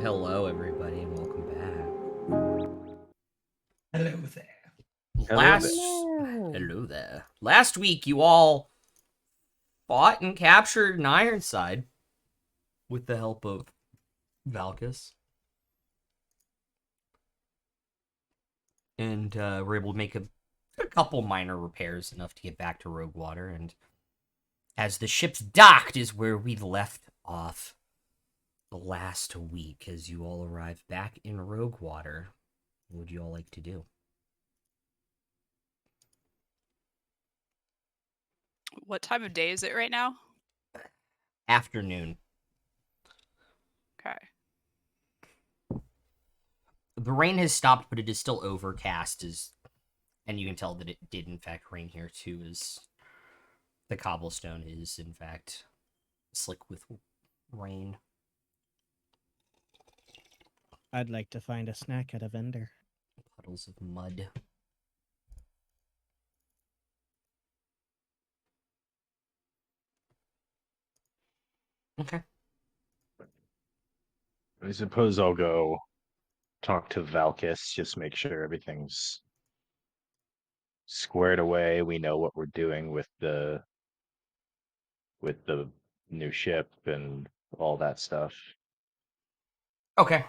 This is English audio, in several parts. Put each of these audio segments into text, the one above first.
Hello, everybody, and welcome back. Hello there. Hello there. Hello there. Last week, you all fought and captured an Ironside with the help of Valkus, and were able to make a couple minor repairs, enough to get back to Roguewater. And as the ship's docked, is where we left off the last week. As you all arrived back in Roguewater, what would you all like to do? What time of day is it right now? Afternoon. Okay. The rain has stopped, but it is still overcast, and you can tell that it did in fact rain here too, as the cobblestone is in fact slick with rain. I'd like to find a snack at a vendor. Puddles of mud. Okay. I suppose I'll go talk to Valkus, just make sure everything's squared away. We know what we're doing with the new ship and all that stuff. Okay.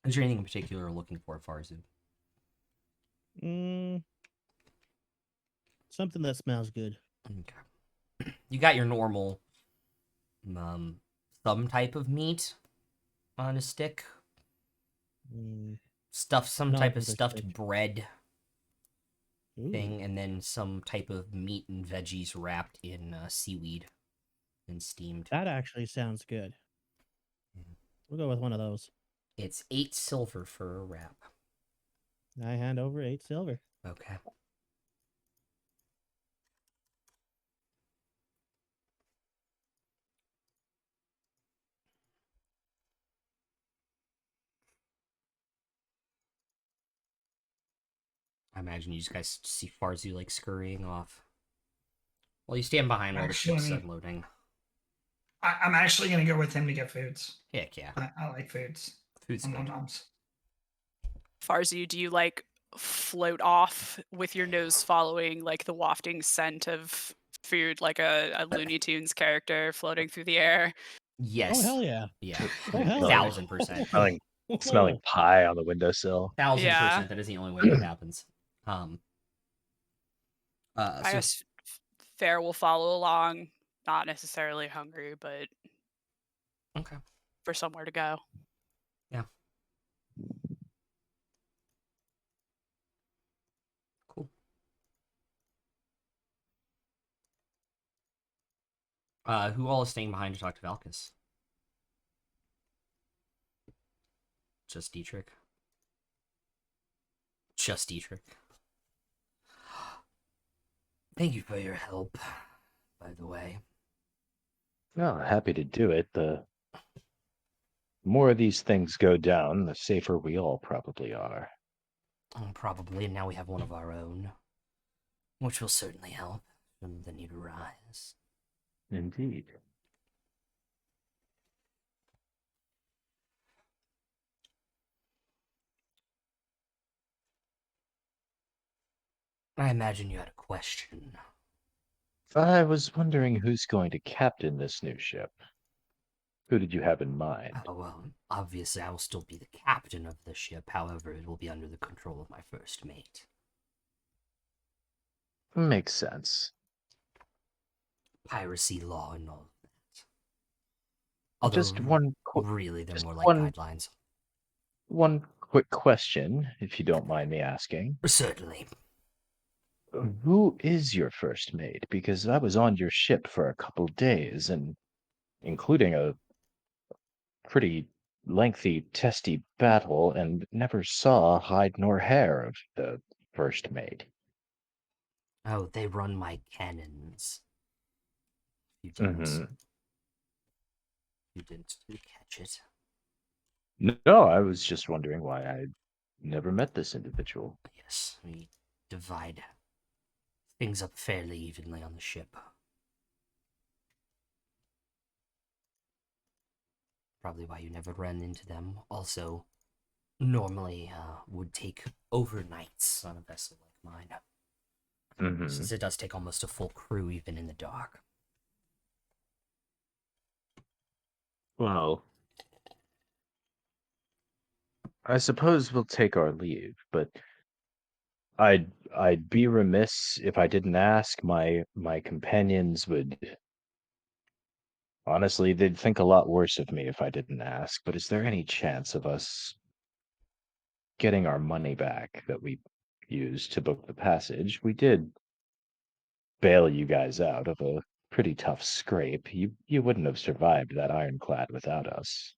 Is there anything in particular you're looking for, Farzu? Something that smells good. Okay. You got your normal some type of meat on a stick. Some Not type of on the stuffed stick. bread Ooh, thing, and then some type of meat and veggies wrapped in seaweed and steamed. that actually sounds good. Mhm. We'll go with one of those. It's 8 silver for a wrap. I hand over 8 silver. Okay. I imagine you just guys see Farzu like scurrying off. Well, you stand behind while the ship's Actually- unloading. I'm actually going to go with him to get foods. Heck yeah. I like foods. Food's good. Nom-noms. Farzu, do you like float off with your nose following like the wafting scent of food, like a Looney Tunes character floating through the air? Yes. Oh, hell yeah. Yeah. Oh, hell yeah. 1000%. Smelling pie on the windowsill. 1000%. That is the only way that happens. I guess Fair will follow along, not necessarily hungry, but Okay. for somewhere to go. Yeah. Cool. Who all is staying behind to talk to Valkus? Just Dietrich. Just Dietrich. Thank you for your help, by the way. No, happy to do it. The more of these things go down, the safer we all probably are. Probably, and now we have one of our own, which will certainly help when the need arise. Indeed. I imagine you had a question. I was wondering who's going to captain this new ship. Who did you have in mind? Oh, well, obviously I will still be the captain of the ship, however, it will be under the control of my first mate. Makes sense. Piracy law and all of that. Although, Just one really, they're more like one- guidelines. One quick question, if you don't mind me asking. Certainly. Who is your first mate? Because I was on your ship for a couple days, and including a pretty lengthy, testy battle, and never saw hide nor hair of the first mate. Oh, they run my cannons. You didn't catch it. No, I was just wondering why I never met this individual. Yes, we divide things up fairly evenly on the ship. Probably why you never ran into them. Also, normally would take overnights on a vessel like mine. Hmm. Since it does take almost a full crew even in the dark. Well, I suppose we'll take our leave, but I'd be remiss if I didn't ask. My companions would honestly, they'd think a lot worse of me if I didn't ask. But is there any chance of us getting our money back that we used to book the passage? We did bail you guys out of a pretty tough scrape. You wouldn't have survived that ironclad without us.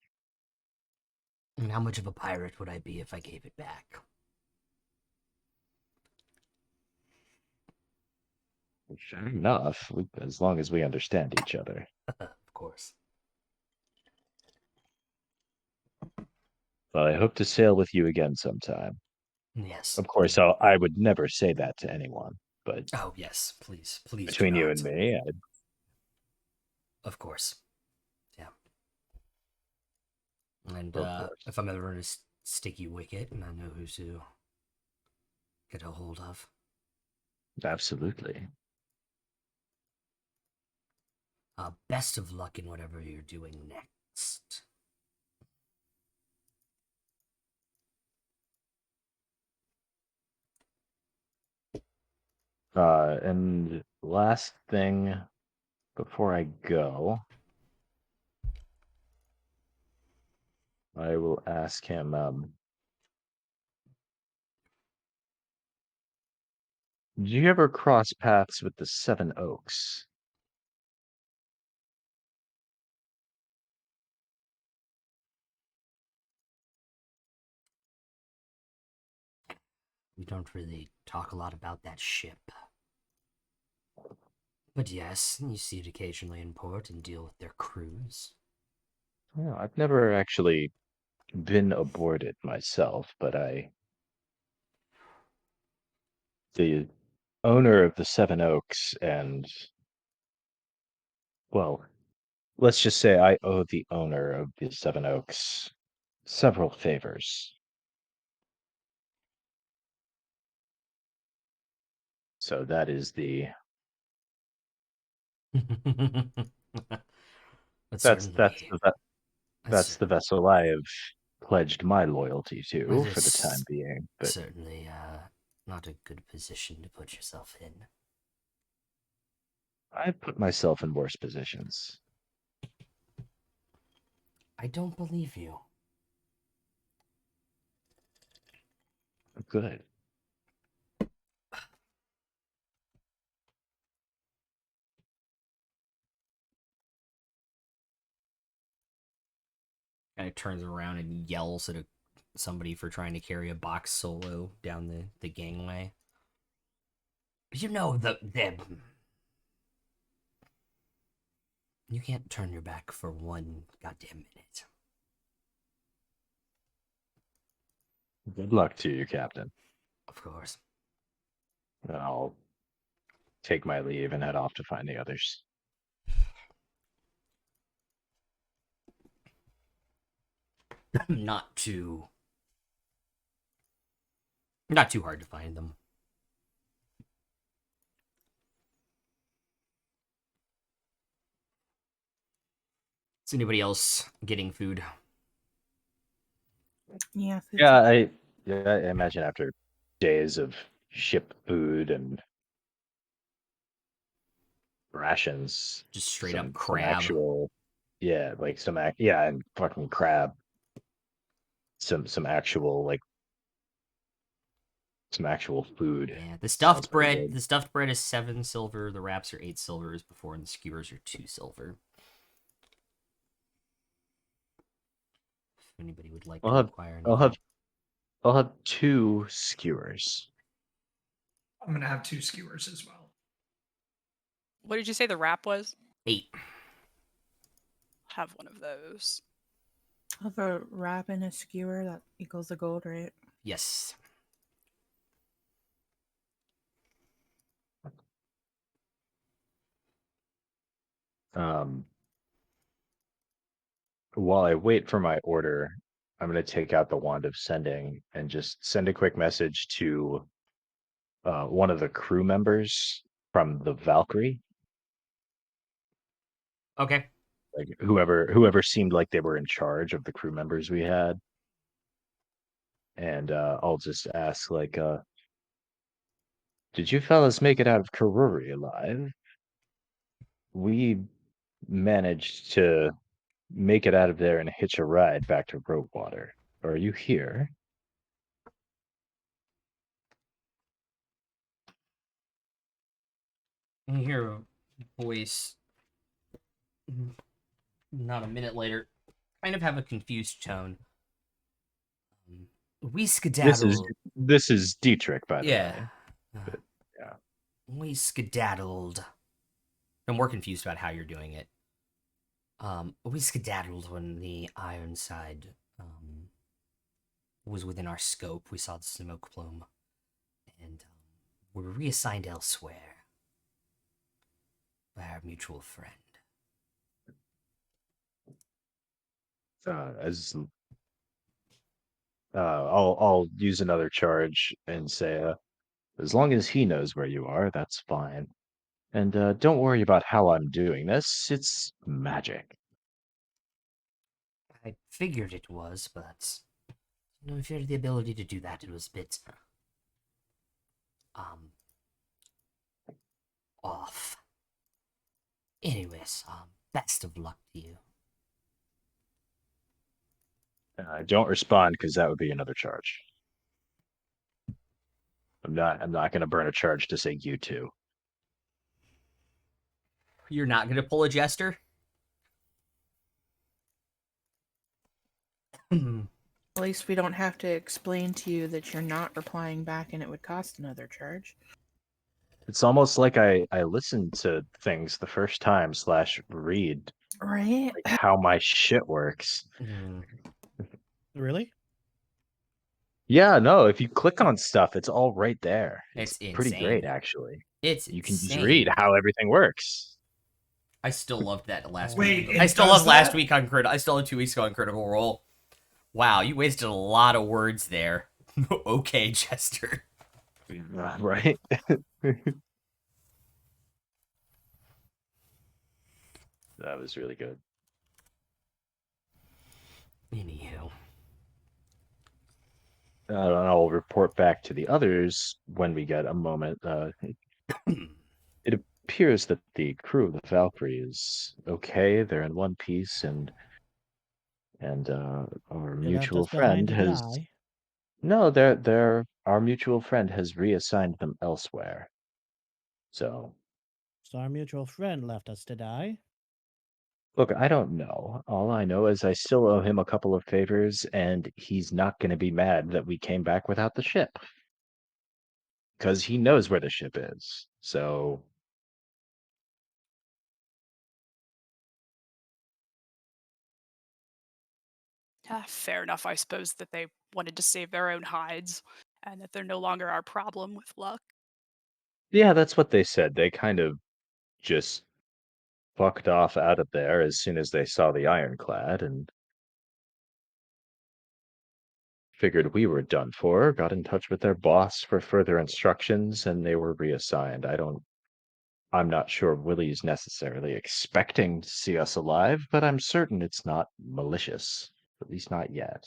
And how much of a pirate would I be if I gave it back? Fair enough, as long as we understand each other. Of course. Well, I hope to sail with you again sometime. Yes. Of course, I would never say that to anyone, but Oh, yes. Please. Please do between you not. and me, Of course. Yeah. And of course. if I'm ever in a sticky wicket, and I know who to get a hold of. Absolutely. Best of luck in whatever you're doing next. And last thing before I go, I will ask him, did you ever cross paths with the Seven Oaks? We don't really talk a lot about that ship. But yes, you see it occasionally in port and deal with their crews. Well, I've never actually been aboard it myself, but the owner of the Seven Oaks, and, well, let's just say I owe the owner of the Seven Oaks several favors. So that is But that's that's certainly, the ve- that's that's the vessel I have pledged my loyalty that to for the time is being. But certainly not a good position to put yourself in. I've put myself in worse positions. I don't believe you. Good. Kind of turns around and yells at somebody for trying to carry a box solo down the gangway. You know the you can't turn your back for one goddamn minute. Good luck to you, Captain. Of course. And I'll take my leave and head off to find the others. Not too hard to find them. Is anybody else getting food? Yeah. I imagine after days of ship food and rations, Just straight up some crab. actual, yeah, like yeah, and fucking crab, some actual like some actual food. Yeah, the Sounds stuffed pretty bread. good. The stuffed bread is 7 silver. The wraps are 8 silver as before, and the skewers are 2 silver. If anybody would like I'll to have acquire I'll anything. have I'll have 2 skewers. I'm gonna have 2 skewers as well. What did you say the wrap was? 8. Have one of those. Have a wrap and a skewer that equals the gold, right? Yes. Um, while I wait for my order, I'm going to take out the wand of sending and just send a quick message to one of the crew members from the Valkyrie, Okay. like whoever seemed like they were in charge of the crew members we had, and I'll just ask like, "Did you fellas make it out of Karuri alive? We managed to make it out of there and hitch a ride back to Roguewater. Are you here?" And you hear a voice, not a minute later, kind of have a confused tone. We This is skedaddle. this is Dietrich, by the Yeah. way. But, yeah. We skedaddled. I'm more confused about how you're doing it. We skedaddled when the Ironside was within our scope. We saw the smoke plume, and were reassigned elsewhere by our mutual friend. As I'll use another charge and say, as long as he knows where you are, that's fine. And don't worry about how I'm doing this. It's magic. I figured it was, but no, if you had the ability to do that, it was a bit um off. Anyways, best of luck to you. Don't respond because that would be another charge. I'm not going to burn a charge to say you two. You're not gonna pull a jester? At least we don't have to explain to you that you're not replying back and it would cost another charge. It's almost like I listened to things the first time / read Right? like how my shit works. Really? Yeah, no, if you click on stuff, it's all right there. It's It's pretty great, insane. actually. It's You can just insane. read how everything works. I still loved that last Wait, week. it I still does loved last that? week on Critical. I still had 2 weeks ago on Critical Role. Wow, you wasted a lot of words there. Okay, Chester. Right? That was really good. Anywho. I'll report back to the others when we get a moment. It appears that the crew of the Valkyrie is okay. They're in one piece, and our They left mutual us behind friend to has die. no. They're our mutual friend has reassigned them elsewhere. So So our mutual friend left us to die. look, I don't know. All I know is I still owe him a couple of favors, and he's not going to be mad that we came back without the ship because he knows where the ship is. So Fair enough, I suppose that they wanted to save their own hides and that they're no longer our problem with luck. yeah, that's what they said. They kind of just fucked off out of there as soon as they saw the ironclad and figured we were done for, got in touch with their boss for further instructions, and they were reassigned. I'm not sure Willie's necessarily expecting to see us alive, but I'm certain it's not malicious. At least not yet.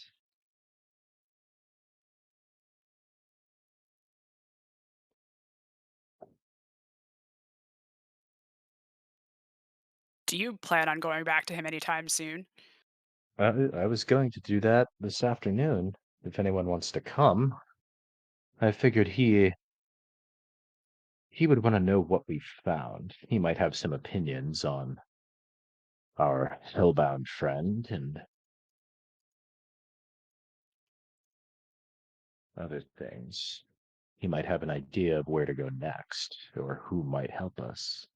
Do you plan on going back to him anytime soon? I was going to do that this afternoon. If anyone wants to come, I figured he would want to know what we found. He might have some opinions on our hellbound friend and other things. He might have an idea of where to go next, or who might help us.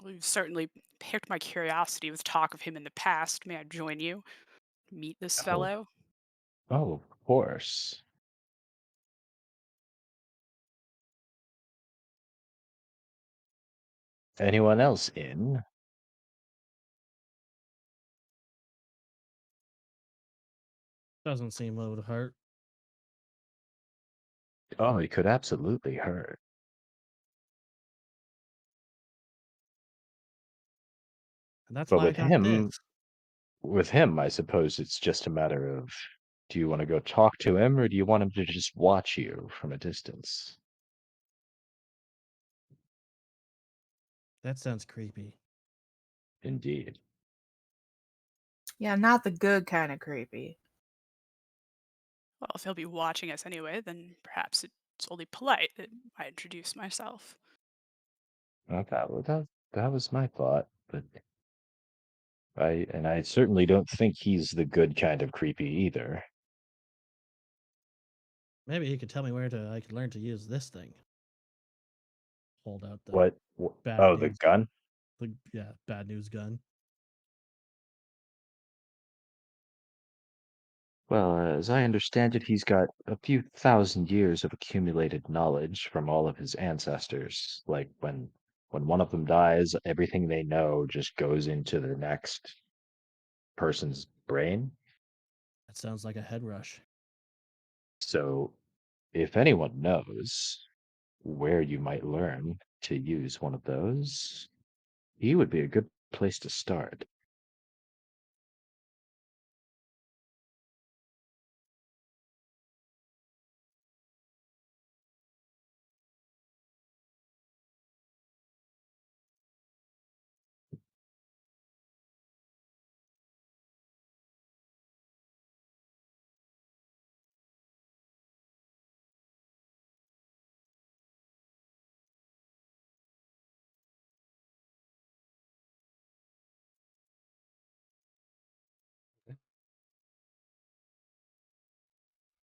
Well, you've certainly piqued my curiosity with talk of him in the past. May I join you? Meet this Oh, fellow? oh, of course. Anyone else in? Doesn't seem it would hurt. Oh, it could absolutely hurt. And that's But why I got this. with him, I suppose it's just a matter of, do you want to go talk to him or do you want him to just watch you from a distance? That sounds creepy. Indeed. Yeah, not the good kind of creepy. Well, if he'll be watching us anyway, then perhaps it's only polite that I introduce myself. Okay, well, that was my thought, but I certainly don't think he's the good kind of creepy either. Maybe he could tell me where I could learn to use this thing. Hold out the What? bad Oh, the news. gun? Bad news gun. Well, as I understand it, he's got a few thousand years of accumulated knowledge from all of his ancestors. Like when one of them dies, everything they know just goes into the next person's brain. That sounds like a head rush. So, if anyone knows where you might learn to use one of those, he would be a good place to start.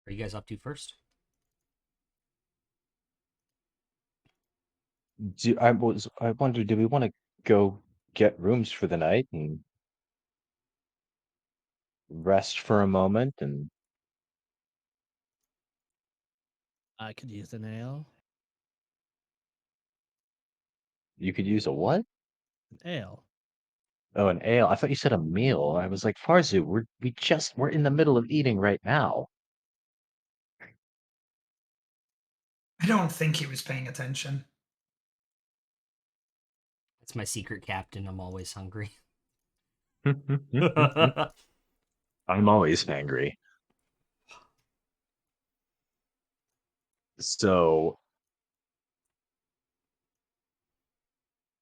Are you guys up to first? I wondered, do we want to go get rooms for the night and rest for a moment? And I could use an ale. you could use a what? An ale. Oh, an ale. I thought you said a meal. I was like, Farzu, we're in the middle of eating right now. I don't think he was paying attention. That's my secret captain. I'm always hungry. I'm always angry. So,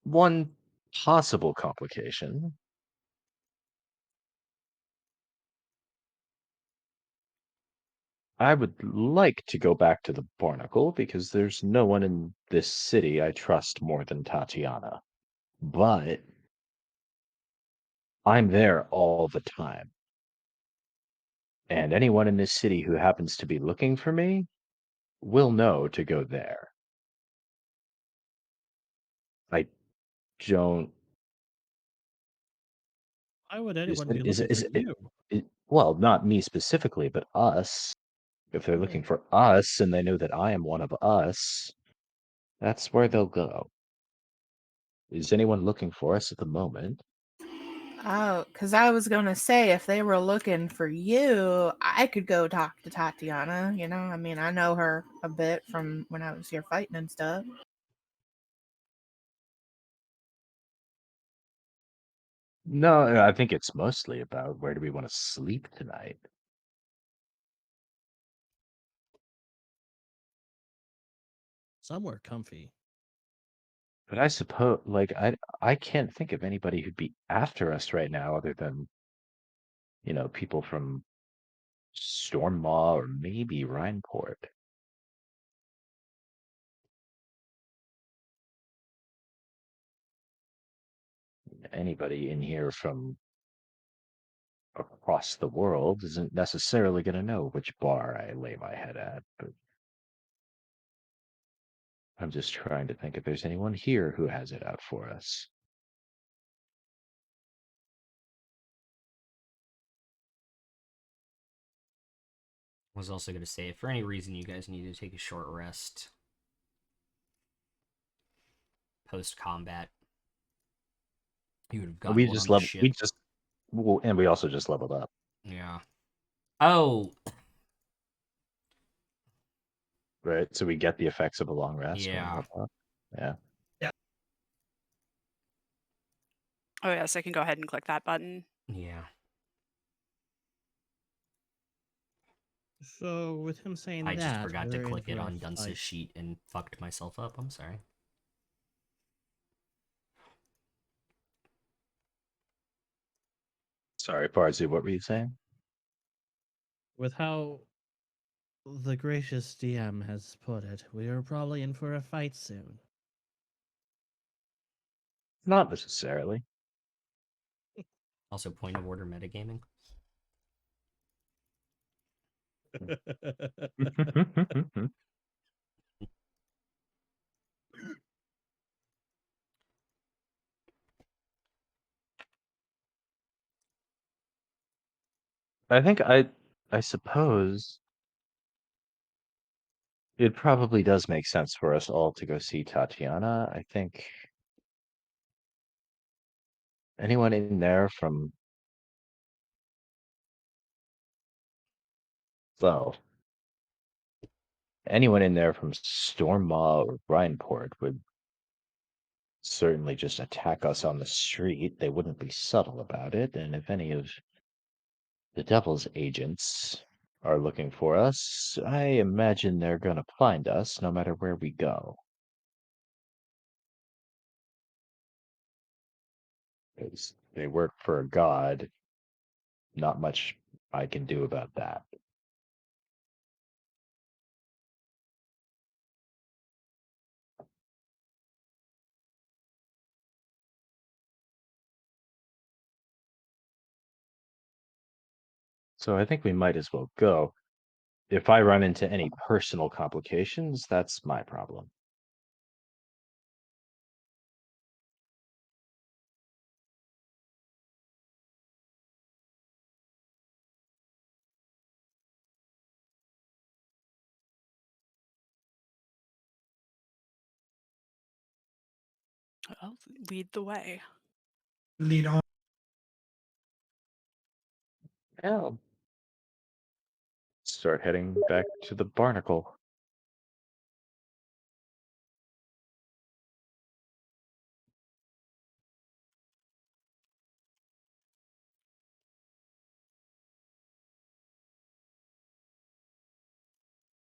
one possible complication. I would like to go back to the Barnacle because there's no one in this city I trust more than Tatiana. But I'm there all the time. And anyone in this city who happens to be looking for me will know to go there. I don't. Why would Is anyone it, be is looking it, for is it, you? well, not me specifically, but us. If they're looking for us and they know that I am one of us, that's where they'll go. Is anyone looking for us at the moment? Oh, because I was going to say, if they were looking for you, I could go talk to Tatiana. You know, I mean, I know her a bit from when I was here fighting and stuff. No, I think it's mostly about where do we want to sleep tonight. Somewhere comfy. But I suppose, like, I can't think of anybody who'd be after us right now other than, people from Stormmaw or maybe Rhineport. Anybody in here from across the world isn't necessarily going to know which bar I lay my head at, but I'm just trying to think if there's anyone here who has it out for us. I was also going to say, if for any reason you guys need to take a short rest post combat, You would have gotten We one just on the level. ship. We just. Well, and we also just leveled up. Yeah. Oh, Right. So we get the effects of a long rest when we yeah. level up. Yeah. Oh yes, I can go ahead and click that button. Yeah. So with him saying I just that, forgot to we're in click it for a on Dunce's fight. sheet and fucked myself up. I'm sorry. Sorry, Parzu. What were you saying? With how the gracious DM has put it, we are probably in for a fight soon. Not necessarily. Also, point of order metagaming. I think I suppose it probably does make sense for us all to go see Tatiana. I think anyone in there from, well, anyone in there from Stormmaw or Rhineport would certainly just attack us on the street. They wouldn't be subtle about it. And if any of the Devil's agents are looking for us, I imagine they're going to find us no matter where we go. 'Cause they work for a god. Not much I can do about that. So I think we might as well go. If I run into any personal complications, that's my problem. Well, lead the way. Lead on. Yeah. Start heading back to the barnacle.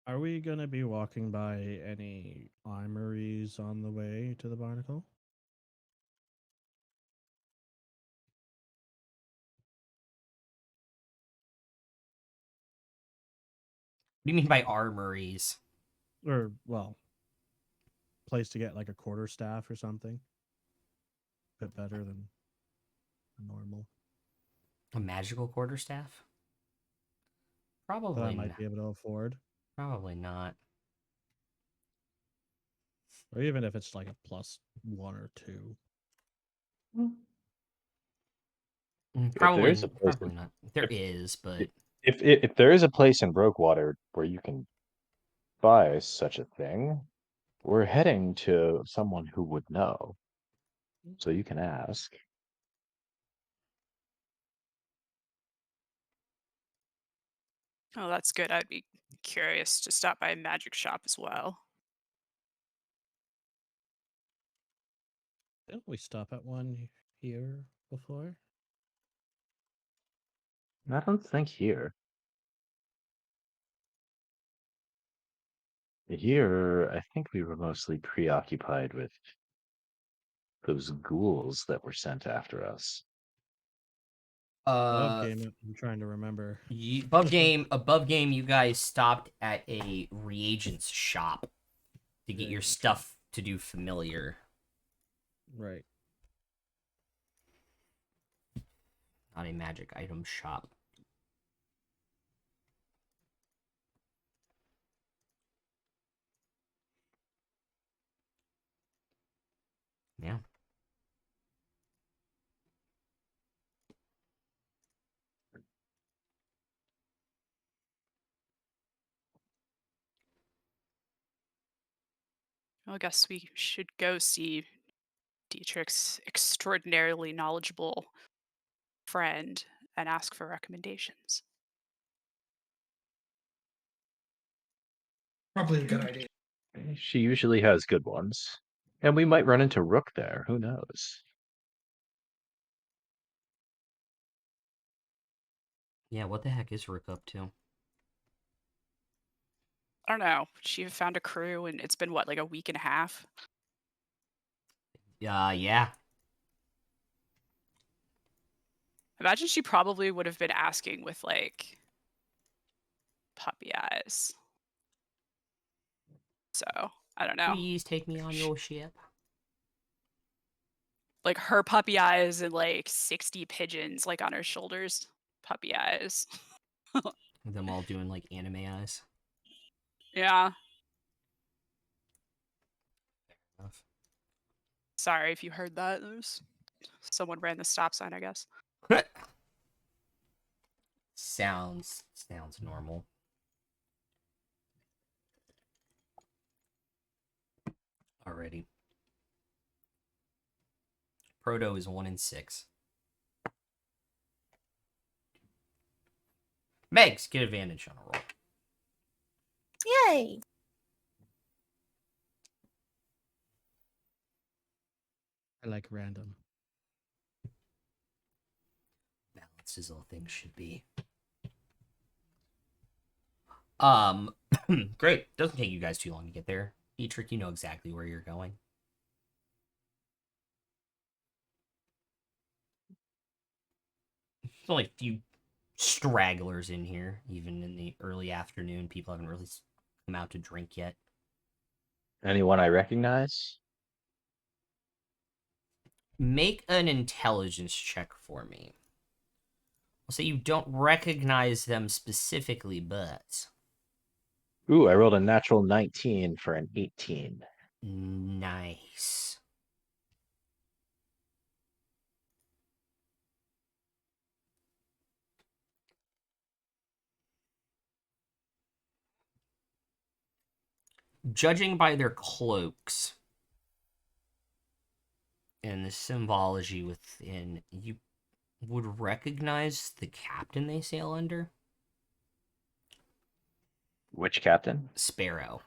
Are we gonna be walking by any armories on the way to the barnacle? What do you mean by armories? Or well, place to get like a quarter staff or something? Bit better than normal. A magical quarterstaff? That I Probably, might be able to afford. probably not. Or even if it's like a plus one or two. If there is a place Probably not. There is, but if there is a place in Roguewater where you can buy such a thing, we're heading to someone who would know. So you can ask. Oh, that's good. I'd be curious to stop by a magic shop as well. Didn't we stop at one here before? I don't think here. Here, I think we were mostly preoccupied with those ghouls that were sent after us. Above game, I'm trying to remember. above game, you guys stopped at a reagents shop to get your Reagent stuff to do familiar. Right. Not a magic item shop. Yeah. Well, I guess we should go see Dietrich's extraordinarily knowledgeable friend and ask for recommendations. Probably a good idea. She usually has good ones. And we might run into Rook there. Who knows? Yeah, what the heck is Rook up to? I don't know. She found a crew, and it's been what, like a week and a half? Yeah. Imagine she probably would have been asking with like puppy eyes. So I don't know. Please take me on your ship. Like her puppy eyes and like 60 pigeons like on her shoulders. Puppy eyes. Them all doing like anime eyes. Yeah. Enough. Sorry if you heard that. There's someone ran the stop sign, I guess. Sounds normal. Alrighty. Proto is 1 in 6. Megs, get advantage on a roll. Yay! I like random. Balance is all things should be. Great. Doesn't take you guys too long to get there. Dietrich, you know exactly where you're going. There's only a few stragglers in here, even in the early afternoon. People haven't really come out to drink yet. Anyone I recognize? Make an intelligence check for me. I'll say you don't recognize them specifically, but Ooh, I rolled a natural 19 for an 18. nice. Judging by their cloaks and the symbology within, you would recognize the captain they sail under? Which captain? Sparrow.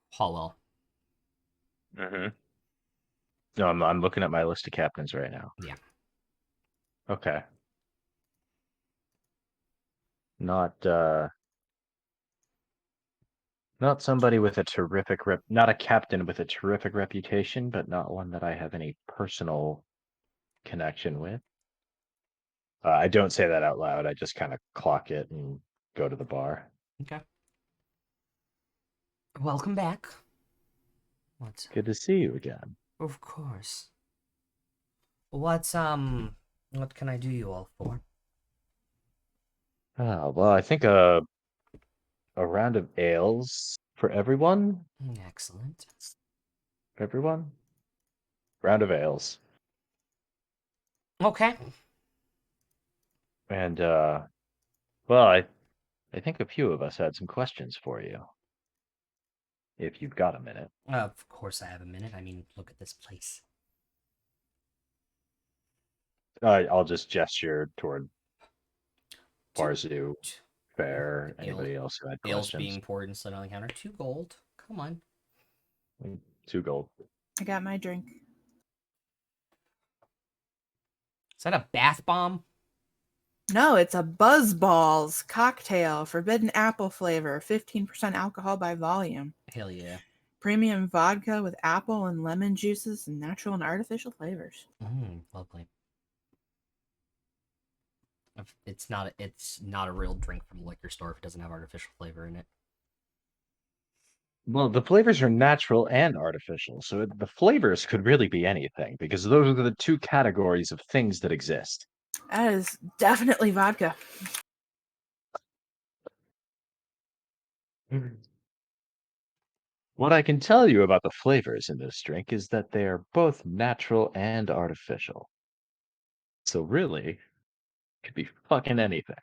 Hollowell. Mm-hmm. No, I'm looking at my list of captains right now. Yeah. Okay. Not not somebody with a terrific not a captain with a terrific reputation, but not one that I have any personal connection with. I don't say that out loud. I just kind of clock it and go to the bar. Okay. Welcome back. What's Good to see you again. Of course. What can I do you all for? Well, I think a round of ales for everyone. Excellent. Everyone. Round of ales. Okay. And well, I think a few of us had some questions for you. If you've got a minute. Of course I have a minute. I mean, look at this place. I'll just gesture toward Two- Barzu, Fair, Ale- anybody else who had Ales questions. being poured and slid on the counter. 2 gold. Come on. 2 gold. I got my drink. Is that a bath bomb? No, it's a Buzzballs cocktail, forbidden apple flavor, 15% alcohol by volume. Hell yeah. Premium vodka with apple and lemon juices and natural and artificial flavors. Lovely. It's not a real drink from a liquor store if it doesn't have artificial flavor in it. Well, the flavors are natural and artificial, so the flavors could really be anything because those are the 2 categories of things that exist. That is definitely vodka. What I can tell you about the flavors in this drink is that they are both natural and artificial. So really, it could be fucking anything.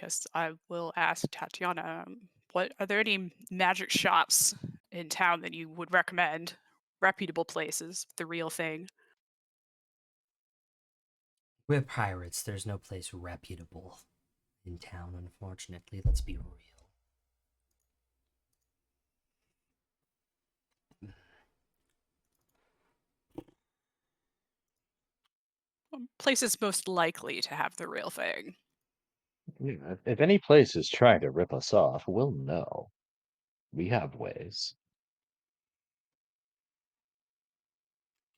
guess I will ask Tatiana, what are there any magic shops in town that you would recommend? Reputable places, the real thing. We're pirates. There's no place reputable in town, unfortunately. Let's be real. Places most likely to have the real thing. Yeah, if any place is trying to rip us off, we'll know. We have ways.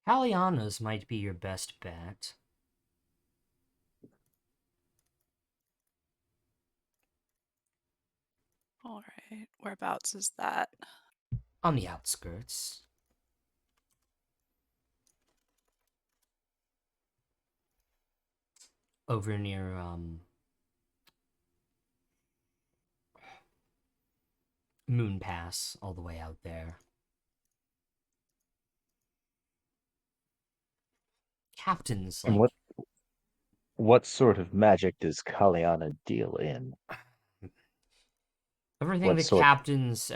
Caliana's might be your best bet. All right, whereabouts is that? On the outskirts. Over near, Moon Pass, all the way out there. Captains, And like, what sort of magic does Kaliana deal in? everything What the sort? captains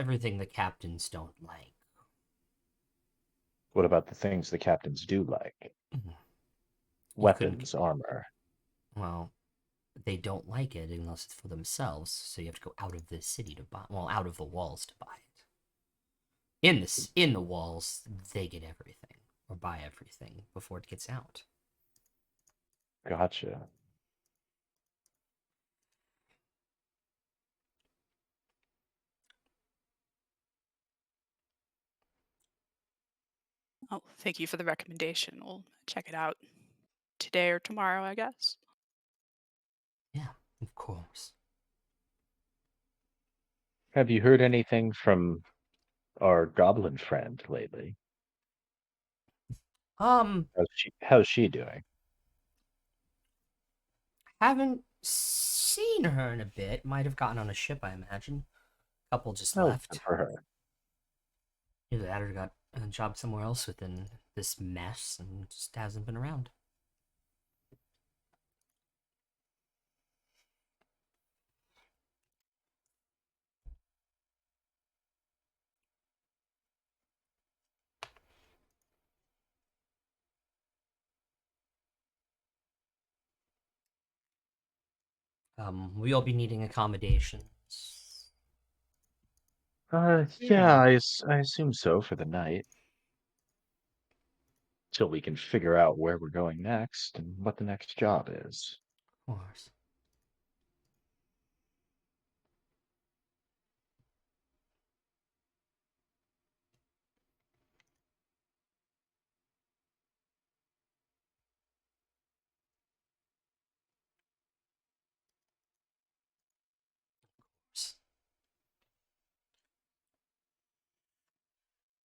don't like. What about the things the captains do like? You couldn't, Weapons, armor. well, they don't like it unless it's for themselves, so you have to go out of the city to buy, well, out of the walls to buy it. In the walls, they get everything, or buy everything, before it gets out. Gotcha. Oh, thank you for the recommendation. We'll check it out today or tomorrow, I guess. Yeah, of course. Have you heard anything from our goblin friend lately? Um, How's she doing? haven't seen her in a bit. Might have gotten on a ship, I imagine. Couple just Oh, good left. for her. Either that or got a job somewhere else within this mess and just hasn't been around. We'll be needing accommodations. Yeah, I assume so for the night. Till we can figure out where we're going next and what the next job is. Of course.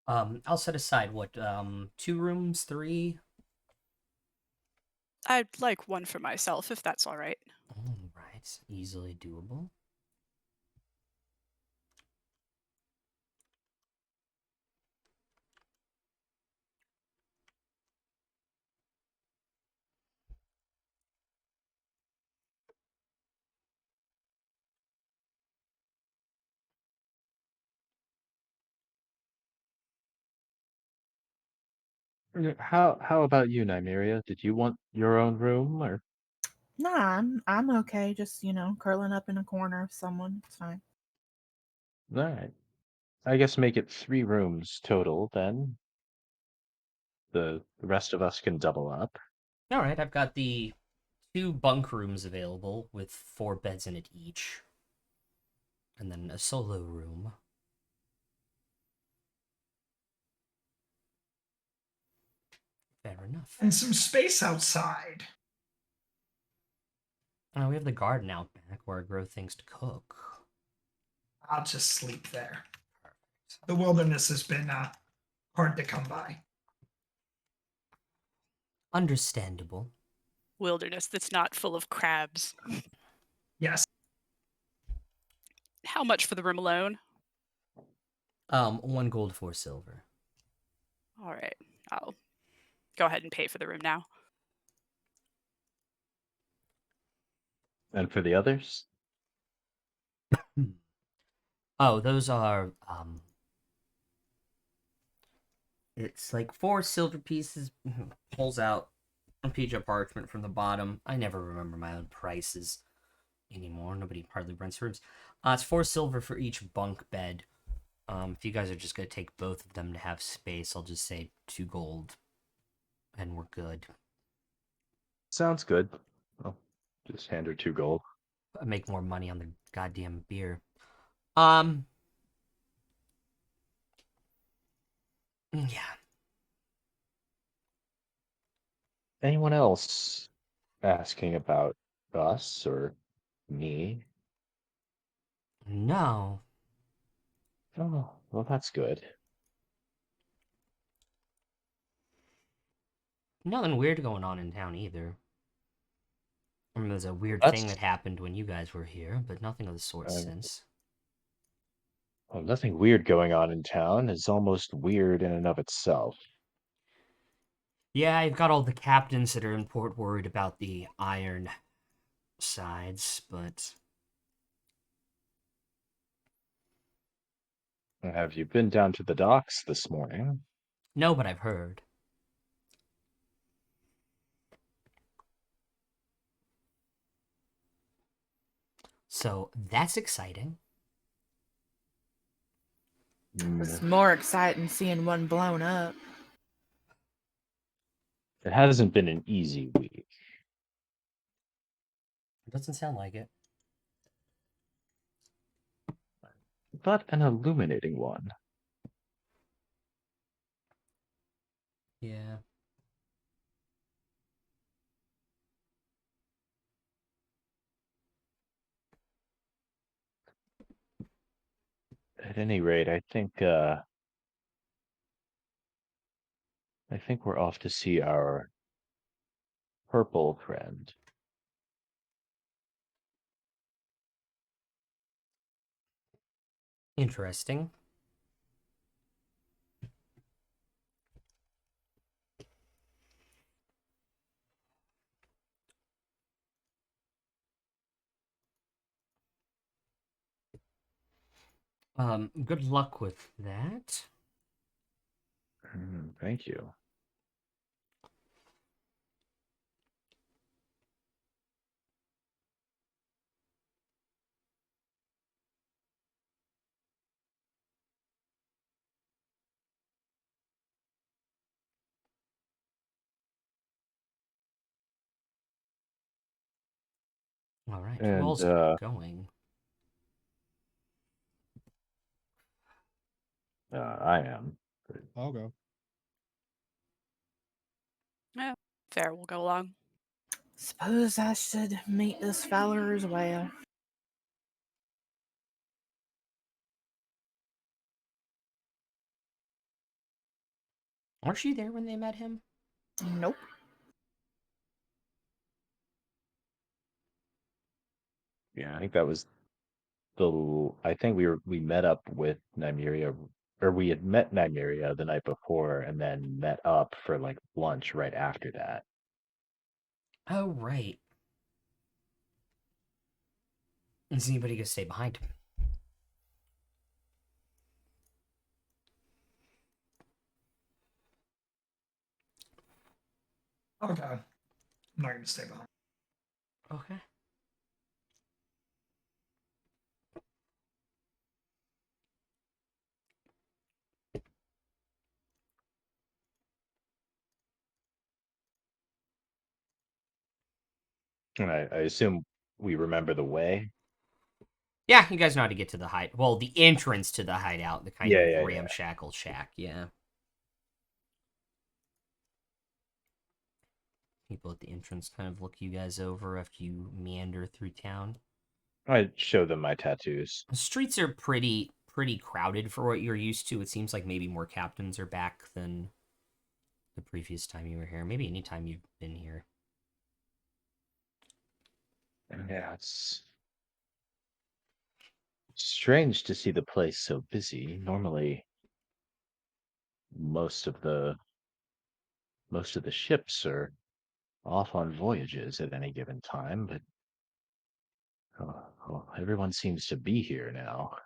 I'll set aside what, 2 rooms, 3? I'd like one for myself, if that's all right. Alright, easily doable. How about you, Nymeria? Did you want your own room or Nah, I'm okay. Just curling up in a corner of someone. It's fine. all right? I guess make it 3 rooms total then. The rest of us can double up. Alright, I've got the 2 bunk rooms available with 4 beds in it each. And then a solo room. Fair enough. And some space outside. We have the garden out back where I grow things to cook. I'll just sleep there. The wilderness has been hard to come by. Understandable. Wilderness that's not full of crabs. Yes. How much for the room alone? 1 gold, 4 silver. All right, I'll go ahead and pay for the room now. And for the others? Hmm. Oh, those are it's like 4 silver pieces. Pulls out a piece of parchment from the bottom. I never remember my own prices anymore. Nobody hardly rents rooms. It's 4 silver for each bunk bed. If you guys are just gonna take both of them to have space, I'll just say 2 gold, and we're good. Sounds good. I'll just hand her 2 gold. I make more money on the goddamn beer. Um, yeah. Anyone else asking about us or me? No, Oh, well, that's good. nothing weird going on in town either. I mean, there's a weird thing that That's happened when you guys were here, but nothing of the sort uh, since. well, nothing weird going on in town is almost weird in and of itself. Yeah, I've got all the captains that are in port worried about the iron sides, but Have you been down to the docks this morning? no, but I've heard. So that's exciting. It's Mm, more exciting seeing one blown up. It hasn't been an easy week, It doesn't sound like it. but an illuminating one. Yeah. At any rate, I think we're off to see our purple friend. Interesting. Good luck with that. Thank you. All right, who And else going? I am. I'll go. Yeah, fair. We'll go along. Suppose I should meet this feller as well. Weren't you there when they met him? Nope. Yeah, I think that was I think we met up with Nymeria, or we had met Nymeria the night before and then met up for like lunch right after that. Oh, right. Is anybody gonna stay behind him? Okay. I'm not going to stay behind. Okay. And I assume we remember the way. Yeah, you guys know how to get to the hide. Well, the entrance to the hideout, the kind Yeah, of yeah, yeah. ramshackle shack. Yeah. People at the entrance kind of look you guys over after you meander through town. I show them my tattoos. The streets are pretty crowded for what you're used to. It seems like maybe more captains are back than the previous time you were here. Maybe any time you've been here. Yeah, it's strange to see the place so busy. Normally, most of the most of the ships are off on voyages at any given time, but Well, everyone seems to be here now.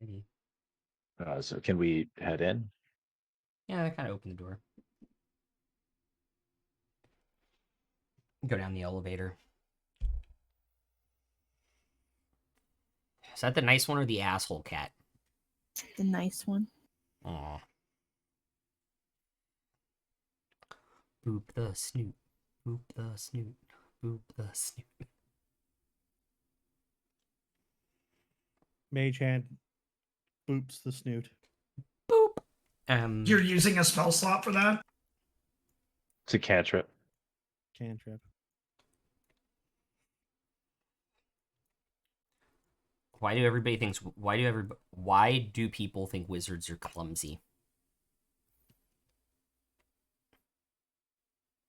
Maybe. So can we head in? Yeah, I kind of open the door. Go down the elevator. Is that the nice one or the asshole cat? The nice one. Aw. Boop the snoot. Boop the snoot. Boop the snoot. Mage hand boops the snoot. Boop. You're using a spell slot for that? It's a cantrip. Cantrip. Why do people think wizards are clumsy?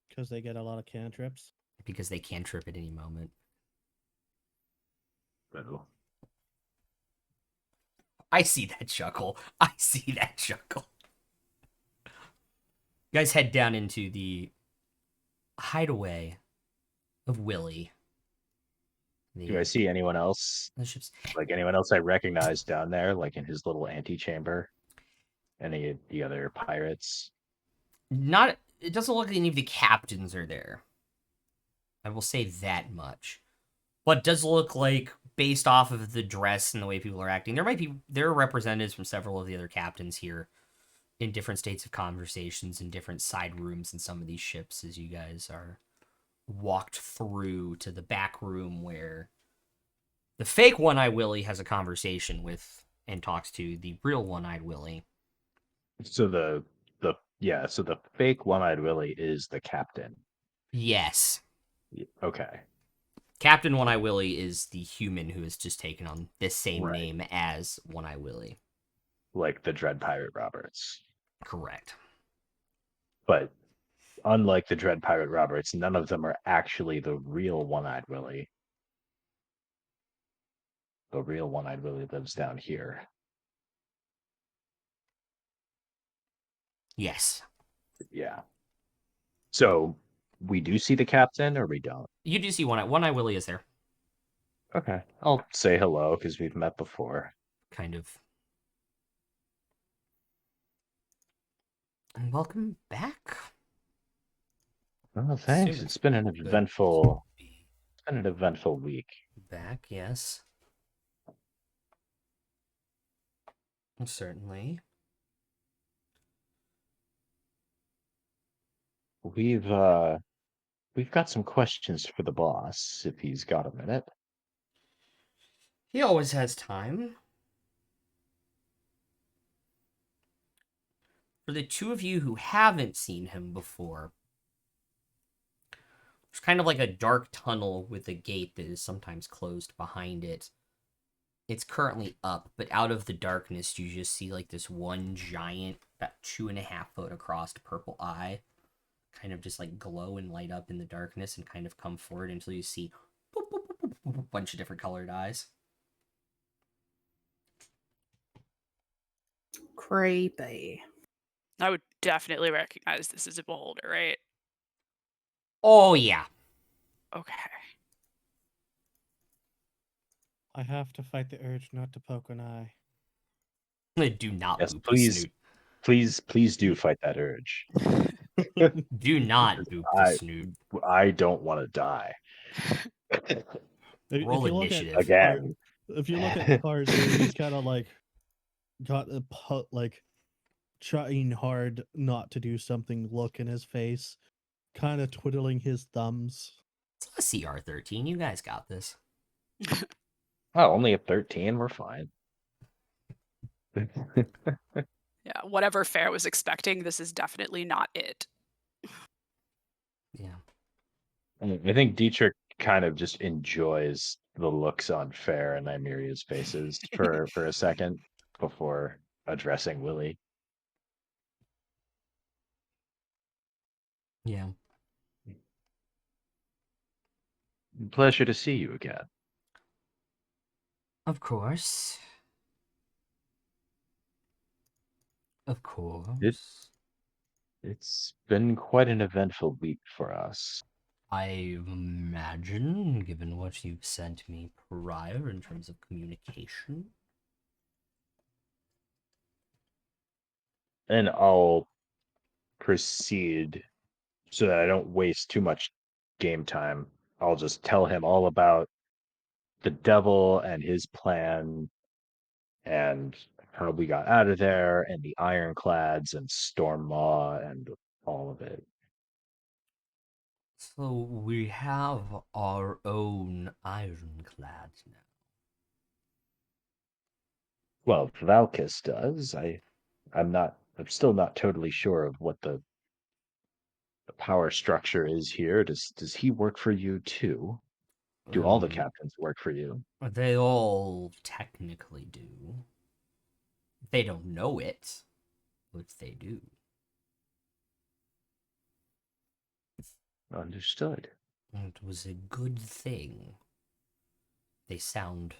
Because they get a lot of cantrips. Because they can trip at any moment. Oh. I see that chuckle. I see that chuckle. You guys head down into the hideaway of Willie. Do I see anyone else? The ship's Like anyone else I recognize down there, like in his little antechamber? Any of the other pirates? not. It doesn't look like any of the captains are there. I will say that much. But it does look like, based off of the dress and the way people are acting, there are representatives from several of the other captains here in different states of conversations in different side rooms in some of these ships as you guys are walked through to the back room where the fake One-Eyed Willie has a conversation with and talks to the real One-Eyed Willie. So so the fake one-eyed Willie is the captain. Yes. Okay. Captain One-Eye Willie is the human who has just taken on this same Right. name as One-Eye Willie. Like the Dread Pirate Roberts. Correct. But unlike the Dread Pirate Roberts, none of them are actually the real one-eyed Willie. The real one-eyed Willie lives down here. Yes. Yeah. So we do see the captain or we don't? You do see One-Eye Willie is there. Okay. I'll say hello because we've met before. Kind of. And welcome back. Oh, thanks. Assume It's been an good to eventful be week. back, yes. Certainly. We've got some questions for the boss if he's got a minute. He always has time. For the two of you who haven't seen him before, there's kind of like a dark tunnel with a gate that is sometimes closed behind it. It's currently up, but out of the darkness, you just see like this one giant, about 2.5 foot across purple eye, kind of just like glow and light up in the darkness and kind of come forward until you see boop, boop, boop, boop, boop, a bunch of different colored eyes. Creepy. I would definitely recognize this as a beholder, right? Oh, yeah. Okay. I have to fight the urge not to poke an eye. Do not Yes, boop the please. snoot. Please do fight that urge. Do not boop the I- snoot. I don't want to die. Roll you look initiative. at Again. if you look at Farzu, he's kind of like got a like trying hard not to do something look in his face, kind of twiddling his thumbs. It's a CR 13. You guys got this. Oh, only a 13. We're fine. Yeah, whatever Fair was expecting, this is definitely not it. Yeah. I think Dietrich kind of just enjoys the looks on Fair and Nymeria's faces for a second before addressing Willie. Yeah. Pleasure to see you again. Of course. Of course. It's been quite an eventful week for us. I imagine, given what you've sent me prior in terms of communication. And I'll proceed so that I don't waste too much game time. I'll just tell him all about the devil and his plan and how we got out of there and the ironclads and Storm Maw and all of it. So we have our own ironclad now. Well, Valkis does. I'm still not totally sure of what the power structure is here. Does he work for you too? Do all the captains work for you? They all technically do. They don't know it, but they do. Understood. It was a good thing. They sound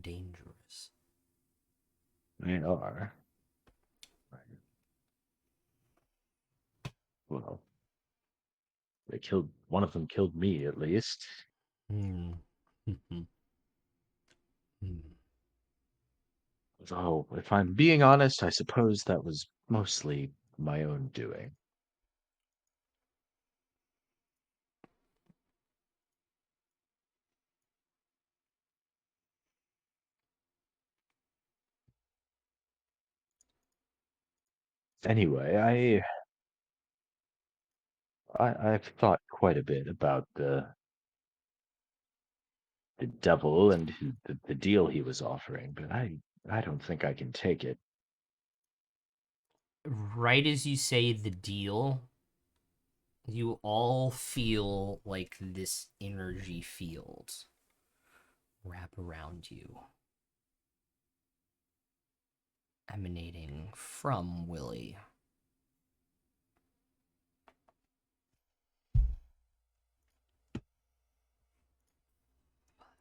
dangerous. They are. Well, they killed one of them killed me at least. Hmm. Hmm. Though, if I'm being honest, I suppose that was mostly my own doing. Anyway, I've thought quite a bit about the devil and the deal he was offering, but I don't think I can take it. Right as you say the deal, you all feel like this energy field wrap around you, emanating from Willie.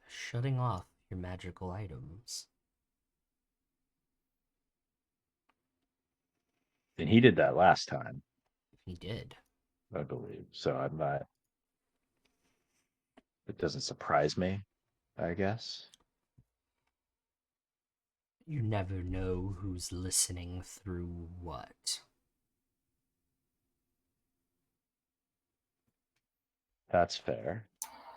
Shutting off your magical items. And he did that last time, He did. I believe. So I'm not. It doesn't surprise me, I guess. You never know who's listening through what. That's fair.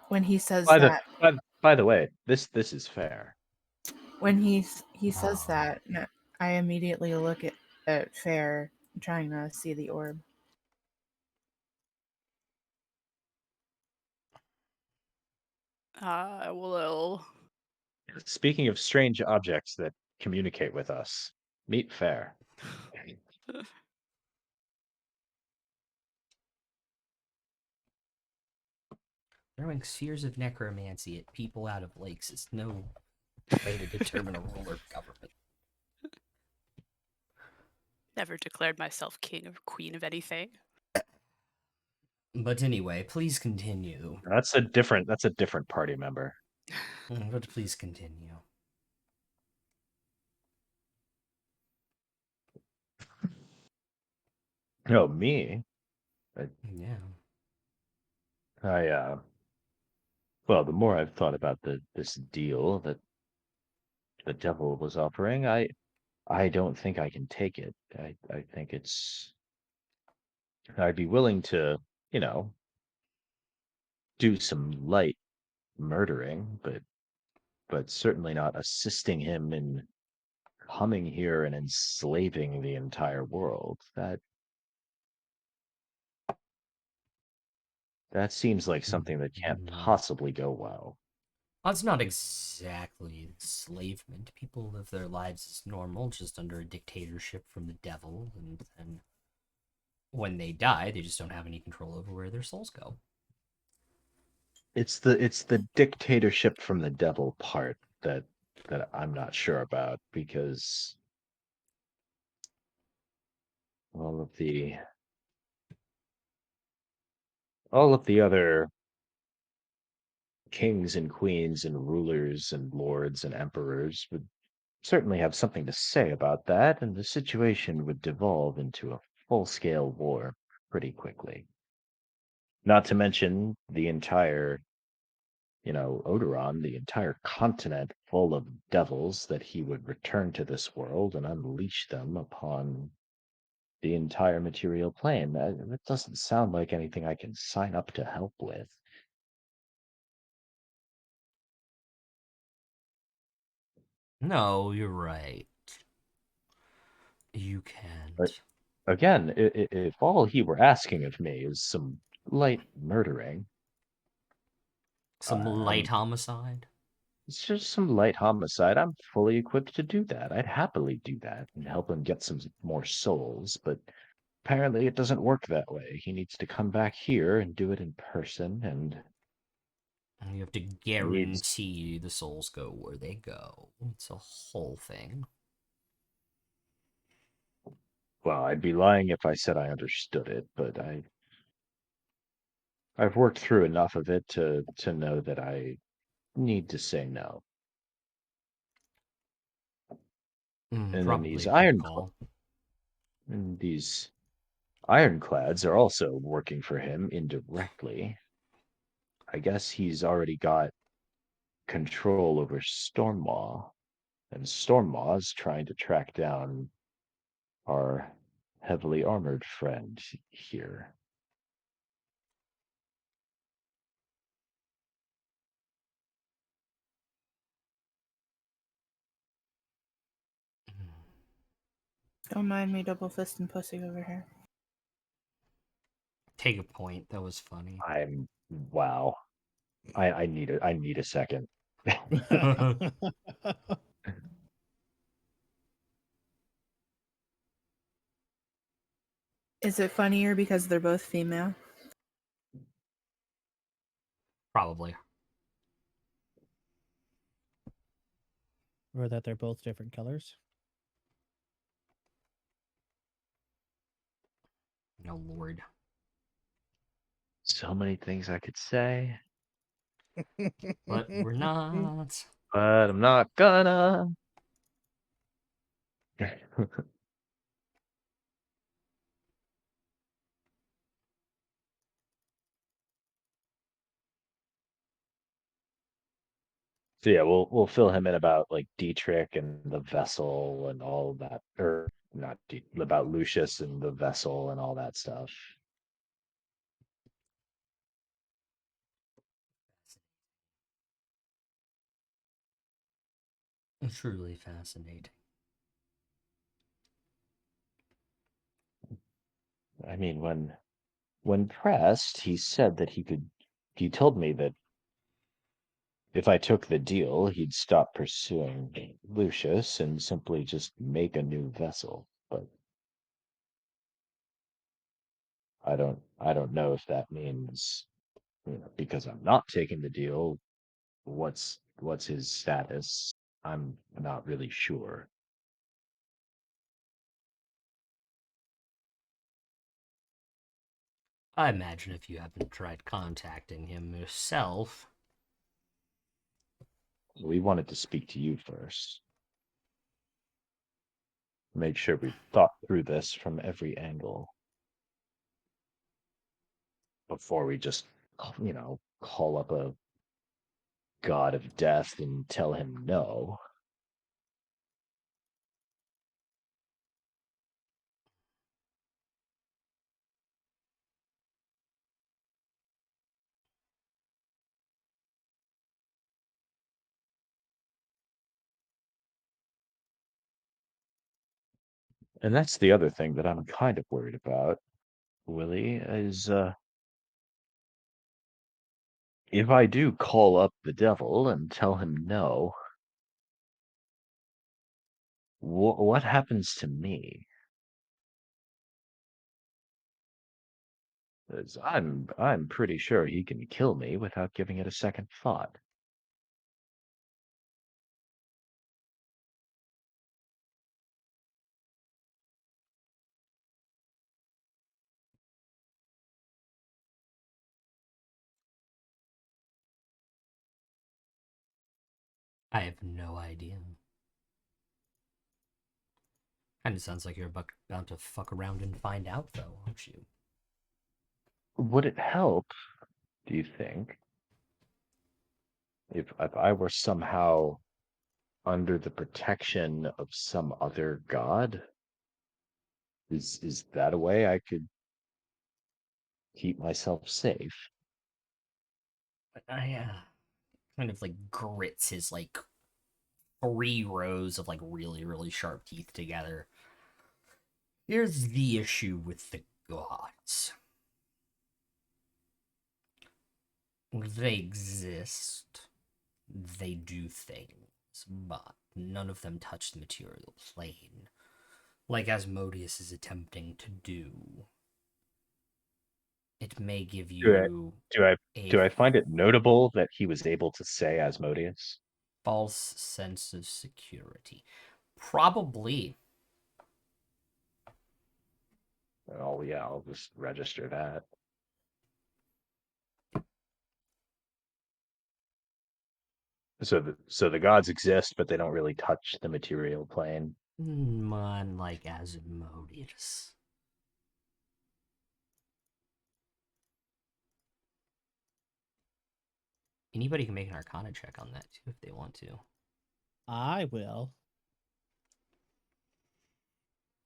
When he says By the that, by the way, this is fair. when he says Ah. that, I immediately look at Fair, trying to see the orb. Will. Speaking of strange objects that communicate with us, meet Fair. Throwing spheres of necromancy at people out of lakes is no way to determine a ruler of government. Never declared myself king or queen of anything. But anyway, please continue. That's a different party member. But please continue. No, me. Yeah. I well, the more I've thought about this deal that the devil was offering, I don't think I can take it. I think I'd be willing to, you know, do some light murdering, but certainly not assisting him in coming here and enslaving the entire world. That seems like something that can't possibly go well. Well, it's not exactly enslavement. People live their lives as normal, just under a dictatorship from the devil, and then when they die, they just don't have any control over where their souls go. It's the dictatorship from the devil part that I'm not sure about because all of the all of the other kings and queens and rulers and lords and emperors would certainly have something to say about that, and the situation would devolve into a full-scale war pretty quickly. Not to mention the entire, Odoron, the entire continent full of devils that he would return to this world and unleash them upon the entire material plane. That doesn't sound like anything I can sign up to help with. No, you're right. You But can't. again, if all he were asking of me is some light murdering, Some light I'm homicide? it's just some light homicide. I'm fully equipped to do that. I'd happily do that and help him get some more souls, but apparently it doesn't work that way. He needs to come back here and do it in person, and You have to needs. guarantee the souls go where they go. It's a whole thing. Well, I'd be lying if I said I understood it, but I've worked through enough of it to know that I need to say no. And then Probably a good call. these ironclads are also working for him indirectly. I guess he's already got control over Stormmaw, and Stormmaw is trying to track down our heavily armored friend here. Don't mind me double fisting pussy over here. Take a point. That was funny. I'm wow. I need a second. Is it funnier because they're both female? Probably. Or that they're both different colors. No lord. So many things I could say, But we're not. but I'm not gonna. So yeah, we'll fill him in about like Dietrich and the vessel and all that, or not about Lucius and the vessel and all that stuff. Truly fascinating. I mean, when pressed, he said that he could. He told me that if I took the deal, he'd stop pursuing Lucius and simply just make a new vessel. But I don't know if that means, because I'm not taking the deal, what's his status? I'm not really sure. I imagine if you haven't tried contacting him yourself. We wanted to speak to you first. Make sure we thought through this from every angle before we just, call up a god of death and tell him no. And that's the other thing that I'm kind of worried about, Willie, is if I do call up the devil and tell him no, what happens to me? 'Cause I'm pretty sure he can kill me without giving it a second thought. I have no idea. Kind of sounds like you're about to fuck around and find out, though, aren't you? Would it help, do you think, if I were somehow under the protection of some other god? Is that a way I could keep myself safe? But I kind of like grits his like 3 rows of like really sharp teeth together. Here's the issue with the gods. They exist. They do things, but none of them touch the material plane, like Asmodeus is attempting to do. It may give Do I you do I a do I find it notable that he was able to say Asmodeus? false sense of security. Probably. Oh yeah, I'll just register that. So the gods exist, but they don't really touch the material plane. Unlike Asmodeus. Anybody can make an Arcana check on that too if they want to. I will.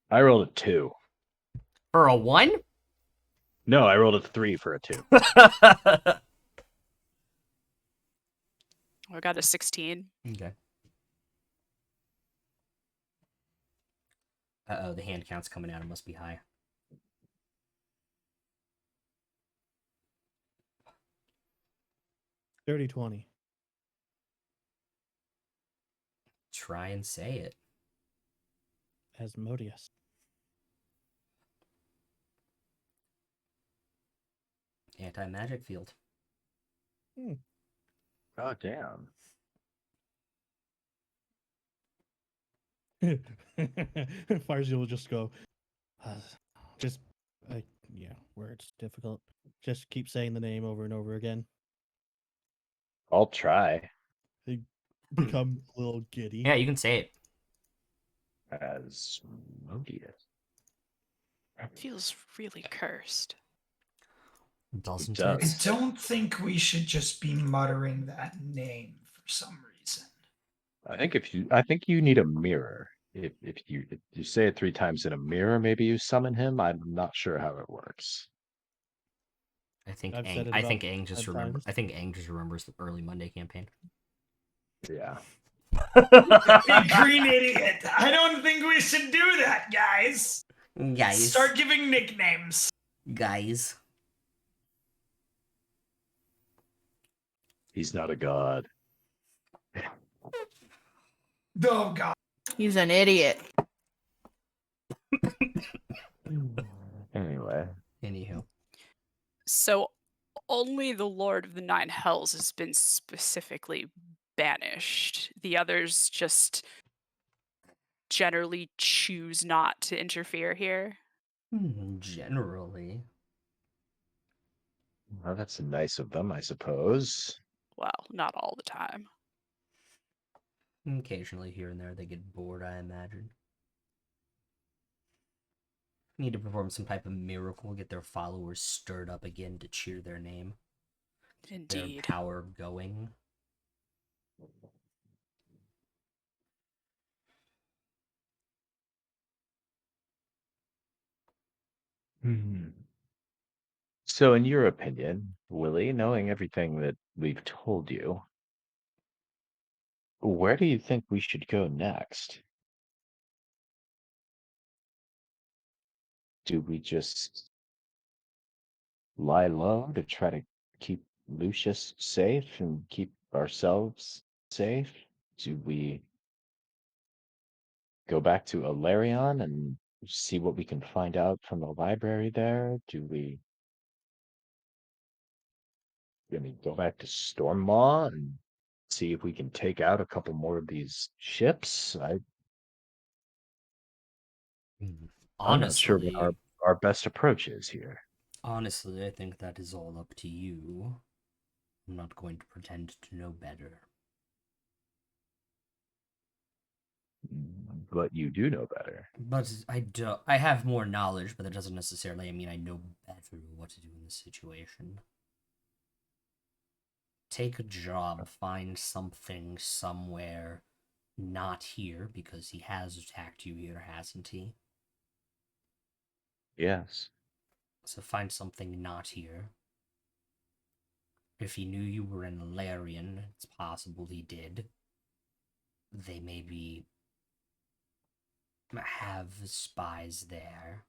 I rolled a 2. For a 1? No, I rolled a 3 for a 2. I got a 16. Okay. Uh-oh, the hand count's coming out. It must be high. Dirty 20. Try and say it. Asmodeus. Anti-magic field. Oh damn. Farsi will just go, just, yeah, words difficult. Just keep saying the name over and over again. I'll try. They become a little giddy. Yeah, you can say it. Asmodeus. Feels really cursed. Doesn't It I does. it? don't think we should just be muttering that name for some reason. I think you need a mirror. If you say it 3 times in a mirror, maybe you summon him. I'm not sure how it works. I think I've said Aang. it I about think Aang just 10 remember. times. I think Aang just remembers the early Monday campaign. Yeah. Big green idiot. I don't think we should do that, guys. Guys, Start giving nicknames. guys. He's not a god. Oh, God. He's an idiot. Anyway. Anywho, So only the Lord of the Nine Hells has been specifically banished. The others just generally choose not to interfere here. generally, Well, that's nice of them, I suppose. Well, not all the time. occasionally here and there they get bored. I imagine. Need to perform some type of miracle, get their followers stirred up again to cheer their name, their Indeed. power going. So, in your opinion, Willie, knowing everything that we've told you, where do you think we should go next? Do we just lie low to try to keep Lucius safe and keep ourselves safe? Do we go back to Alarion and see what we can find out from the library there? Do we, go back to Stormmaw and see if we can take out a couple more of these ships? I'm not sure what Honestly, our best approach is here. honestly, I think that is all up to you. I'm not going to pretend to know better. But you do know better. But I do. I have more knowledge, but that doesn't necessarily mean I know better what to do in this situation. Take a job, find something somewhere not here, because he has attacked you here, hasn't he? Yes. So find something not here. If he knew you were in Larian, it's possible he did. They maybe have spies there.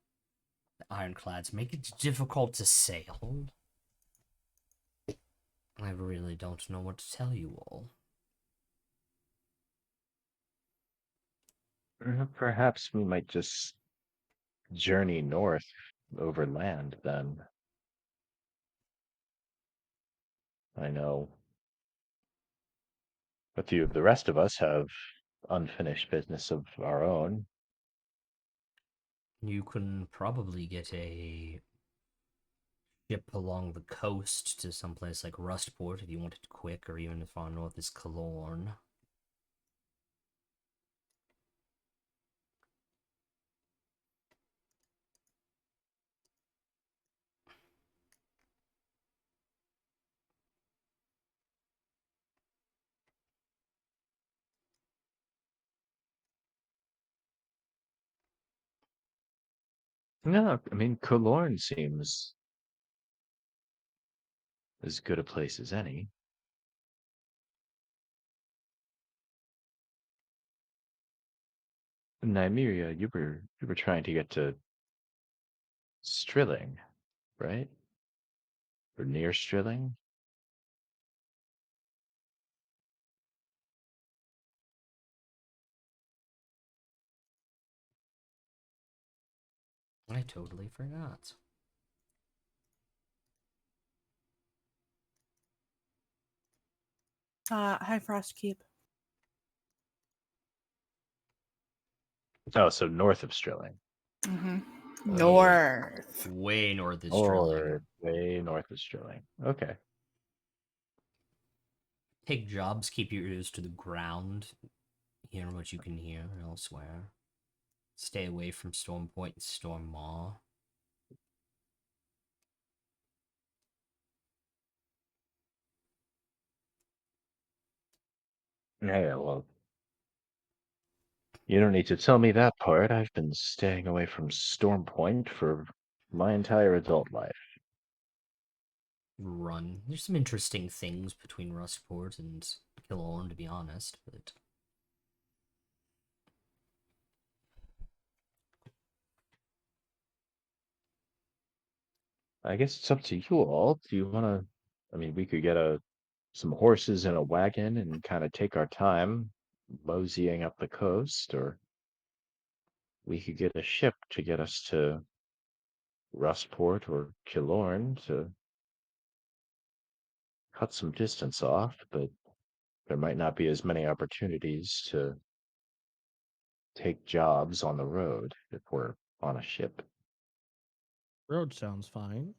The ironclads make it difficult to sail. I really don't know what to tell you all. Perhaps we might just journey north over land then. I know a few of the rest of us have unfinished business of our own. You can probably get a ship along the coast to someplace like Rustport if you want it quick, or even as far north as Kalorn. No, I mean, Kalorn seems as good a place as any. Nymeria, you were trying to get to Strilling, right? Or near Strilling? I totally forgot. Hi, Frostkeep. Oh, so north of Strilling. Mm-hmm. Oh, yeah. North. Way north is Or Strilling. way north of Strilling. Okay. Take jobs, keep your ears to the ground, hear what you can hear elsewhere. Stay away from Storm Point and Storm Maw. Yeah, well, you don't need to tell me that part. I've been staying away from Storm Point for my entire adult life. Run. There's some interesting things between Rustport and Kilorn, to be honest, but I guess it's up to you all. Do you want to? I mean, we could get some horses and a wagon and kind of take our time moseying up the coast, or we could get a ship to get us to Rustport or Kilorn to cut some distance off, but there might not be as many opportunities to take jobs on the road if we're on a ship. Road sounds fine.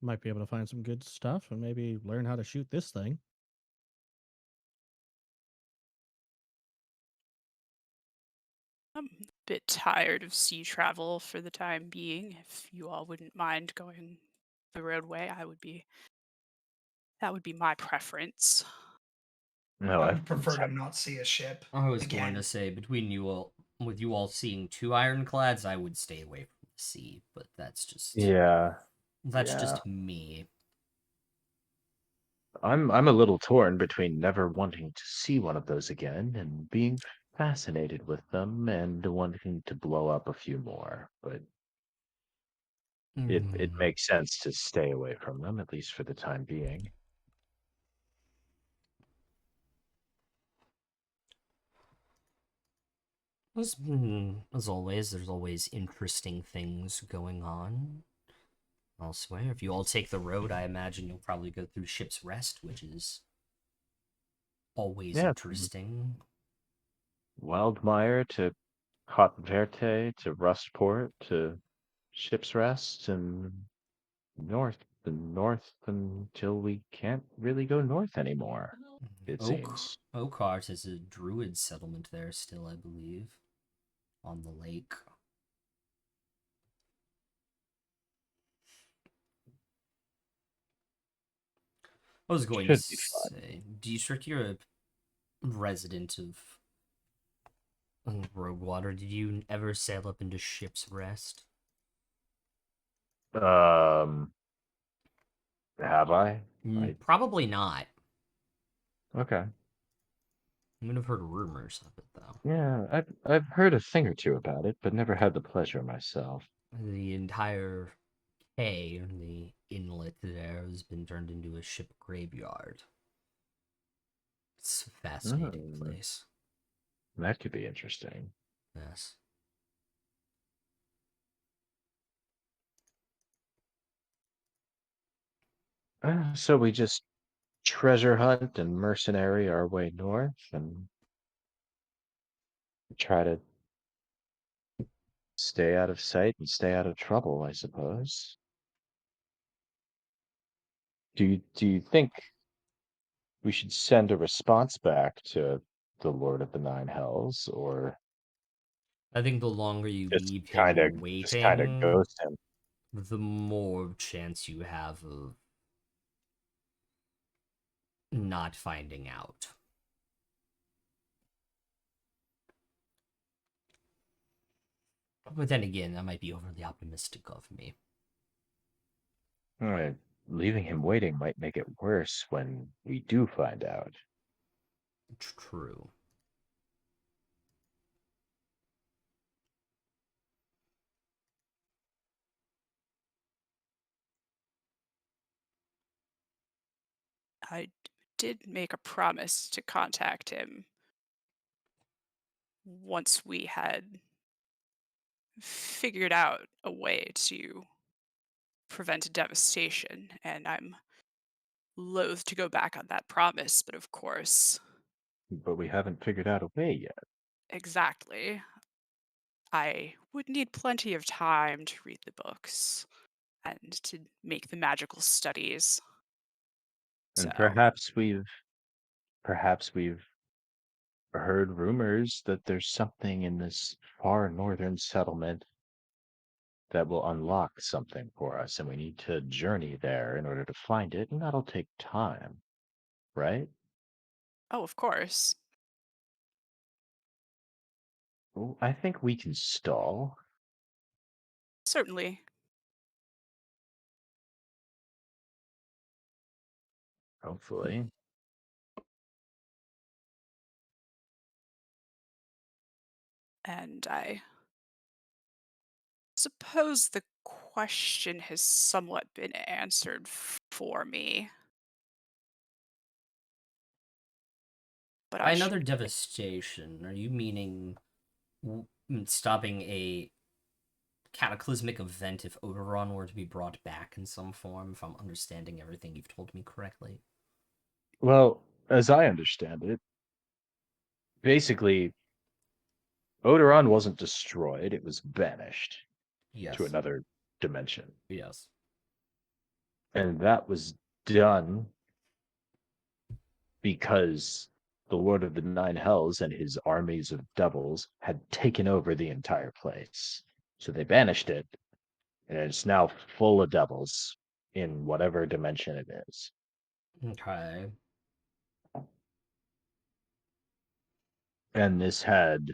Might be able to find some good stuff and maybe learn how to shoot this thing. I'm a bit tired of sea travel for the time being. If you all wouldn't mind going the roadway, that would be my preference. No, I I've would been prefer to not see a ship I was going again. to say, between you all, with you all seeing two ironclads, I would stay away from the sea, but that's just yeah. just me. I'm a little torn between never wanting to see one of those again and being fascinated with them and wanting to blow up a few more. But it Hmm. makes sense to stay away from them, at least for the time being. As always, there's always interesting things going on elsewhere. If you all take the road, I imagine you'll probably go through Ship's Rest, which is always Yeah, interesting. Wildmire to Hot Verte to Rustport to Ship's Rest and north. the north until we can't really go north anymore, it seems. Oakheart is a druid settlement there still, I believe, on the lake. I was going to Should be fun. say, do you sort you're a resident of Roguewater? Did you ever sail up into Ship's Rest? Have I? Probably not. Okay. I would have heard rumors of it though. Yeah, I've heard a thing or two about it, but never had the pleasure myself. The entire quay, the inlet there, has been turned into a ship graveyard. It's a fascinating Mm, place. that could be interesting. Yes. So we just treasure hunt and mercenary our way north and try to stay out of sight and stay out of trouble, I suppose. Do you think we should send a response back to the Lord of the Nine Hells, or I think the longer you just leave kind of him just kind of waiting, ghost him? the more chance you have of not finding out. But then again, that might be overly optimistic of me. Alright, leaving him waiting might make it worse when we do find out. True. I did make a promise to contact him once we had figured out a way to prevent devastation, and I'm loath to go back on that promise, but of course, But we haven't figured out a way yet. exactly. I would need plenty of time to read the books and to make the magical studies. And So, perhaps we've heard rumors that there's something in this far northern settlement that will unlock something for us, and we need to journey there in order to find it, and that'll take time, right? oh, of course. Well, I think we can stall, Certainly. hopefully. And I suppose the question has somewhat been answered for me. But By I should. another devastation, are you meaning stopping a cataclysmic event if Odoron were to be brought back in some form, if I'm understanding everything you've told me correctly? Well, as I understand it, basically, Odoron wasn't destroyed, it was banished to Yes. another dimension. Yes. And that was done because the Lord of the Nine Hells and his armies of devils had taken over the entire place. So they banished it, and it's now full of devils in whatever dimension it is. Okay. And this had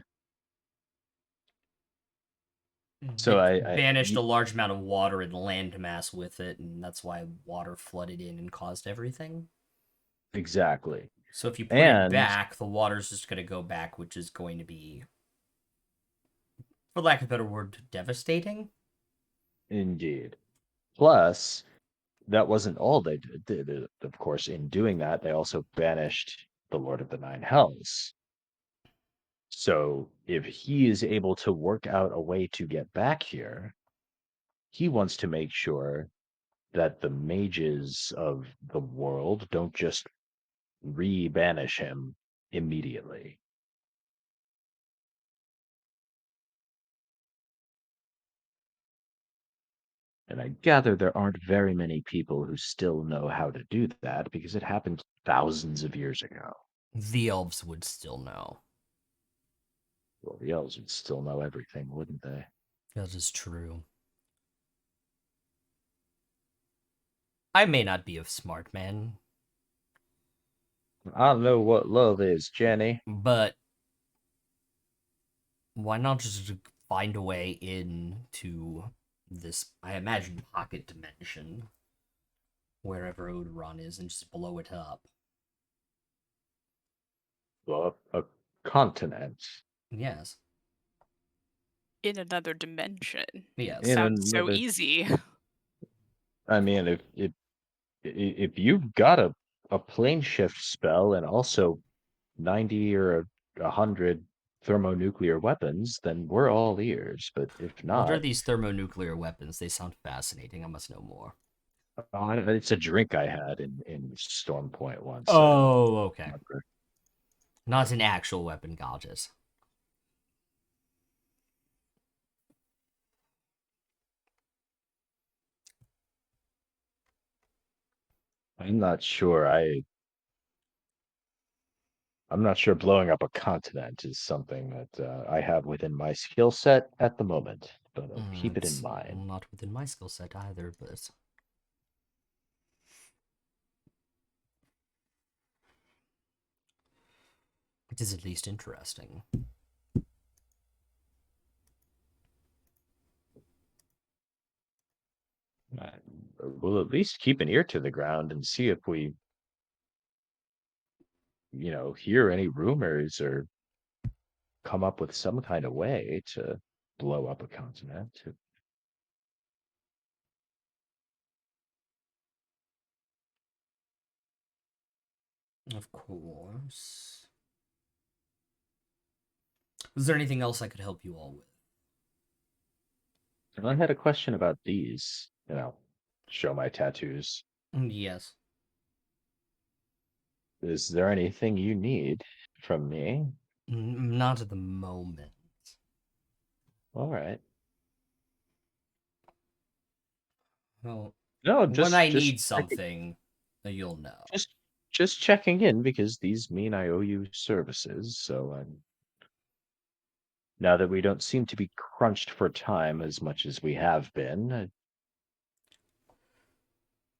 so It I banished a large amount of water and landmass with it, and that's why water flooded in and caused everything. exactly. So if you put it And back, the water's just going to go back, which is going to be, for lack of a better word, devastating. indeed. Plus, that wasn't all they did. Of course, in doing that, they also banished the Lord of the Nine Hells. So if he is able to work out a way to get back here, he wants to make sure that the mages of the world don't just re-banish him immediately. And I gather there aren't very many people who still know how to do that because it happened thousands of years ago. The elves would still know. Well, the elves would still know everything, wouldn't they? That is true. I may not be a smart man, I know what love is, Jenny. but why not just find a way into this, I imagine, pocket dimension, wherever Oderon is, and just blow it up? Well, a continent. Yes. In another dimension. Yes. In Sounds so another, easy. I mean, if you've got a plane shift spell and also 90 or 100 thermonuclear weapons, then we're all ears. But if What are not, these thermonuclear weapons? They sound fascinating. I must know more. it's a drink I had in Storm Point once. Oh, okay. Remember. Not an actual weapon, gouges. I'm not sure. I'm not sure blowing up a continent is something that I have within my skill set at the moment, but I'll keep it in It's mind. not within my skill set either, but it is at least interesting. Uh, We'll at least keep an ear to the ground and see if we, hear any rumors or come up with some kind of way to blow up a continent. Of course. Is there anything else I could help you all with? And I had a question about these, show my tattoos. Yes. Is there anything you need from me? Not at the moment. All right. Well, No, when I just need something, you'll know. just just checking in because these mean I owe you services. So now that we don't seem to be crunched for time as much as we have been, I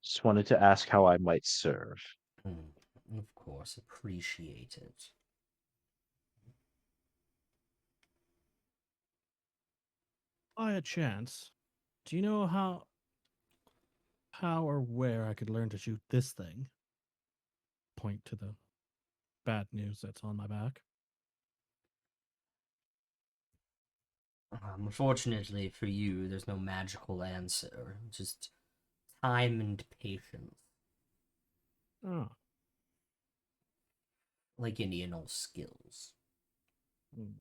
just wanted to ask how I might serve. Of course, appreciate it. By a chance, do you know how or where I could learn to shoot this thing? Point to the bad news that's on my back. Unfortunately for you, there's no magical answer. Just time and patience. Oh. Like any and all skills. Hmm.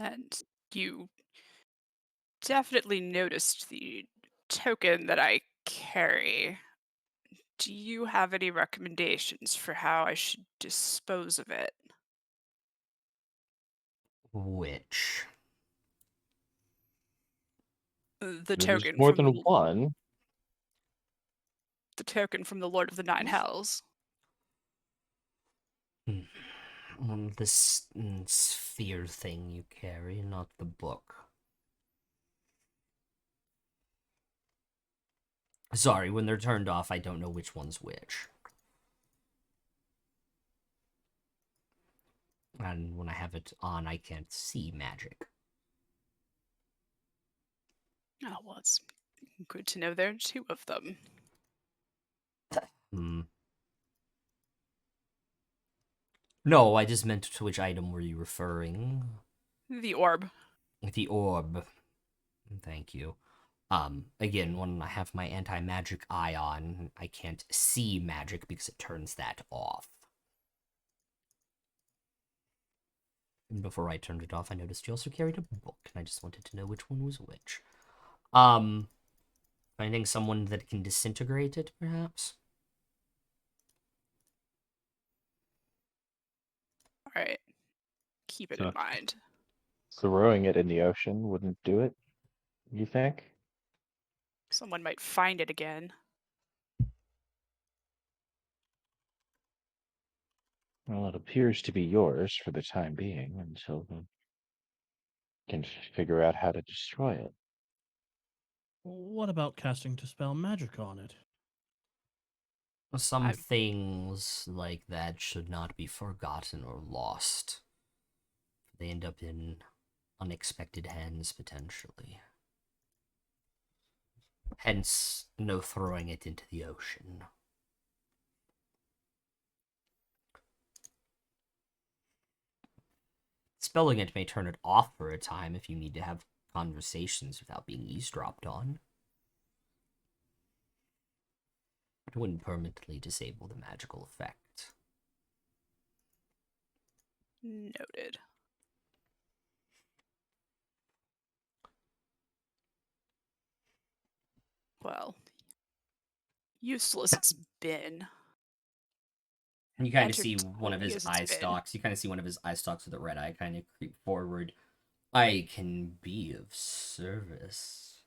And you definitely noticed the token that I carry. Do you have any recommendations for how I should dispose of it? Which? The There's token more from than one. the token from the Lord of the Nine Hells. This sphere thing you carry, not the book. Sorry, when they're turned off, I don't know which one's which. And when I have it on, I can't see magic. Oh, well, it's good to know there are two of them. Hmm. No, I just meant to which item were you referring? The orb. The orb. Thank you. Again, when I have my anti-magic eye on, I can't see magic because it turns that off. And before I turned it off, I noticed you also carried a book, and I just wanted to know which one was which. Finding someone that can disintegrate it, perhaps? All right. Keep it in So mind. throwing it in the ocean wouldn't do it, you think? Someone might find it again. Well, it appears to be yours for the time being until we can figure out how to destroy it. What about casting Dispel Magic on it? Some I- things like that should not be forgotten or lost. They end up in unexpected hands, potentially. Hence, no throwing it into the ocean. Spelling it may turn it off for a time if you need to have conversations without being eavesdropped on. It wouldn't permanently disable the magical effect. Noted. Well, useful as it's been. You kind of see one of entertaining his as it's eye been. stalks. You kind of see one of his eye stalks with a red eye kind of creep forward. I can be of service.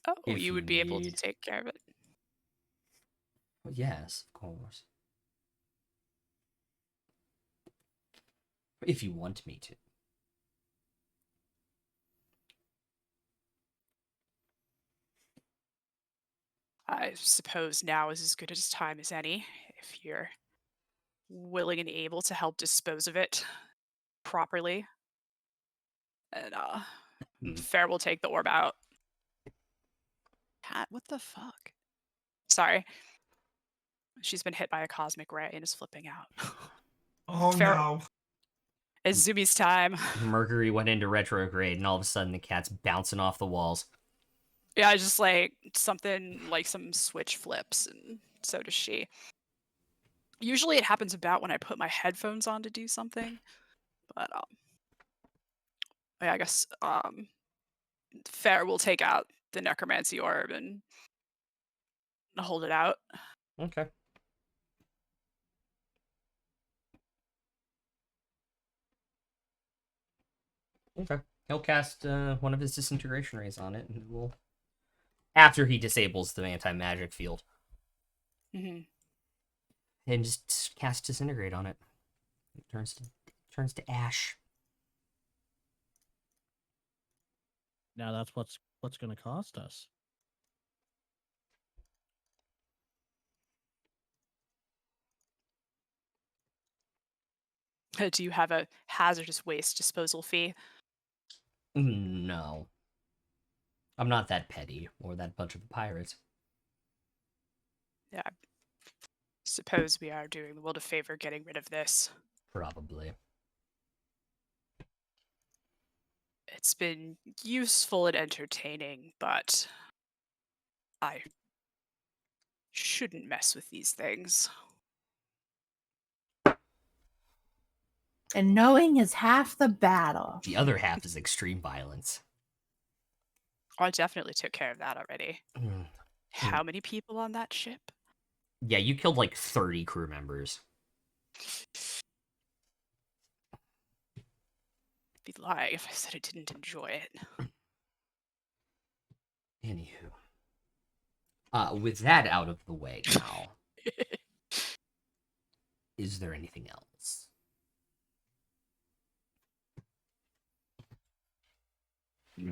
Oh, If you you would be able to need. take care of it. Well, yes, of course. If you want me to. I suppose now is as good a time as any if you're willing and able to help dispose of it properly. And Hmm. Fair will take the orb out. Cat, what the fuck? Sorry. She's been hit by a cosmic ray and is flipping out. Oh Fair, no. it's Zumi's time. Mercury went into retrograde, and all of a sudden the cat's bouncing off the walls. Yeah, just like something like some switch flips, and so does she. Usually it happens about when I put my headphones on to do something, but yeah, I guess Fair will take out the necromancy orb and hold it out. Okay. Okay. He'll cast one of his disintegration rays on it, and we'll. After he disables the anti-magic field, Hmm. and just cast disintegrate on it. It turns to ash. Now that's what's going to cost us. Do you have a hazardous waste disposal fee? No, I'm not that petty or that much of a pirate. Yeah, I suppose we are doing the world a favor getting rid of this. Probably. It's been useful and entertaining, but I shouldn't mess with these things. And knowing is half the battle. The other half is extreme violence. Oh, I definitely took care of that already. Mm. How many people on that ship? Yeah, you killed like 30 crew members. I'd be lying if I said I didn't enjoy it. Anywho. With that out of the way now, is there anything else?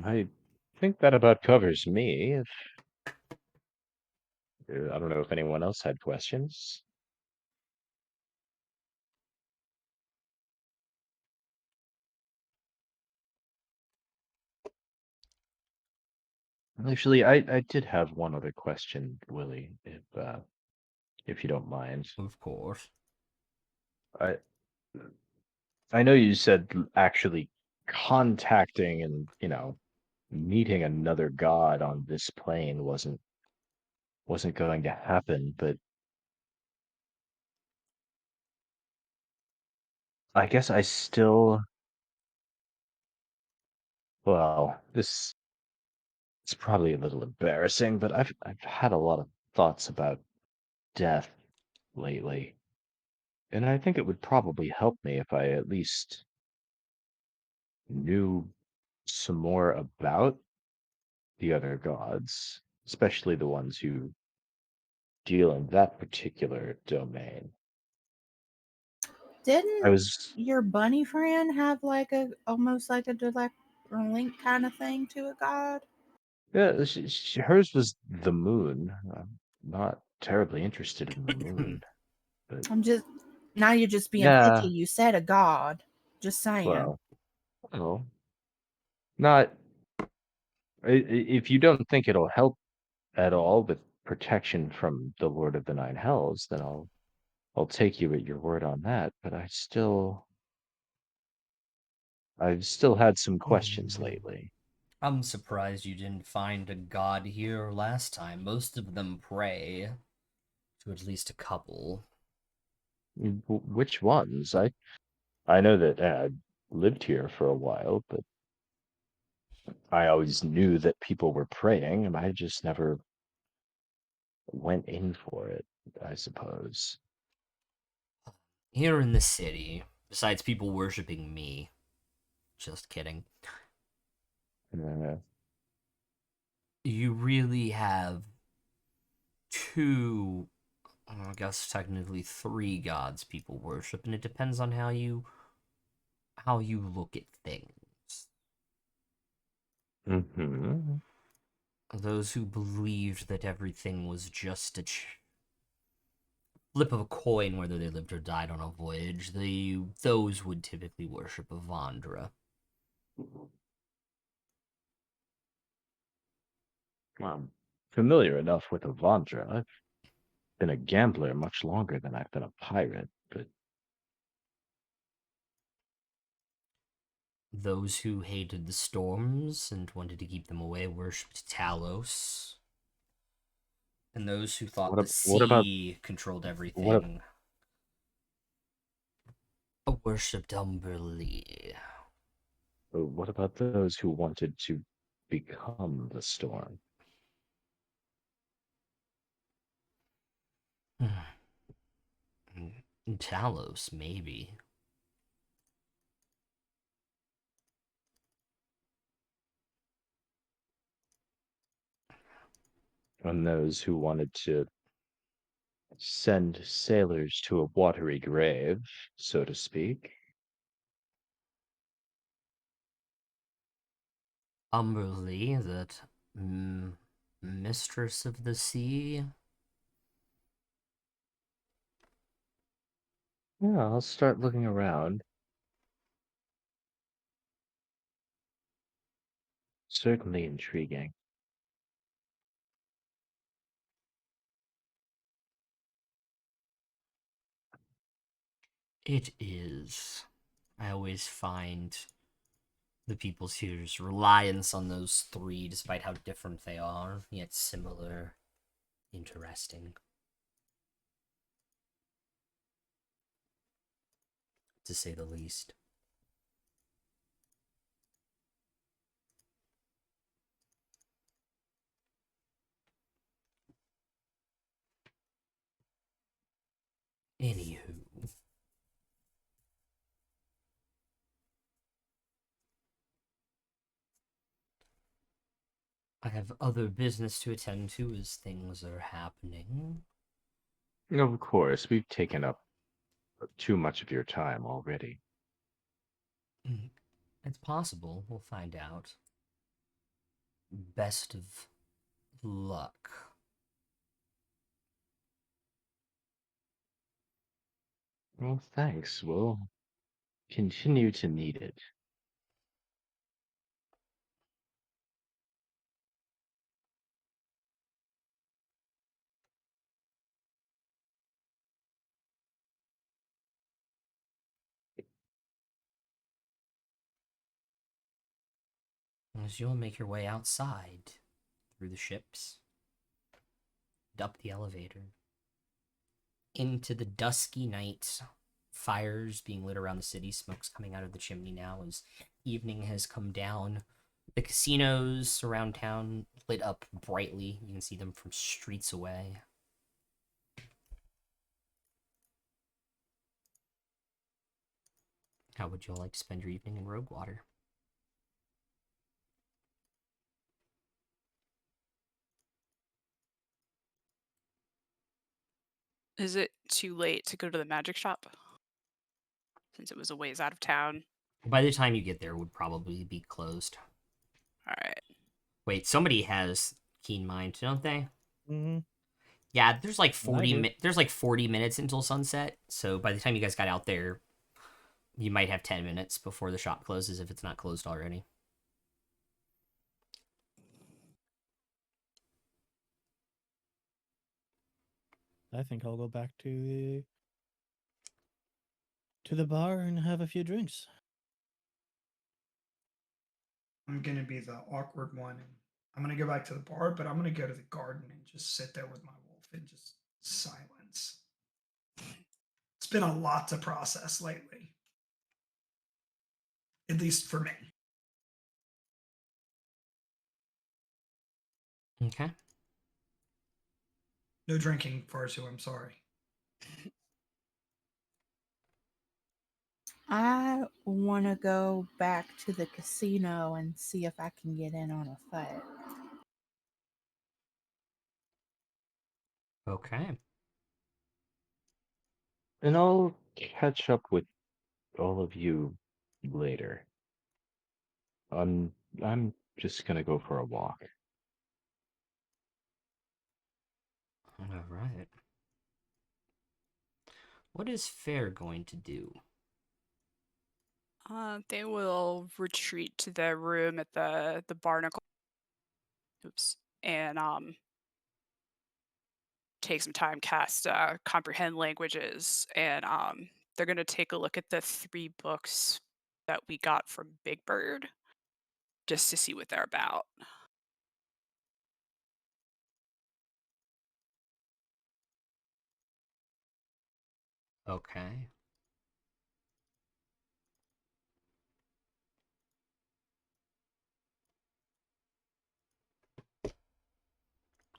I think that about covers me. If I don't know if anyone else had questions. Actually, I did have one other question, Willie, if you don't mind. Of course. I I know you said actually contacting and, meeting another god on this plane wasn't going to happen, but I guess I still well, this It's probably a little embarrassing, but I've had a lot of thoughts about death lately, and I think it would probably help me if I at least knew some more about the other gods, especially the ones who deal in that particular domain. I Didn't was your bunny friend have like a almost like a direct link kind of thing to a god? Yeah, hers was the moon. I'm not terribly interested in the moon, but I'm just now you're just being picky. yeah, You said a god. Just saying. well, well, not if you don't think it'll help at all with protection from the Lord of the Nine Hells, then I'll take you at your word on that. But I've still had some questions lately. I'm surprised you didn't find a god here last time. Most of them pray to at least a couple. Which ones? I know that I lived here for a while, but I always knew that people were praying, and I just never went in for it, I suppose. Here in the city, besides people worshipping me, just kidding, Uh, you really have two, I guess technically three gods people worship, and it depends on how you look at things. hmm Those who believed that everything was just a flip of a coin, whether they lived or died on a voyage, those would typically worship Avandra. I'm familiar enough with Avandra. I've been a gambler much longer than I've been a pirate, but Those who hated the storms and wanted to keep them away worshipped Talos. And those who thought the what about sea controlled what everything worshipped Umberlee. what about those who wanted to become the storm? Talos, maybe. And those who wanted to send sailors to a watery grave, so to speak? Umberlee, that mistress of the sea. Yeah, I'll start looking around. Certainly intriguing. It is. I always find the people's here's reliance on those three, despite how different they are, yet similar, interesting, to say the least. Anywho, I have other business to attend to as things are happening. Of course, we've taken up too much of your time already. It's possible. We'll find out. Best of luck. Well, thanks. We'll continue to need it. As you'll make your way outside, through the ships, up the elevator, into the dusky night, fires being lit around the city, smoke's coming out of the chimney now as evening has come down. The casinos around town lit up brightly. You can see them from streets away. How would you all like to spend your evening in Roguewater? Is it too late to go to the magic shop? Since it was a ways out of town. By the time you get there, it would probably be closed. Alright. Wait, somebody has keen mind, don't they? Mm-hmm. Yeah, there's like And I do. there's like 40 minutes until sunset. So by the time you guys got out there, you might have 10 minutes before the shop closes if it's not closed already. I think I'll go back to the bar and have a few drinks. I'm gonna be the awkward one, and I'm gonna go back to the bar, but I'm gonna go to the garden and just sit there with my wolf and just silence. It's been a lot to process lately, at least for me. Okay. No drinking, Farsu. I'm sorry. I want to go back to the casino and see if I can get in on a fight. Okay. And I'll catch up with all of you later. I'm just gonna go for a walk. All right. What is Fair going to do? They will retreat to their room at the barnacle. Oops. And take some time, cast comprehend languages, and they're gonna take a look at the 3 books that we got from Big Bird just to see what they're about. Okay.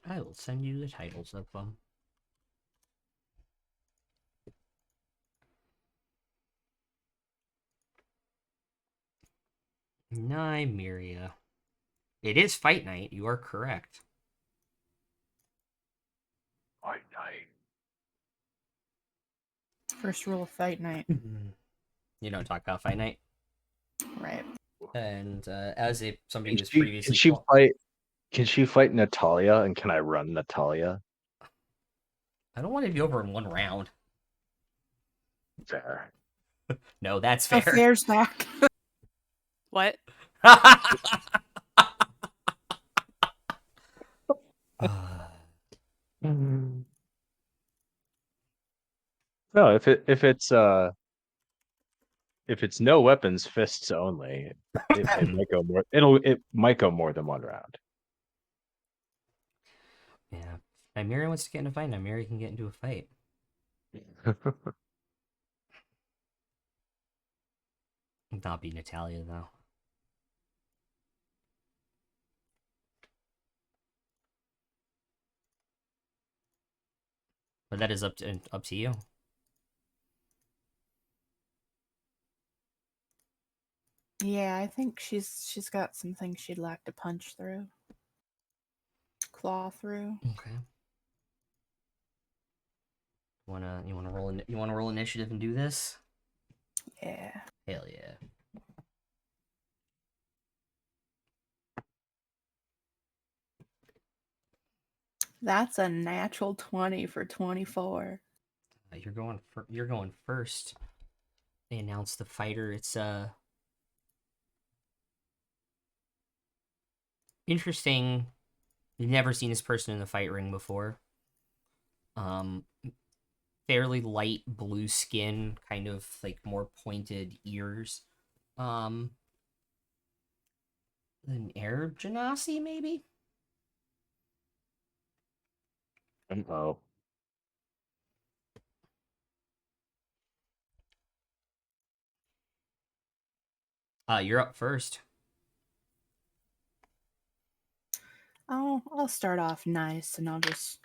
I will send you the titles of them. Nymeria. It is fight night. You are correct. Fight night. First rule of fight night. You don't talk about fight night. Right. And as somebody Can who was she can previously she fight? Can she fight Natalia? And can I run Natalia? I don't want to be over in one round. Fair. No, that's Oh, fair. fair's back. What? Mm. No, if it's no weapons, fists only, it might go more. It might go more than one round. Yeah. Nymeria wants to get in a fight. Nymeria can get into a fight. Not be Natalia though. But that is up to you. Yeah, I think she's got some things she'd like to punch through, claw through. Okay. You wanna roll initiative and do this? Yeah. Hell yeah. That's a natural 20 for 24. You're going first. They announced the fighter. It's interesting. You've never seen this person in the fight ring before. Um, fairly light blue skin, kind of like more pointed ears. Um, an Arab Genasi, maybe? Oh, You're up first. I'll start off nice, and I'll just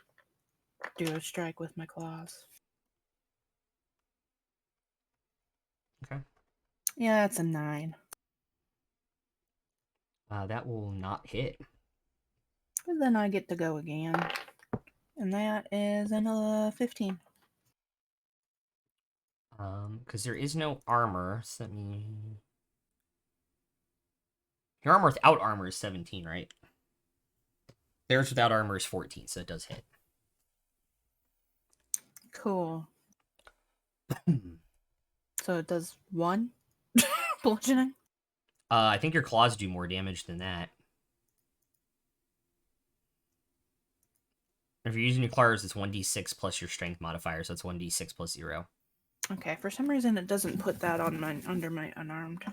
do a strike with my claws. Okay. Yeah, that's a 9. That will not hit. And then I get to go again, and that is an 15. Because there is no armor. So let me. Your armor without armor is 17, right? Theirs without armor is 14, so it does hit. Cool. So it does 1 bludgeoning. I think your claws do more damage than that. If you're using your claws, it's 1d6 plus your strength modifier, so it's 1d6 plus 0. Okay, for some reason it doesn't put that on my under my unarmed.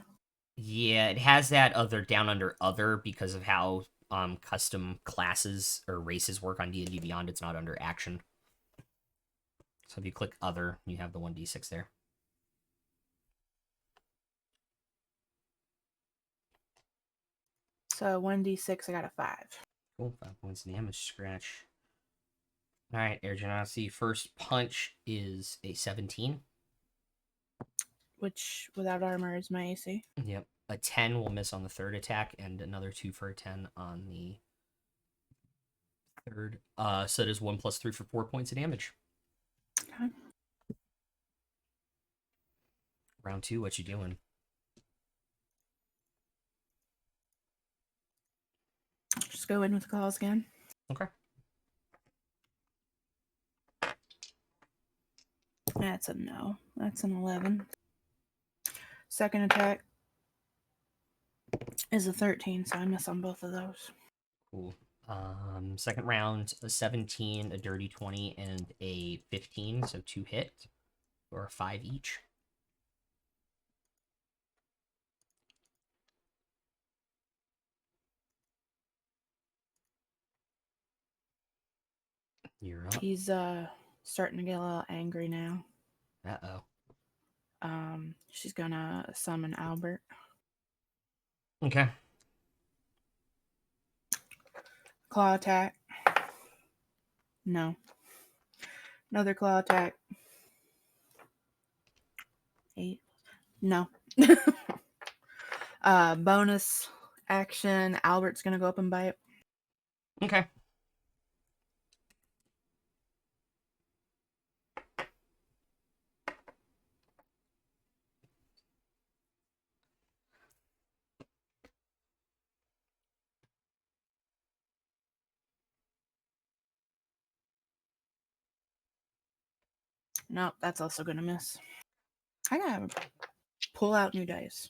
Yeah, it has that other down under other because of how custom classes or races work on D&D Beyond. It's not under action. So if you click other, you have the 1d6 there. So 1d6, I got a 5. Cool, 5 points of damage. Scratch. All right, Air Genasi. First punch is a 17. Which, without armor, is my AC. Yep. A 10 will miss on the third attack, and another 2 for a 10 on the third. So it is 1 plus 3 for 4 points of damage. Okay. Round 2, what you doing? Just go in with claws again. Okay. That's a no. That's an 11. Second attack is a 13, so I miss on both of those. Cool. Second round, a 17, a dirty 20, and a 15, so 2 hit, or 5 each. You're up. He's starting to get a little angry now. Uh-oh. She's gonna summon Albert. Okay. Claw attack. No. Another claw attack. 8. No. Bonus action. Albert's gonna go up and bite. Okay. Nope, that's also gonna miss. I gotta pull out new dice.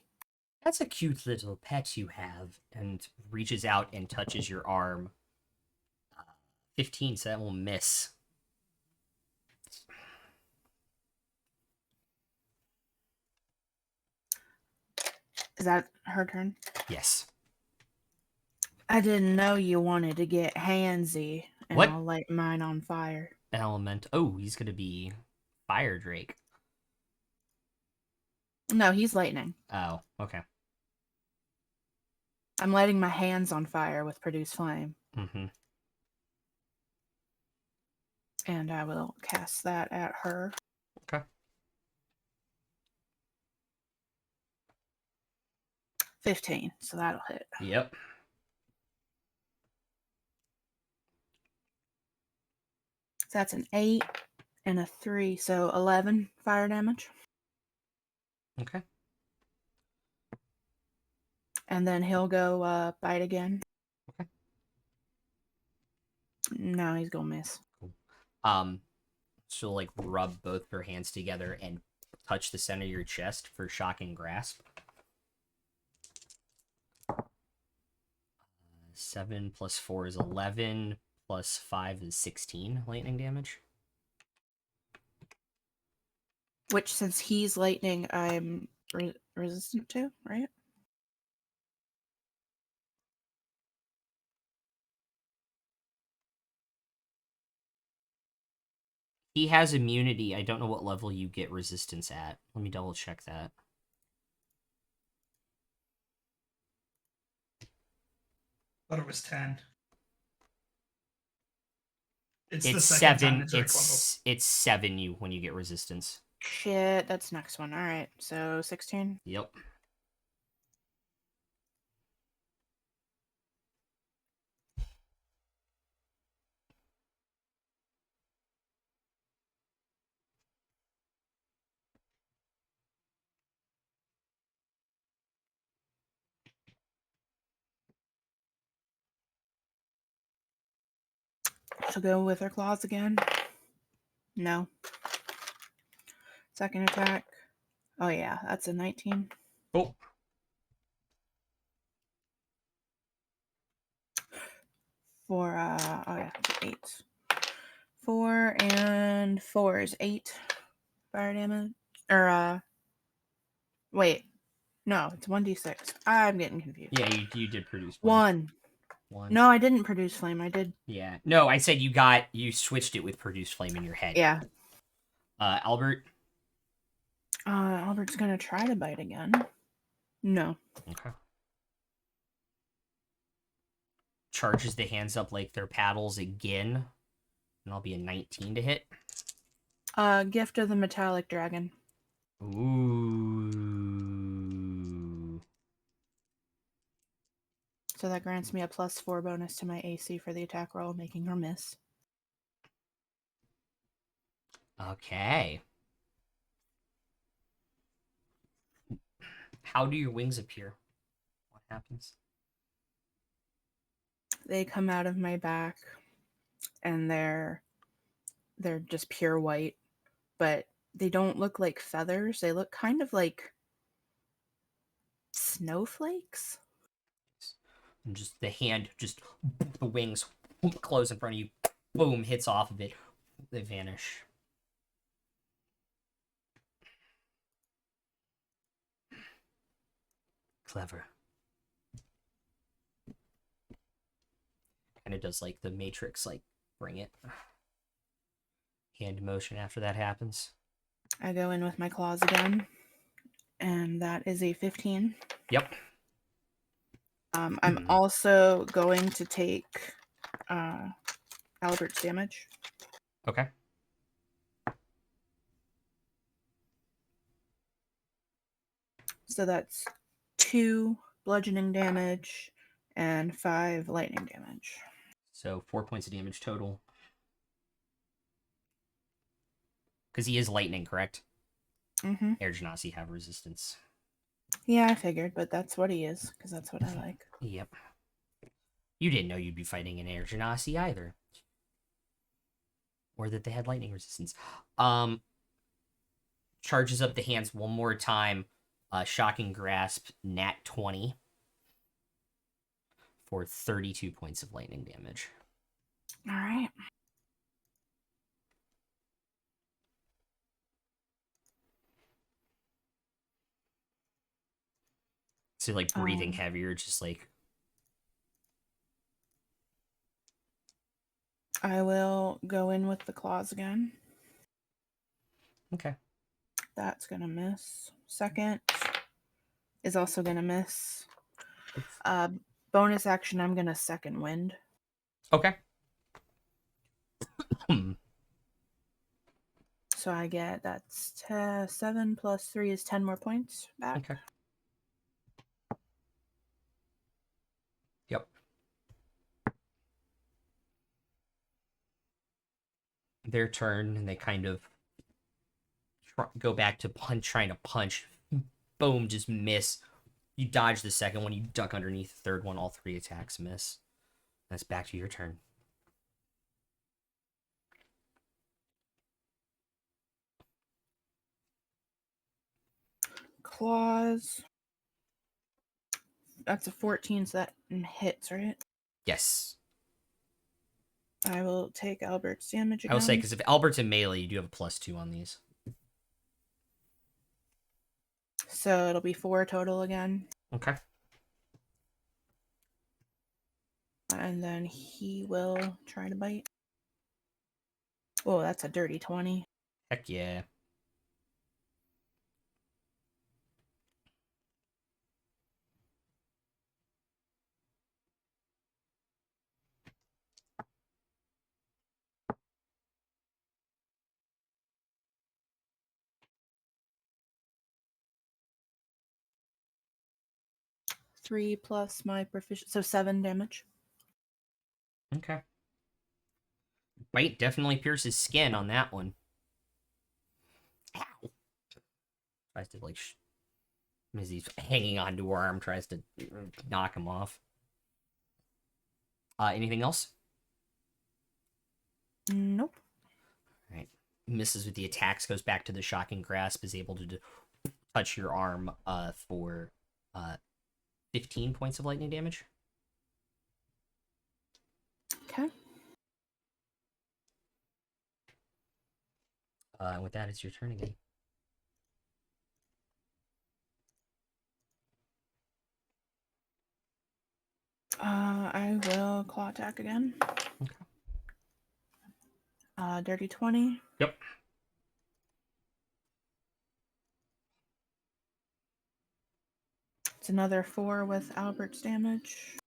That's a cute little pet you have, and reaches out and touches your arm. 15, so that will miss. Is that her turn? Yes. I didn't know you wanted to get handsy, and What? I'll light mine on fire. Element. Oh, he's going to be Fire Drake. No, he's lightning. Oh, okay. I'm lighting my hands on fire with produce flame, Mm-hmm. and I will cast that at her. Okay. 15, so that'll hit. Yep. So that's an 8 and a 3, so 11 fire damage. Okay. And then he'll go bite again. Okay. No, he's gonna miss. She'll like rub both her hands together and touch the center of your chest for shocking grasp. 7 plus 4 is 11, plus 5 is 16 lightning damage. Which, since he's lightning, I'm resistant to, right? He has immunity. I don't know what level you get resistance at. Let me double check that. Thought it was 10. It's It's the second time 7. the jerk level. It's 7 you when you get resistance. Shit, that's next one. All right, so 16. Yep. She'll go with her claws again. No. Second attack. Oh yeah, that's a 19. Oh. For oh yeah, 8. 4 and 4 is 8 fire damage. Or wait. No, it's 1d6. I'm getting confused. Yeah, you did produce one. 1. One. No, I didn't produce flame. I did. Yeah. No, I said you switched it with produce flame in your head. Yeah. Albert. Albert's gonna try to bite again. No. Okay. Charges the hands up like they're paddles again. And I'll be a 19 to hit. Gift of the metallic dragon. Ooh. So that grants me a +4 bonus to my AC for the attack roll, making her miss. Okay. How do your wings appear? What happens? They come out of my back, and they're just pure white, but they don't look like feathers. They look kind of like snowflakes. And just the hand, just the wings close in front of you. Boom, hits off of it. They vanish. Clever. And it does like the Matrix, like bring it. Hand motion after that happens. I go in with my claws again, and that is a 15. Yep. I'm also going to take Albert's damage. Okay. So that's 2 bludgeoning damage and 5 lightning damage. So 4 points of damage total. Because he is lightning, correct? Mm-hmm. Air Genasi have resistance. Yeah, I figured, but that's what he is, because that's what I like. Yep. You didn't know you'd be fighting an Air Genasi either. Or that they had lightning resistance. Charges up the hands one more time. Shocking Grasp, nat 20. For 32 points of lightning damage. All right. So, like, breathing heavier, just like... I will go in with the claws again. Okay. That's going to miss. Second is also going to miss. Bonus action, I'm going to second wind. Okay. So I get, that's 7 plus 3 is 10 more points back. Okay. Yep. Their turn, and they kind of go back to trying to punch. Boom, just miss. You dodge the second one, you duck underneath the third one, all 3 attacks miss. That's back to your turn. Claws. That's a 14, so that hits, right? Yes. I will take Albert's damage again. I will say, because if Albert's in melee, you do have a +2 on these. So it'll be 4 total again. Okay. And then he will try to bite. Oh, that's a dirty 20. Heck yeah. 3 plus my proficiency, so 7 damage. Okay. Bite definitely pierces skin on that one. Ow. Tries to, like, as he's hanging onto her arm, tries to knock him off. Anything else? Nope. All right. Misses with the attacks, goes back to the shocking grasp, is able to touch your arm for 15 points of lightning damage. Okay. With that, it's your turn again. I will claw attack again. Okay. Dirty 20. Yep. It's another 4 with Albert's damage.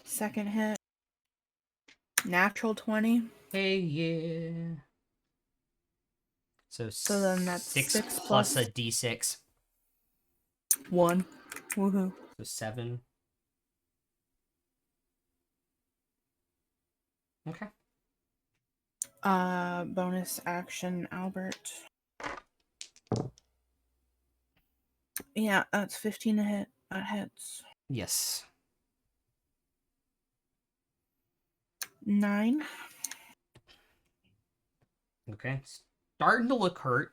Second hit. Natural 20. Hey, yeah. So then that's 6 6 plus a plus- d6. 1. Woohoo. So 7. Okay. Bonus action, Albert. Yeah, that's 15 to hit. That hits. Yes. 9. Okay. Starting to look hurt.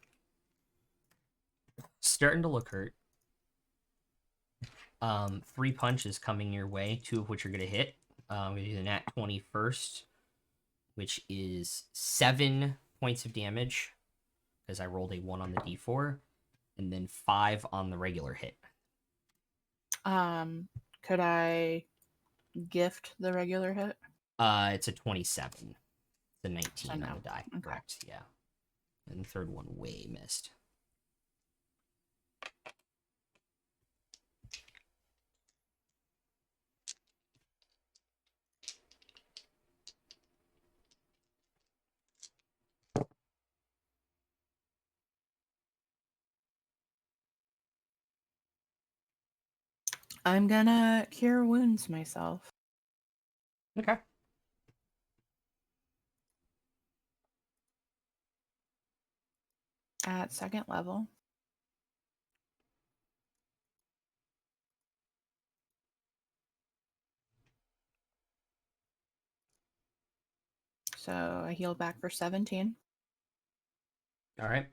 3 punches coming your way, 2 of which are going to hit. I'm going to do the nat 20 first, which is 7 points of damage, because I rolled a 1 on the d4, and then 5 on the regular hit. Could I gift the regular hit? It's a 27. It's a 19 So on no. the die. Okay. Correct, yeah. And the third one way missed. I'm gonna cure wounds myself. Okay. At 2nd level. So I healed back for 17. All right.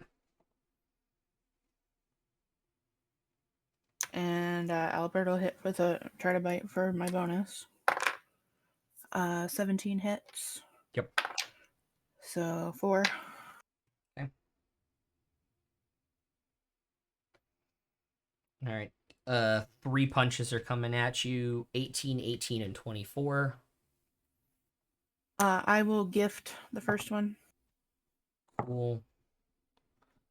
And Albert will hit with a try to bite for my bonus. 17 hits. Yep. So 4. All right. 3 punches are coming at you. 18, 18, and 24. I will gift the first one. Cool.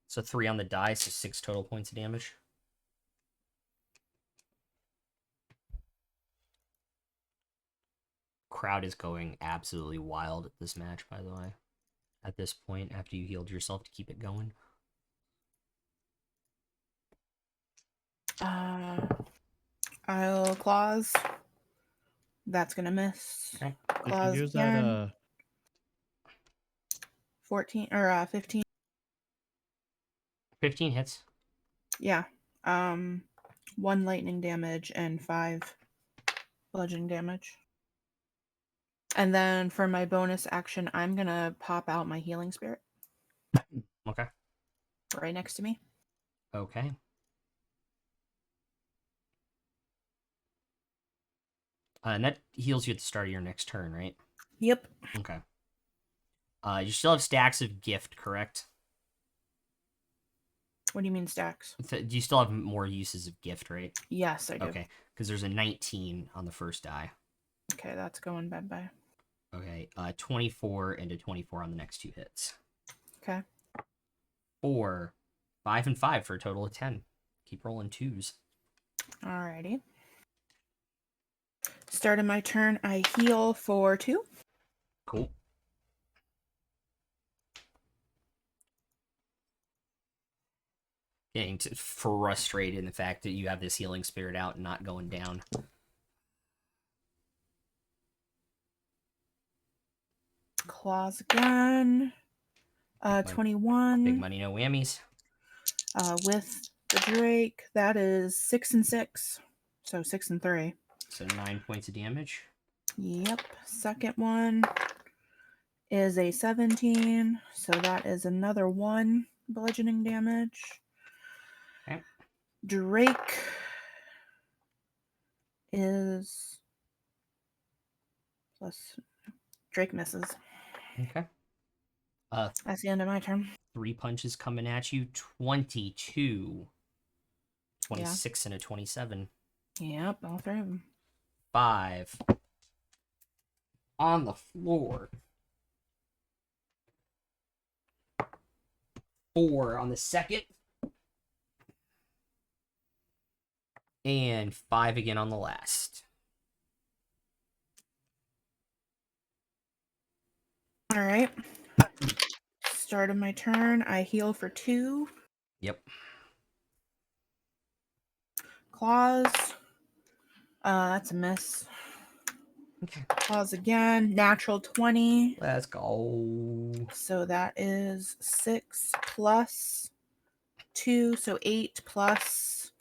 So 3 on the die, so 6 total points of damage. Crowd is going absolutely wild at this match, by the way. At this point, after you healed yourself to keep it going. I'll claws. That's gonna miss. Okay. Did you Claws use again. that 14 or 15. 15 hits. Yeah. 1 lightning damage and 5 bludgeoning damage. And then for my bonus action, I'm gonna pop out my healing spirit Okay. right next to me. Okay. And that heals you at the start of your next turn, right? Yep. Okay. You still have stacks of gift, correct? What do you mean stacks? Do you still have more uses of gift, right? Yes, I do. Okay, because there's a 19 on the first die. Okay, that's going bye-bye. Okay, 24 and a 24 on the next 2 hits. Okay. 4, 5, and 5 for a total of 10. Keep rolling 2s. Alrighty. Start of my turn, I heal for 2. Cool. getting frustrated in the fact that you have this healing spirit out and not going down. Claws again. 21. Big money, no whammies. With the Drake, that is 6 and 6. So 6 and 3. So 9 points of damage. Yep. Second one is a 17. So that is another 1 bludgeoning damage. Okay. Drake is plus. Drake misses. Okay. That's the end of my turn. 3 punches coming at you. 22. 26 and a 27. Yep, all 3 of them. 5. On the floor. 4 on the second. And 5 again on the last. All right. Start of my turn. I heal for 2. Yep. Claws. That's a miss. Okay. Claws again. Natural 20. Let's go. So that is 6 plus 2. So 8 plus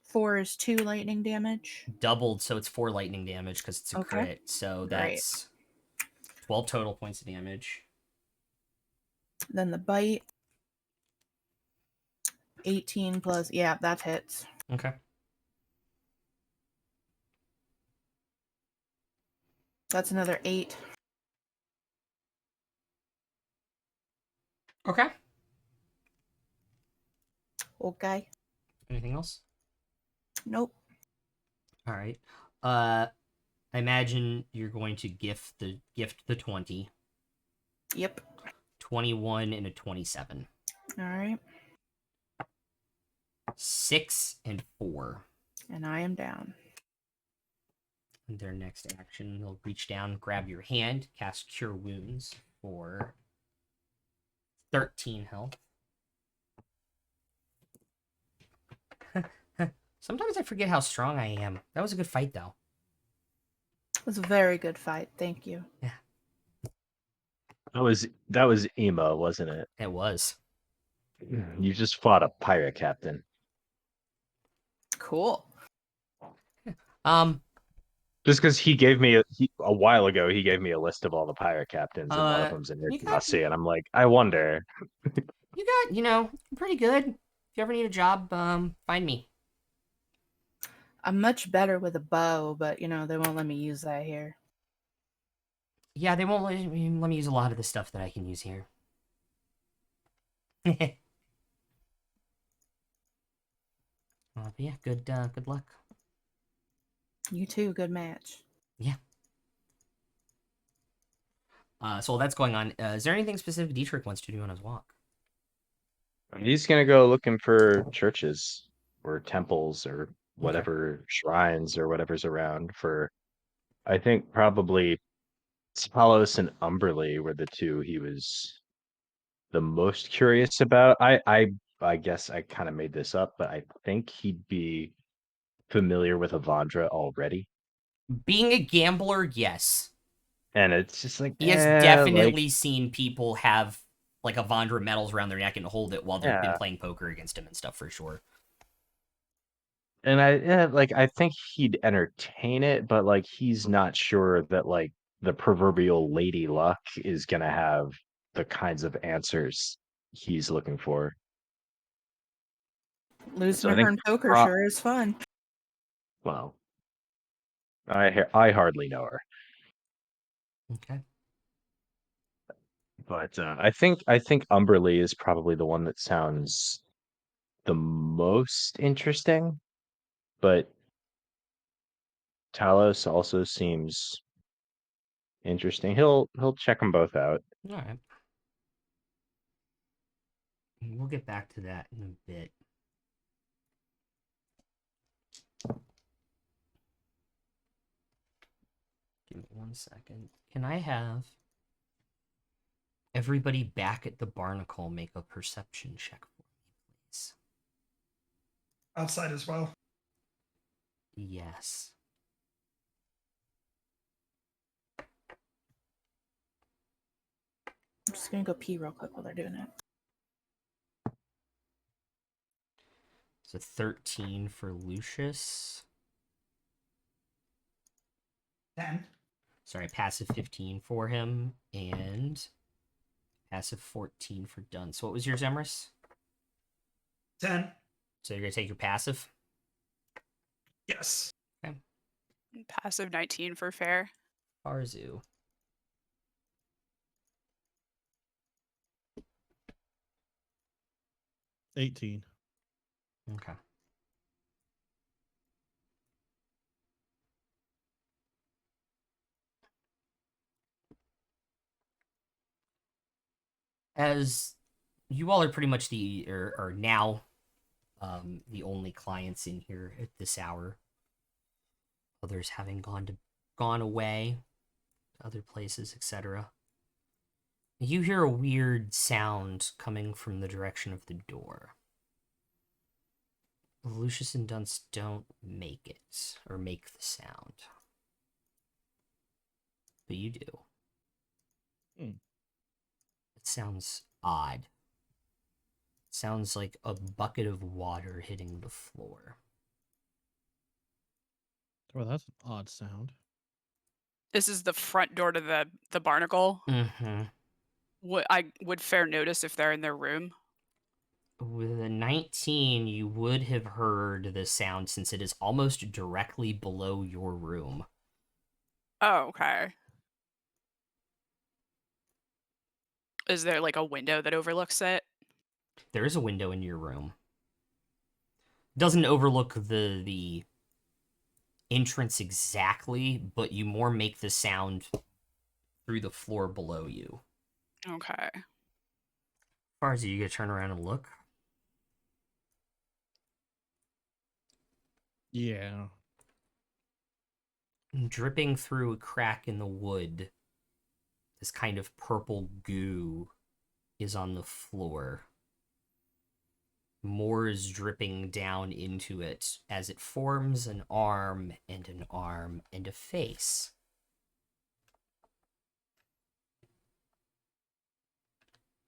4 is 2 lightning damage. Doubled, so it's 4 lightning damage because it's a Okay. crit. So that's 12 total points of damage. Then the bite. 18 plus. Yeah, that hits. Okay. That's another 8. Okay. Okay. Anything else? Nope. All right. I imagine you're going to gift the 20. Yep. 21 and a 27. All right. 6 and 4. And I am down. And their next action, they'll reach down, grab your hand, cast Cure Wounds for 13 health. Sometimes I forget how strong I am. That was a good fight, though. It was a very good fight. Thank you. Yeah, That was emo, wasn't it? it was. You just fought a pirate captain. Cool. Just because he gave me a while ago, he gave me a list of all the pirate captains, and one of them's in you got- Ignacy, and I'm like, I wonder. You got, pretty good. If you ever need a job, find me. I'm much better with a bow, but they won't let me use that here. Yeah, they won't let me use a lot of the stuff that I can use here. But yeah, good luck. You too. Good match. Yeah. So while that's going on, is there anything specific Dietrich wants to do on his walk? He's gonna go looking for churches or temples or whatever shrines or whatever's around for. I think probably Talos and Umberly were the two he was the most curious about. I guess I kind of made this up, but I think he'd be familiar with Avandra already. Being a gambler, yes. And it's just like He has like definitely seen people have like Avandra medals around their neck and hold it while they've been yeah. playing poker against him and stuff for sure. And I think he'd entertain it, but like he's not sure that like the proverbial lady luck is gonna have the kinds of answers he's looking for. Losing I to her think in poker sure is fun. well, I hardly know her, Okay. but I think Umberly is probably the one that sounds the most interesting, but Talos also seems interesting. He'll check them both out. All right. We'll get back to that in a bit. Give me 1 second. Can I have everybody back at the barnacle make a perception check for me, please? outside as well. Yes. I'm just gonna go pee real quick while they're doing it. So 13 for Lucius. 10. Sorry, passive 15 for him, and passive 14 for Dunn. So what was yours, Emrys? 10. So you're going to take your passive? Yes. Passive 19 for fair. Arzu. $18. Okay. As you all are pretty much are now the only clients in here at this hour, others having gone away to other places, etc. You hear a weird sound coming from the direction of the door. Lucius and Dunce don't make it, or make the sound. But you do. Hmm. It sounds odd. It sounds like a bucket of water hitting the floor. Well, that's an odd sound. This is the front door to the barnacle. Mm-hmm. I would fair notice if they're in their room. With a 19, you would have heard the sound since it is almost directly below your room. Oh, okay. Is there like a window that overlooks it? There is a window in your room. Doesn't overlook the entrance exactly, but you more make the sound through the floor below you. Okay. Farzi, you gonna turn around and look? Yeah. Dripping through a crack in the wood, this kind of purple goo is on the floor. More is dripping down into it as it forms an arm and a face.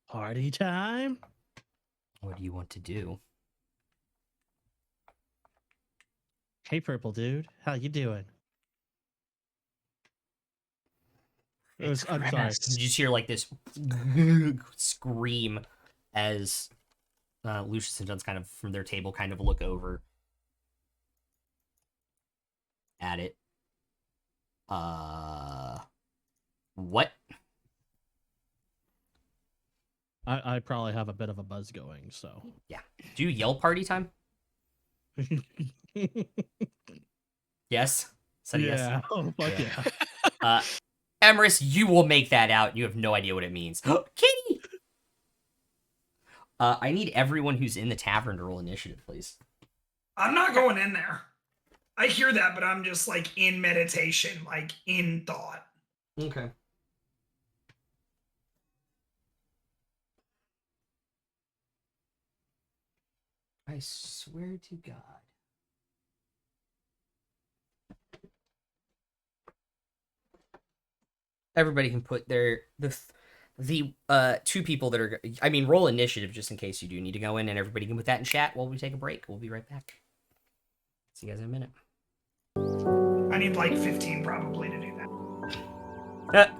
Party time? What do you want to do? Hey, purple dude. How you doing? I'm sorry. You just hear like this scream as Lucius and Duns kind of from their table kind of look over at it. What? I probably have a bit of a buzz going, so. Yeah. Do you yell party time? Yes? Said yes? Yeah. Oh, fuck Yeah. yeah. Emrys, you will make that out. You have no idea what it means. Kitty! I need everyone who's in the tavern to roll initiative, please. I'm not going in there. I hear that, but I'm just like in meditation, like in thought. Okay. I swear to God. Everybody can put the two people that are, I mean, roll initiative just in case you do need to go in, and everybody can put that in chat while we take a break. We'll be right back. See you guys in a minute. I need like 15 probably to do that.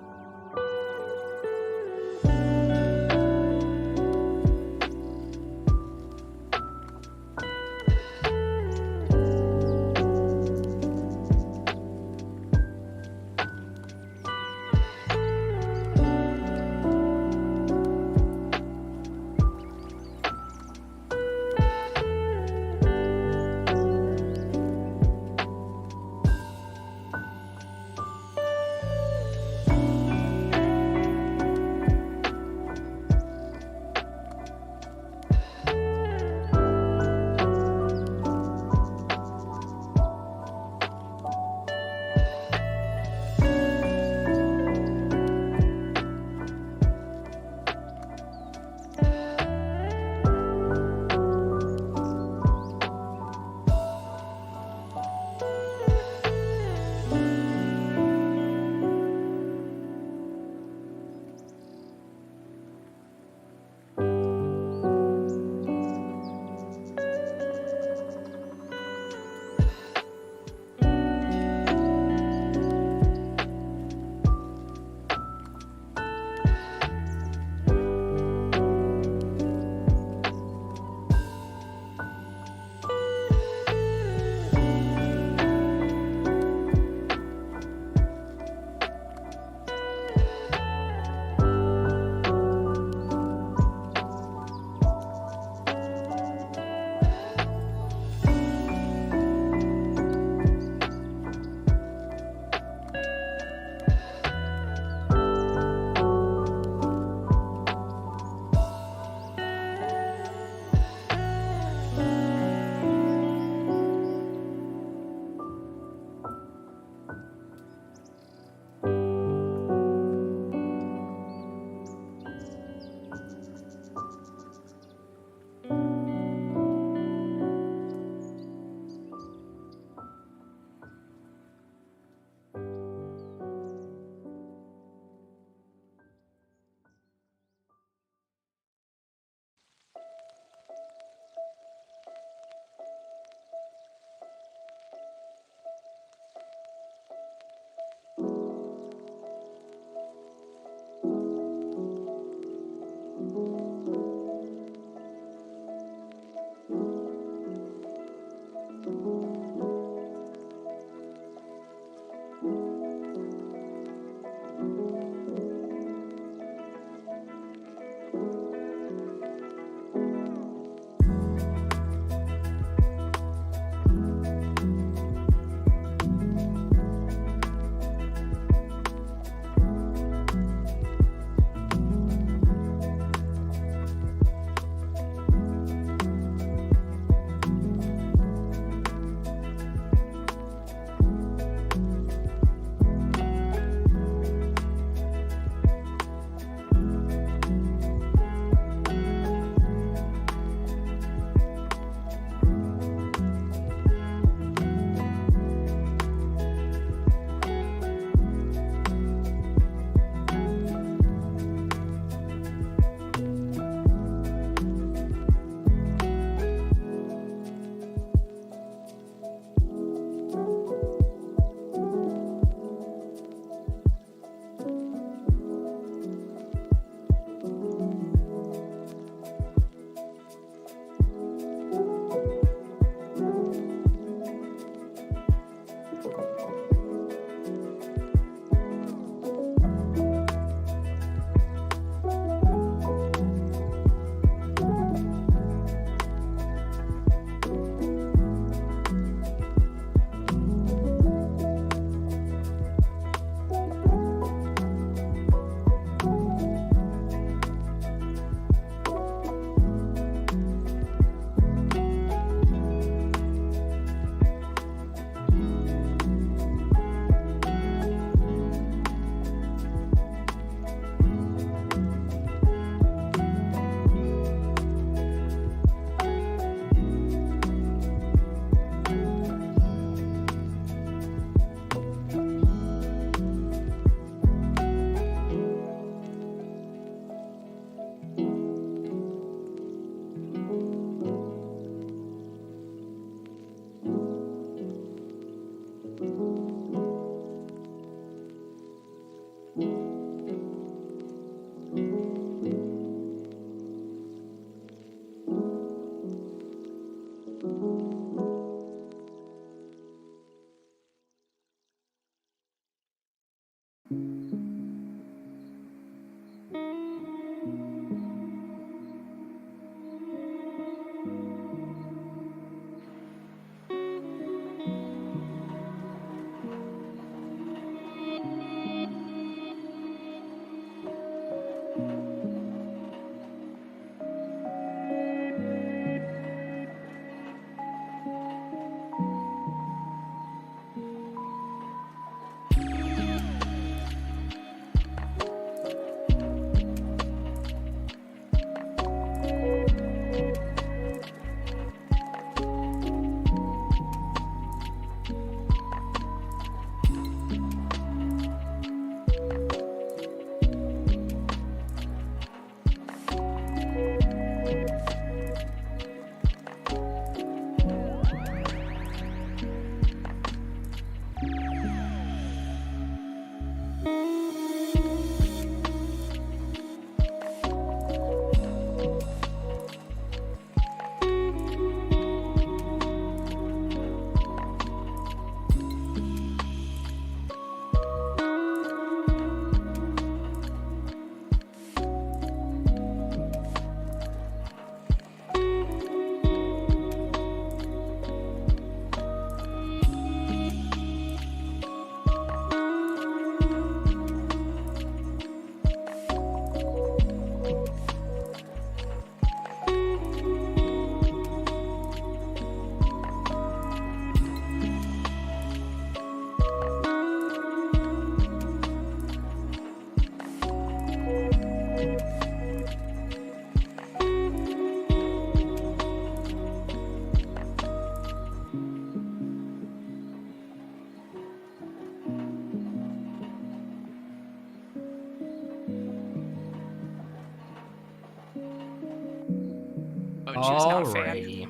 Oh, and she was not a fan. Alrighty.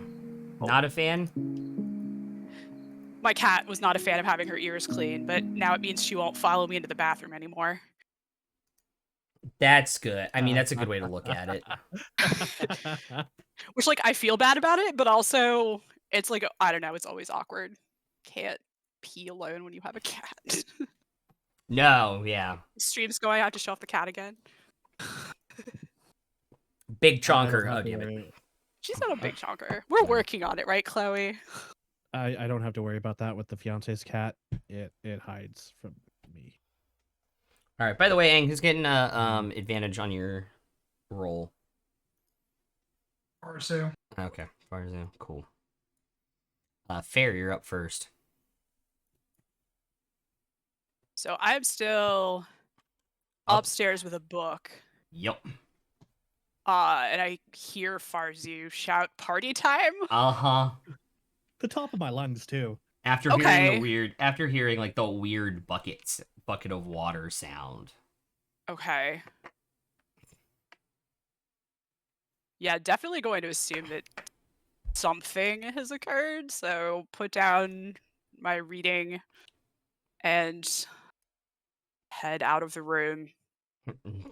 Not a fan? My cat was not a fan of having her ears clean, but now it means she won't follow me into the bathroom anymore. That's good. I mean, that's a good way to look at it. Which, like, I feel bad about it, but also it's like, I don't know, it's always awkward. Can't pee alone when you have a cat. No, yeah. Stream's going, I have to show off the cat again. Big I don't chonker. have Oh, to damn it. worry- She's not a big chonker. We're working on it, right, Chloe? I don't have to worry about that with the fiance's cat. It hides from me. All right. By the way, Aang, who's getting advantage on your roll? Arsu. Okay, Farzu. Cool. Fair, you're up first. So I'm still Up. upstairs with a book. Yep. And I hear Farzu shout, "Party time!" Uh-huh. The top of my lungs too. After hearing Okay. after hearing like the weird bucket of water sound. Okay. Yeah, definitely going to assume that something has occurred. So put down my reading and head out of the room,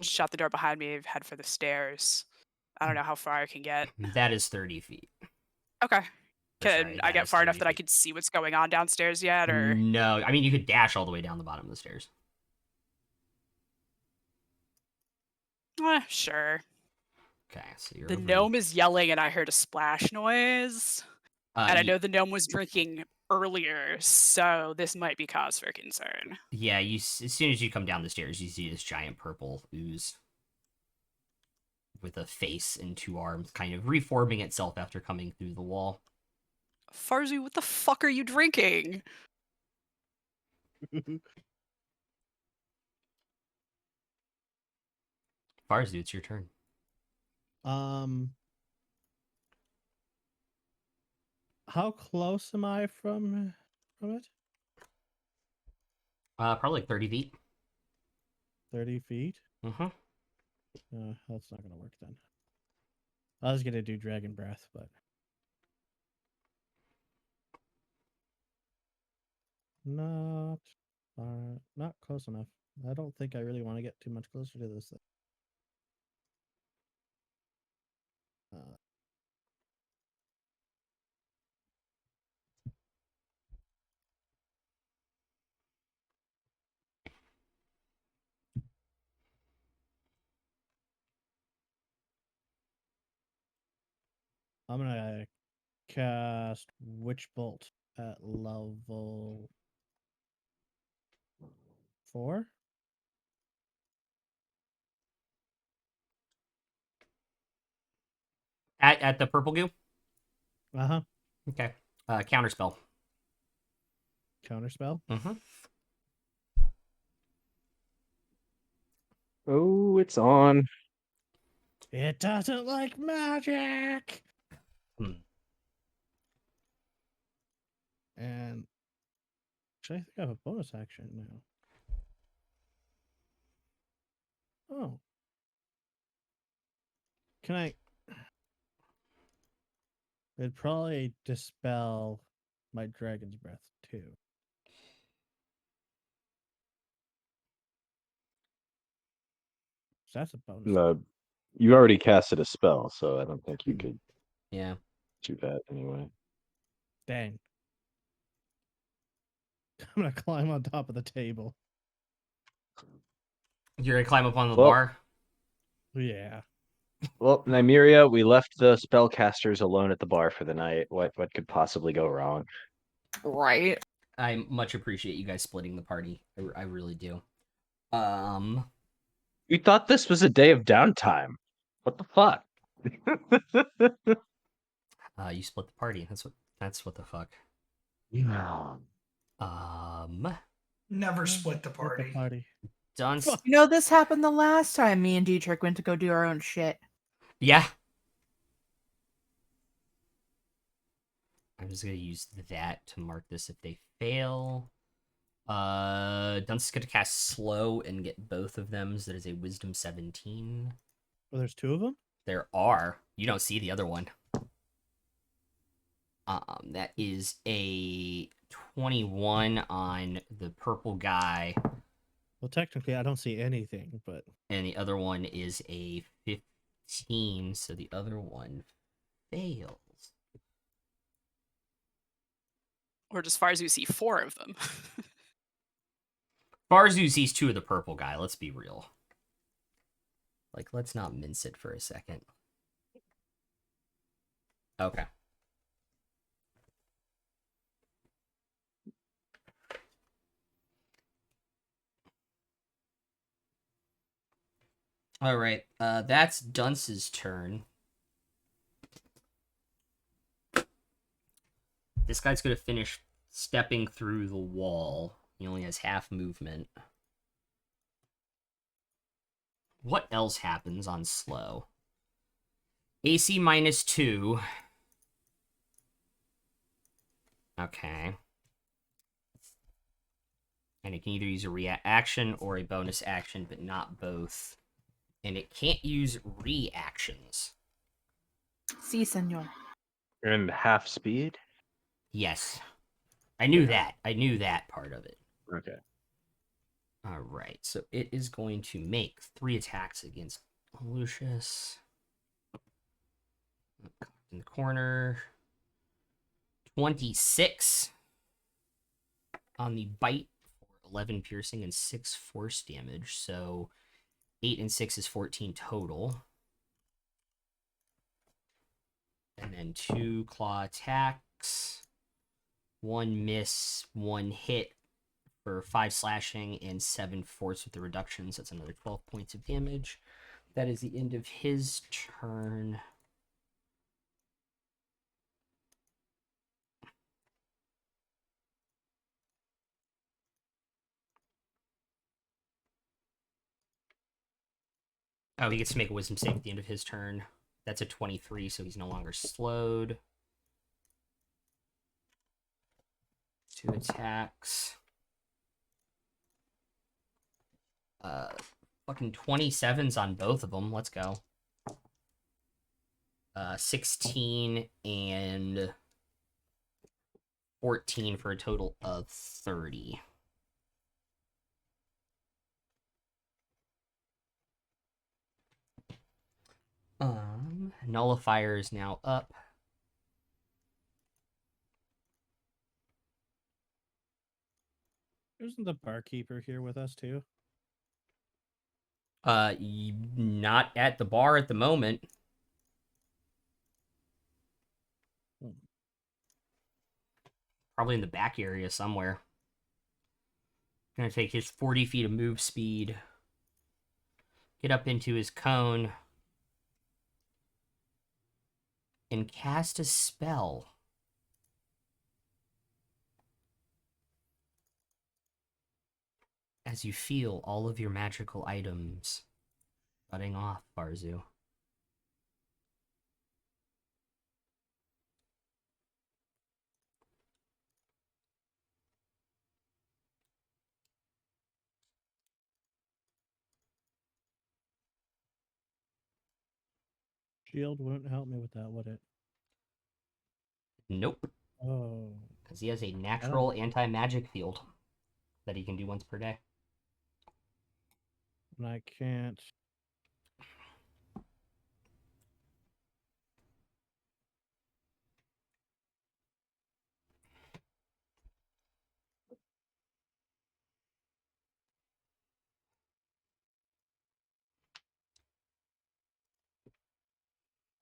shut the door behind me, head for the stairs. I don't know how far I can get. That is 30 feet. Okay. Can sorry, I that get is far enough 30 that I feet. could see what's going on downstairs yet, or No, I mean you could dash all the way down the bottom of the stairs. Sure. Okay, so you're The over. gnome is yelling, and I heard a splash noise. And I Y- know the gnome was drinking earlier, so this might be cause for concern. yeah, as soon as you come down the stairs, you see this giant purple ooze with a face and two arms, kind of reforming itself after coming through the wall. Farzu, what the fuck are you drinking? Farzu, it's your turn. How close am I from it? Probably like 30 feet. 30 feet? Mm-hmm. That's not gonna work then. I was gonna do dragon breath, but not not close enough. I don't think I really want to get too much closer to this thing. I'm gonna cast Witch Bolt at level 4. At the purple goo? Uh-huh. Okay. Counterspell. Counterspell. Mm-hmm. Oh, it's on. It doesn't like magic. Hmm. And actually, I think I have a bonus action now. Oh. Can I? It'd probably dispel my dragon's breath too. So that's a bonus. No, you already casted a spell, so I don't think you could Yeah. do that anyway. Dang. I'm gonna climb on top of the table. You're gonna climb up on the Well- bar? Yeah. Well, Nymeria, we left the spellcasters alone at the bar for the night. What could possibly go wrong? Right. I much appreciate you guys splitting the party. I really do. We thought this was a day of downtime. What the fuck? You split the party. That's what the fuck. Yeah. Never split the Split party. the party. Done. Fuck. You know, this happened the last time me and Dietrich went to go do our own shit. Yeah. I'm just gonna use that to mark this if they fail. Dunce is gonna cast slow and get both of them. So that is a wisdom 17. Oh, there's 2 of them? There are. You don't see the other one. That is a 21 on the purple guy, Well, technically, I don't see anything, but and the other one is a 15. So the other one fails. Or as far as we see 4 of them. Barzu sees 2 of the purple guy. Let's be real. Like, let's not mince it for a second. Okay. All right. That's Dunce's turn. This guy's gonna finish stepping through the wall. He only has half movement. What else happens on slow? AC -2. Okay. And it can either use a reaction or a bonus action, but not both. And it can't use reactions. Si, senor. And half speed? Yes. I knew Yeah. that. I knew that part of it. Okay. All right. So it is going to make 3 attacks against Lucius. In the corner. 26 on the bite for 11 piercing and 6 force damage. So 8 and 6 is 14 total. And then 2 claw attacks. 1 miss, 1 hit for 5 slashing and 7 force with the reductions. That's another 12 points of damage. That is the end of his turn. Oh, he gets to make a wisdom save at the end of his turn. That's a 23, so he's no longer slowed. 2 attacks. Fucking 27s on both of them. Let's go. 16 and 14 for a total of 30. Nullifier is now up. Isn't the barkeeper here with us too? Not at the bar at the moment. Probably in the back area somewhere. Gonna take his 40 feet of move speed. Get up into his cone. And cast a spell. As you feel all of your magical items shutting off, Barzu. Shield wouldn't help me with that, would it? Nope. Oh. Because he has a natural anti-magic field that he can do once per day. And I can't.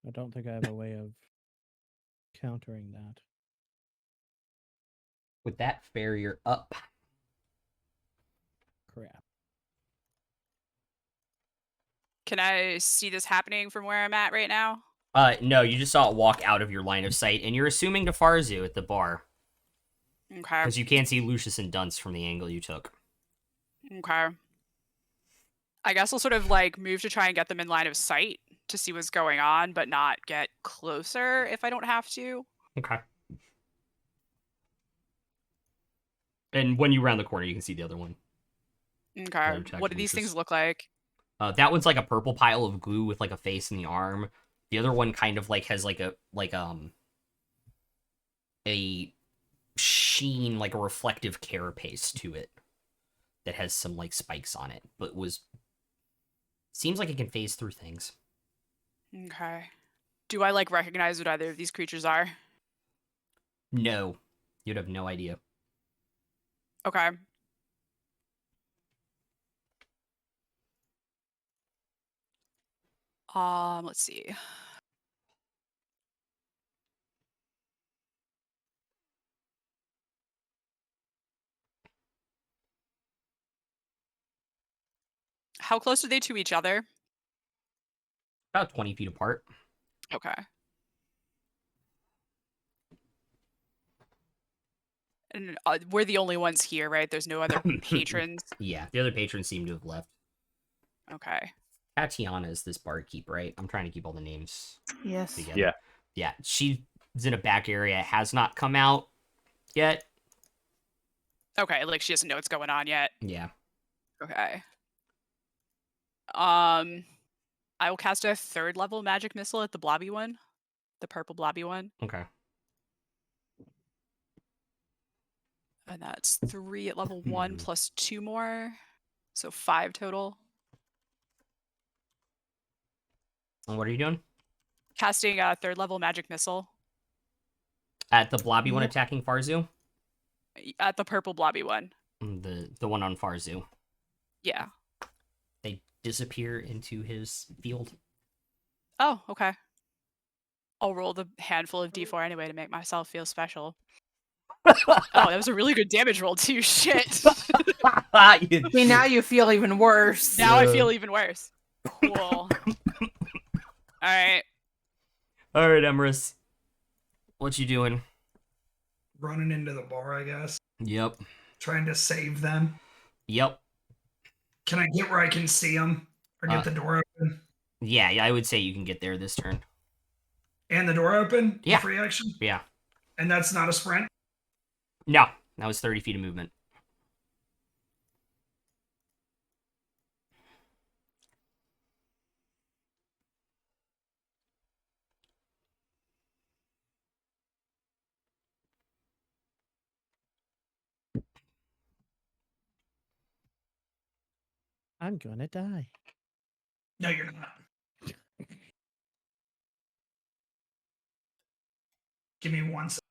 I don't think I have a way of countering that. With that, farrier up. Crap. Can I see this happening from where I'm at right now? No, you just saw it walk out of your line of sight, and you're assuming to Farzu at the bar. Okay. Because you can't see Lucius and Dunce from the angle you took. Okay. I guess I'll sort of like move to try and get them in line of sight to see what's going on, but not get closer if I don't have to. Okay. And when you round the corner, you can see the other one. Okay. What do these things look like? That one's like a purple pile of glue with like a face in the arm. The other one kind of like has like a sheen, like a reflective carapace to it that has some like spikes on it, but seems like it can phase through things. Okay. Do I like recognize what either of these creatures are? No, you'd have no idea. Okay. Let's see. How close are they to each other? About 20 feet apart. Okay. And we're the only ones here, right? There's no other patrons. Yeah, the other patrons seem to have left. Okay. Tatiana is this barkeep, right? I'm trying to keep all the names Yes. together. Yeah. Yeah, she's in a back area, has not come out yet. Okay, like she doesn't know what's going on yet. Yeah. Okay. I will cast a 3rd level magic missile at the blobby one. The purple blobby one. Okay. And that's 3 at level 1 plus 2 more. So 5 total. And what are you doing? Casting a 3rd level magic missile. At the blobby one Yep. attacking Farzu? At the purple blobby one. The one on Farzu. Yeah. They disappear into his field. Oh, okay. I'll roll the handful of d4 anyway to make myself feel special. Oh, that was a really good damage roll too. Shit. You- See, now you feel even worse. Now I Yeah. feel even worse. Cool. All right. All right, Emrys. What you doing? Running into the bar, I guess. Yep. Trying to save them. Yep. Can I get where I can see them? Or get the door open? Yeah, I would say you can get there this turn. And the door open? Yeah. Free action? Yeah. And that's not a sprint? No, that was 30 feet of movement. I'm gonna die. No, you're not. Give me 1 second.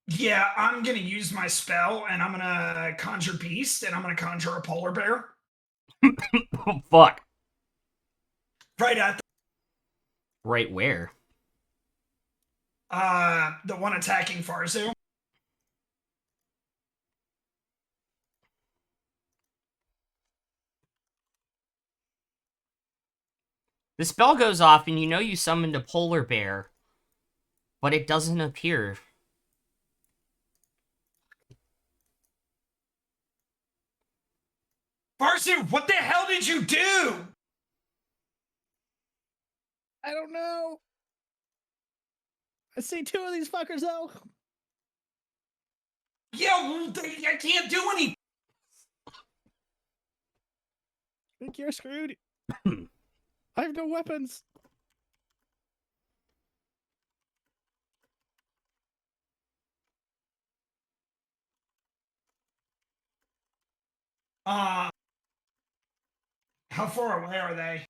Yeah, I'm going to use my spell, and I'm going to conjure beast, and I'm going to conjure a polar bear. Oh, fuck. Right at Right where? the one attacking Farzu. The spell goes off, and you know you summoned a polar bear, but it doesn't appear. Farzu, what the hell did you do? I don't know. I see two of these fuckers though. Yeah, well, I can't do anything. I think you're screwed. I have no weapons. How far away are they?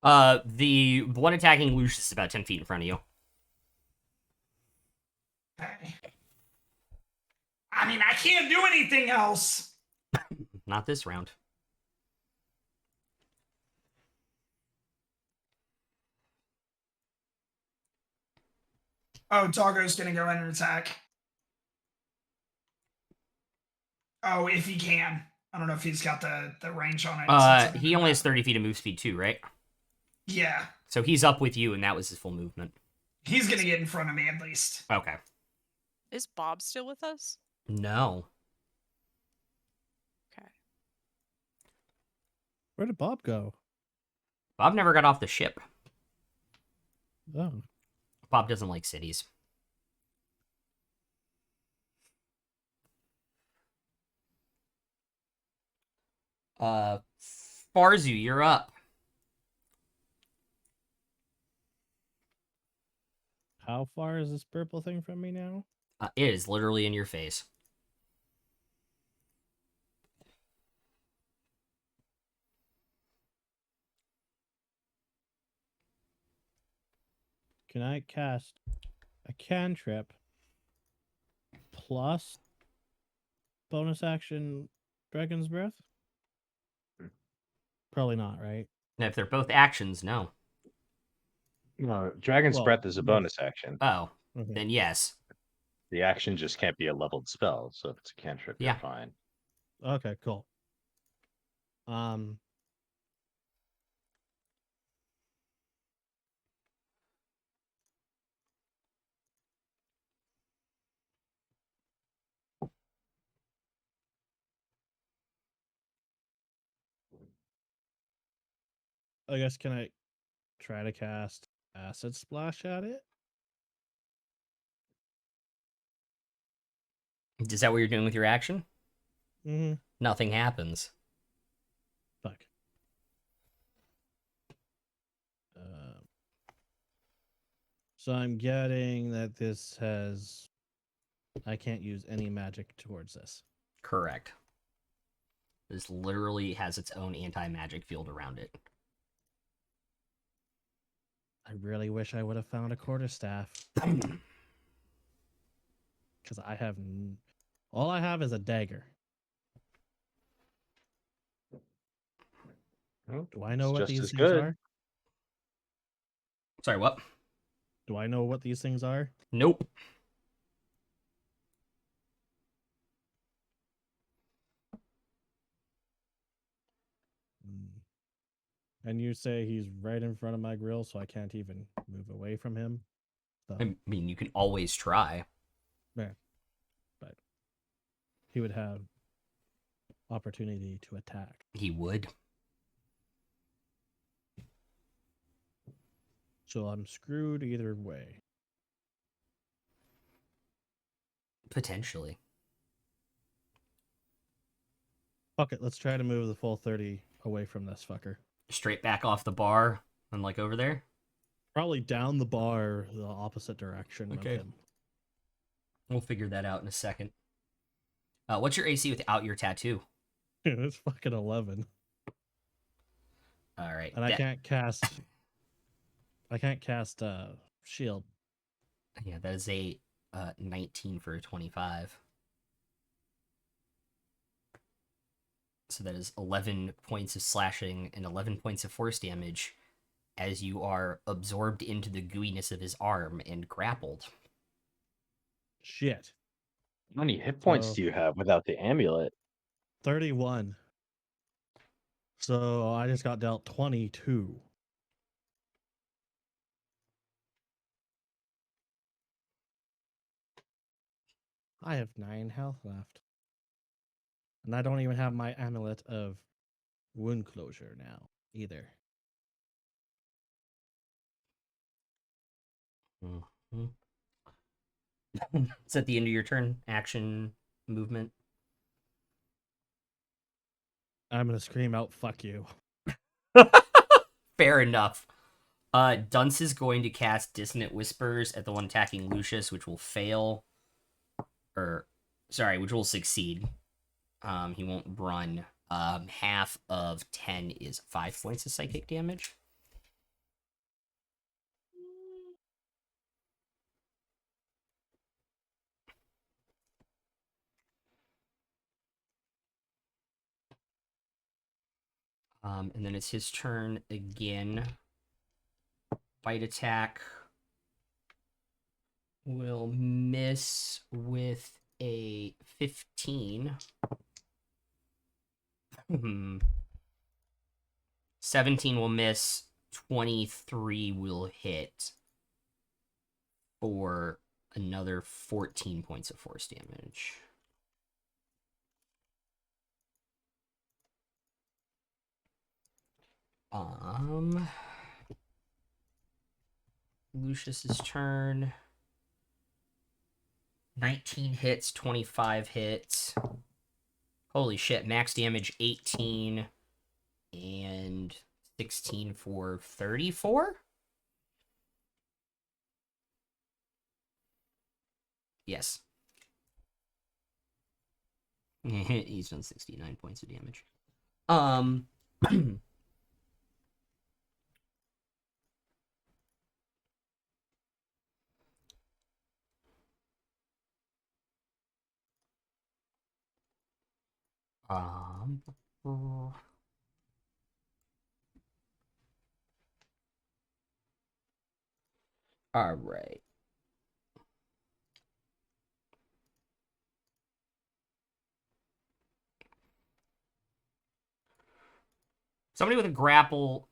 The one attacking Lucius is about 10 feet in front of you. Okay. I mean, I can't do anything else. Not this round. Oh, Doggo's gonna go in and attack. Oh, if he can. I don't know if he's got the range on it. He only has 30 feet of move speed too, right? Yeah. So he's up with you, and that was his full movement. He's gonna get in front of me at least. Okay. Is Bob still with us? No. Okay. Where did Bob go? Bob never got off the ship. Oh. Bob doesn't like cities. Farzu, you're up. How far is this purple thing from me now? It is literally in your face. Can I cast a cantrip plus bonus action Dragon's Breath? Probably not, right? And if they're both actions, no. No, Dragon's Well, Breath is a yes. bonus action. Oh, Okay. then yes. The action just can't be a leveled spell, so if it's a cantrip, Yeah. you're fine. Okay, cool. I guess can I try to cast Acid Splash at it? Is that what you're doing with your action? Mm-hmm. Nothing happens. Fuck. So I'm getting that this has... I can't use any magic towards this. Correct. This literally has its own anti-magic field around it. I really wish I would have found a quarterstaff because I have all I have is a dagger. Well, Do I know it's what just these as things good. are? Sorry, what? Do I know what these things are? Nope. Mm. And you say he's right in front of my grill, so I can't even move away from him. So, I mean, you can always try. yeah, but he would have opportunity to attack. He would. So I'm screwed either way. Potentially. Fuck it, let's try to move the full 30 away from this fucker. Straight back off the bar and like over there. Probably down the bar, the opposite direction Okay. of him. We'll figure that out in a second. What's your AC without your tattoo? It's fucking 11. All right. And I can't cast shield. Yeah, that is a 19 for a 25. So that is 11 points of slashing and 11 points of force damage as you are absorbed into the gooiness of his arm and grappled. Shit. How many hit points So- do you have without the amulet? 31. So I just got dealt 22. I have 9 health left. And I don't even have my amulet of wound closure now either. Mm-hmm. It's at the end of your turn. Action, movement. I'm gonna scream out, "Fuck you!" Fair enough. Dunce is going to cast Dissonant Whispers at the one attacking Lucius, which will fail. Which will succeed. He won't run. Half of 10 is 5 points of psychic damage. And then it's his turn again. Bite attack will miss with a 15. 17 will miss. 23 will hit for another 14 points of force damage. Lucius's turn. 19 hits, 25 hits. Holy shit, max damage 18 and 16 for 34? Yes. He's done 69 points of damage. Um, all right. Somebody with a grapple,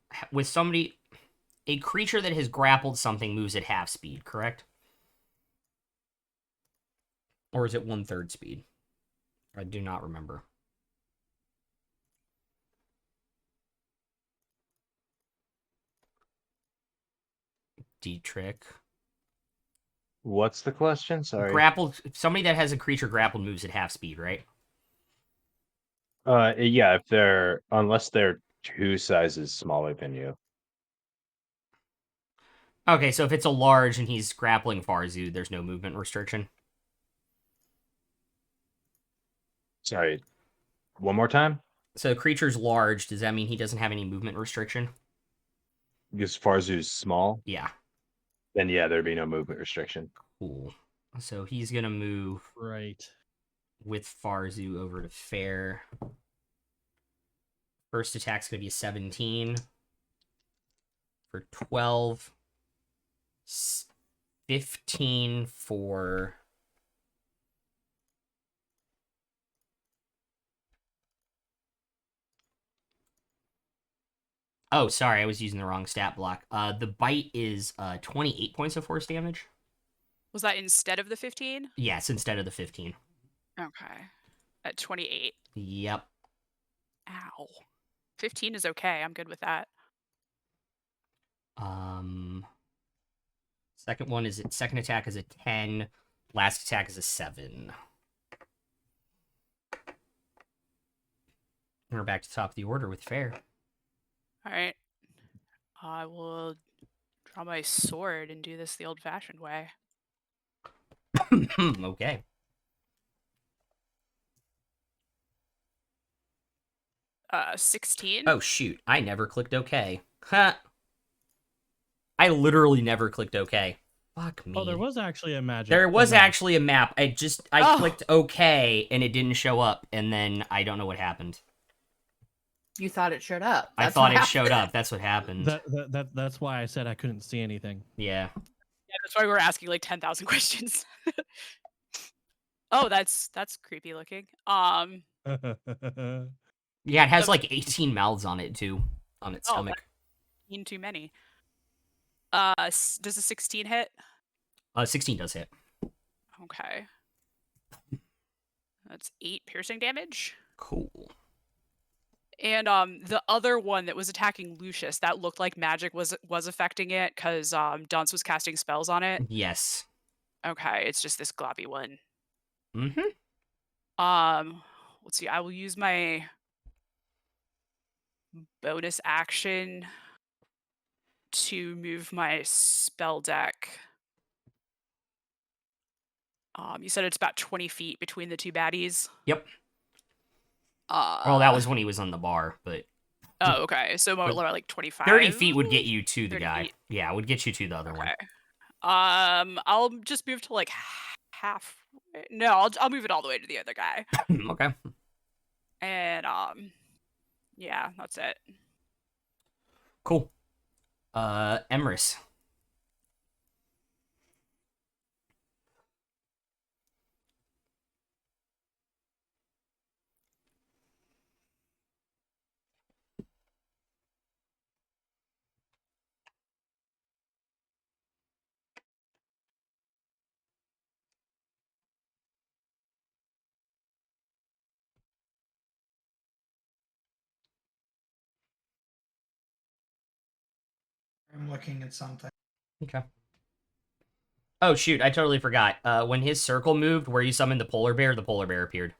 a creature that has grappled something moves at half speed, correct? Or is it 1/3 speed? I do not remember. Dietrich. What's the question? Sorry. Grappled. Somebody that has a creature grappled moves at half speed, right? Yeah, unless they're 2 sizes smaller than you. Okay, so if it's a large and he's grappling Farzu, there's no movement restriction. Sorry. One more time? So the creature's large. Does that mean he doesn't have any movement restriction? As far as who's small, Yeah, then yeah, there'd be no movement restriction. cool. So he's gonna move Right. with Farzu over to Fair. First attack's gonna be a 17 for 12. 15 for... Oh, sorry, I was using the wrong stat block. The bite is 28 points of force damage. Was that instead of the 15? Yes, instead of the 15. Okay. At 28. Yep. Ow. 15 is okay. I'm good with that. Second one is second attack is a 10. Last attack is a 7. We're back to top of the order with Fair. All right. I will draw my sword and do this the old-fashioned way. Okay. 16. Oh, shoot. I never clicked OK. Huh. I literally never clicked OK. Fuck me. Oh, there was actually a magic. There was map. actually a map. I clicked OK and it didn't show up, and then I don't know what happened. You thought it showed up. I That's thought what it happened. showed up. That's what happened. That's why I said I couldn't see anything. Yeah. Yeah, that's why we're asking like 10,000 questions. Oh, that's creepy looking. Yeah, it has The- like 18 mouths on it too, on its Oh, stomach. too many. Does a 16 hit? 16 does hit. Okay. That's 8 piercing damage. Cool. And the other one that was attacking Lucius, that looked like magic was affecting it because Dunce was casting spells on it. Yes. Okay, it's just this globby one. Mm-hmm. Let's see. I will use my bonus action to move my spell deck. You said it's about 20 feet between the two baddies. Yep. Well, that was when he was on the bar, but Oh, okay. So more But like 25. 30 feet would get you to the 30 guy. feet. Yeah, it would get you to the other one. Okay. I'll just move to like half. No, I'll move it all the way to the other guy. Okay. And yeah, that's it. Cool. Emrys. I'm looking at something. Okay. Oh, shoot, I totally forgot. When his circle moved, where you summoned the polar bear appeared.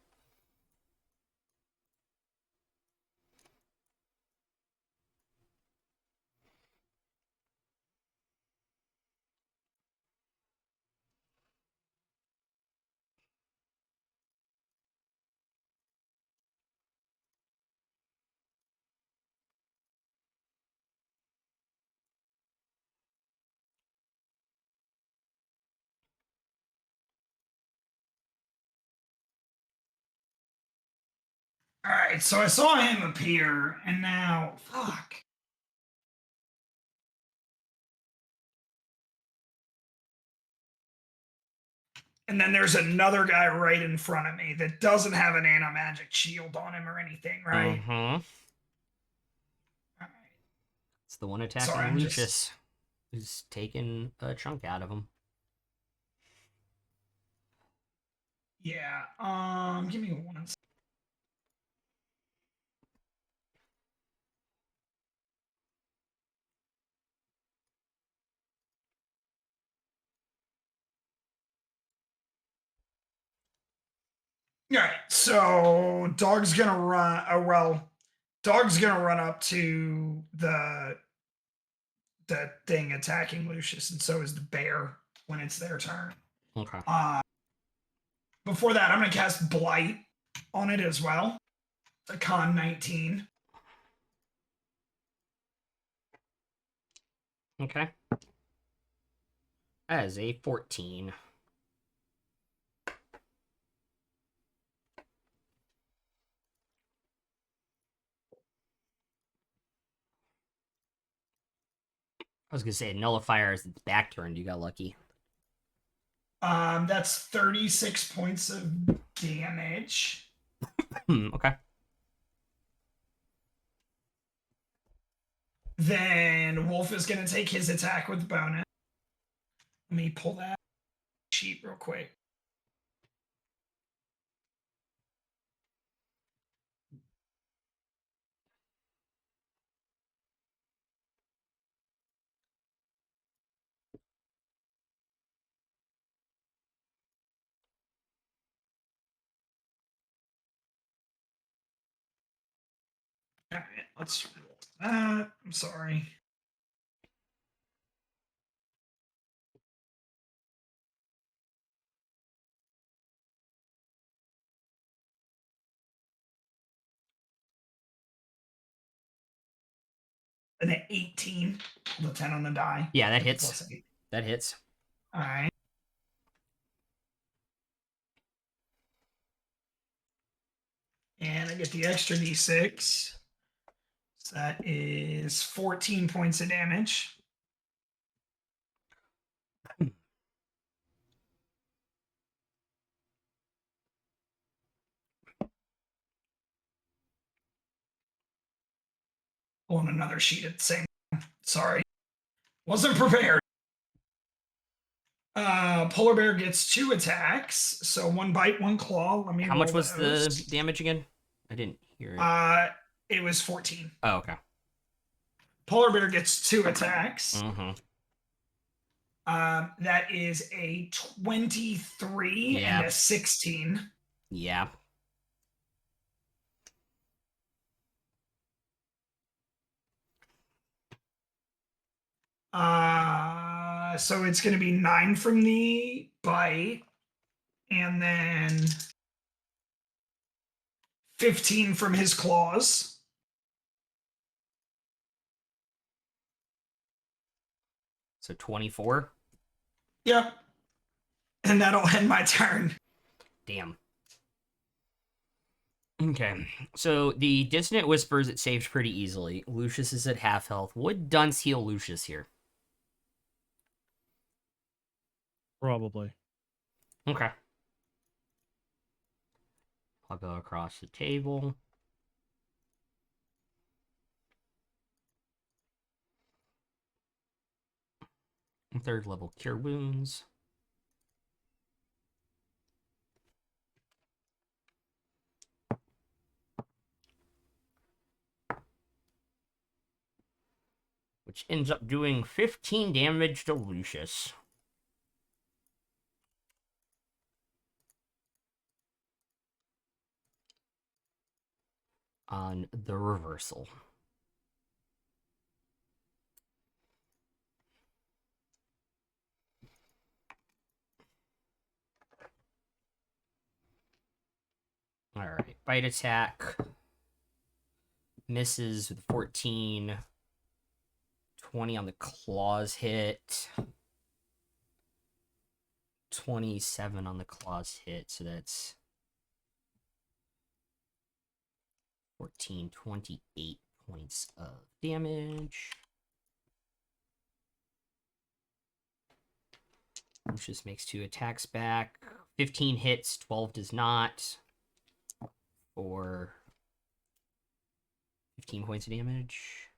All right, so I saw him appear, and now, fuck. And then there's another guy right in front of me that doesn't have an anti-magic shield on him or anything, right? Mm-hmm. All right. It's the one attacking Sorry, I'm Lucius, who's taking a chunk out of him. Yeah. Give me 1 second. All right, so dog's gonna run. Dog's gonna run up to the thing attacking Lucius, and so is the bear when it's their turn. Okay. Before that, I'm gonna cast Blight on it as well. It's a con 19. Okay. That is a 14. I was gonna say nullifier is its back turned. You got lucky. That's 36 points of damage. Okay. Then Wolf is going to take his attack with bonus. Let me pull that sheet real quick. All right, let's roll that. I'm sorry. An 18, the 10 on the die. Yeah, that With hits. plus 8. That hits. All right. And I get the extra d6. So that is 14 points of damage. On another sheet at the same time. Sorry. Wasn't prepared. Polar bear gets 2 attacks. So 1 bite, 1 claw. Let me How much roll was those. the damage again? I didn't hear it. It was 14. Oh, okay. Polar bear gets 2 attacks. Mm-hmm. That is a 23 and a 16. Yeah. So it's going to be 9 from the bite, and then 15 from his claws. So 24. Yep. And that'll end my turn. Damn. Okay. So the Dissonant Whispers, it saved pretty easily. Lucius is at half health. Would Dunce heal Lucius here? Probably. Okay. I'll go across the table. Third level Cure Wounds. Which ends up doing 15 damage to Lucius. On the reversal. Alright, bite attack. Misses with 14. 20 on the claws hit. 27 on the claws hit, so that's 14, 28 points of damage. Lucius makes 2 attacks back. 15 hits, 12 does not. For 15 points of damage.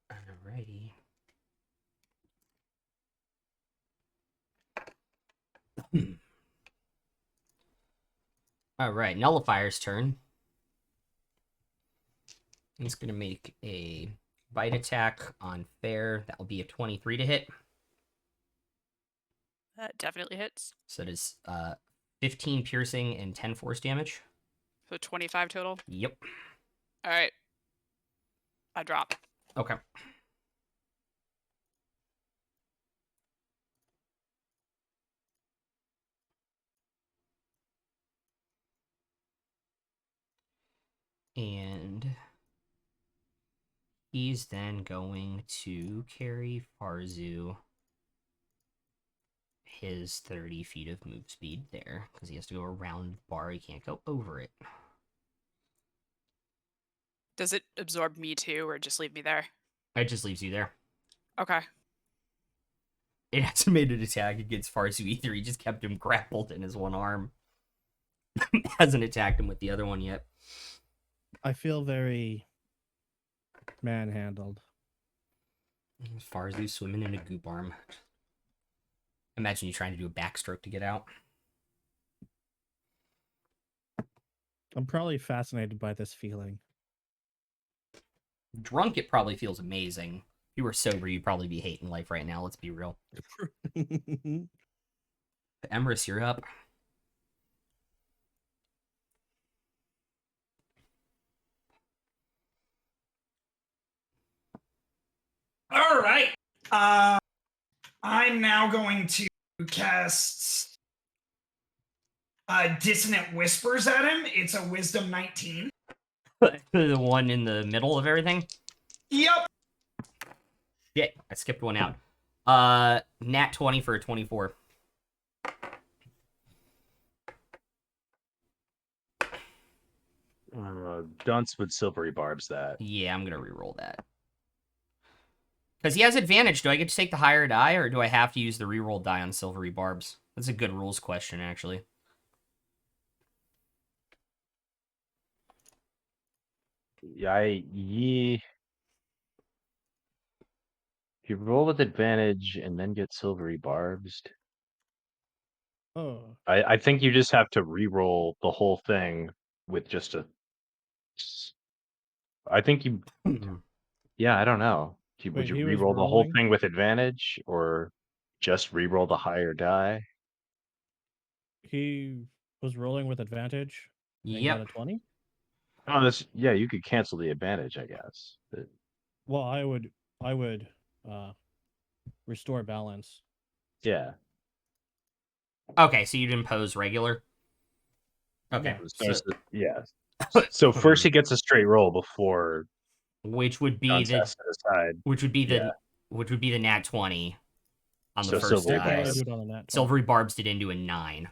Alrighty. Alright, Nullifier's turn. He's going to make a bite attack on Fair. That will be a 23 to hit. That definitely hits. So that is 15 piercing and 10 force damage. So 25 total. Yep. All right. I drop. Okay. And He's then going to carry Farzu his 30 feet of move speed there, because he has to go around the bar. He can't go over it. Does it absorb me too, or just leave me there? It just leaves you there. Okay. It hasn't made an attack against Farzu either. He just kept him grappled in his one arm. Hasn't attacked him with the other one yet. I feel very manhandled. Farzu swimming in a goop arm. Imagine you trying to do a backstroke to get out. I'm probably fascinated by this feeling. Drunk, it probably feels amazing. If you were sober, you'd probably be hating life right now. Let's be real. Emrys, you're up. All right. I'm now going to cast Dissonant Whispers at him. It's a Wisdom 19. The one in the middle of everything? Yep. Shit, I skipped one out. Nat 20 for a 24. Dunce with silvery barbs that. Yeah, I'm gonna reroll that. Because he has advantage. Do I get to take the higher die, or do I have to use the reroll die on silvery barbs? That's a good rules question, actually. If you roll with advantage and then get silvery barbs, Oh, I think you just have to re-roll the whole thing with just a. I think you. Yeah, I don't know. Would wait, you he was re-roll the whole rolling. thing with advantage, or just re-roll the higher die? He was rolling with advantage and got Yep. a 20. Oh, that's yeah. You could cancel the advantage, I guess. But Well, I would restore balance. yeah. Okay, so you'd impose regular? Okay, Yeah. so, Yeah. So first he gets a straight roll before which would be Dunce the has to decide. which would be Yeah. the nat 20 on the So first silvery I can only dice. do it on a nat 20. Silvery barbs did into a 9.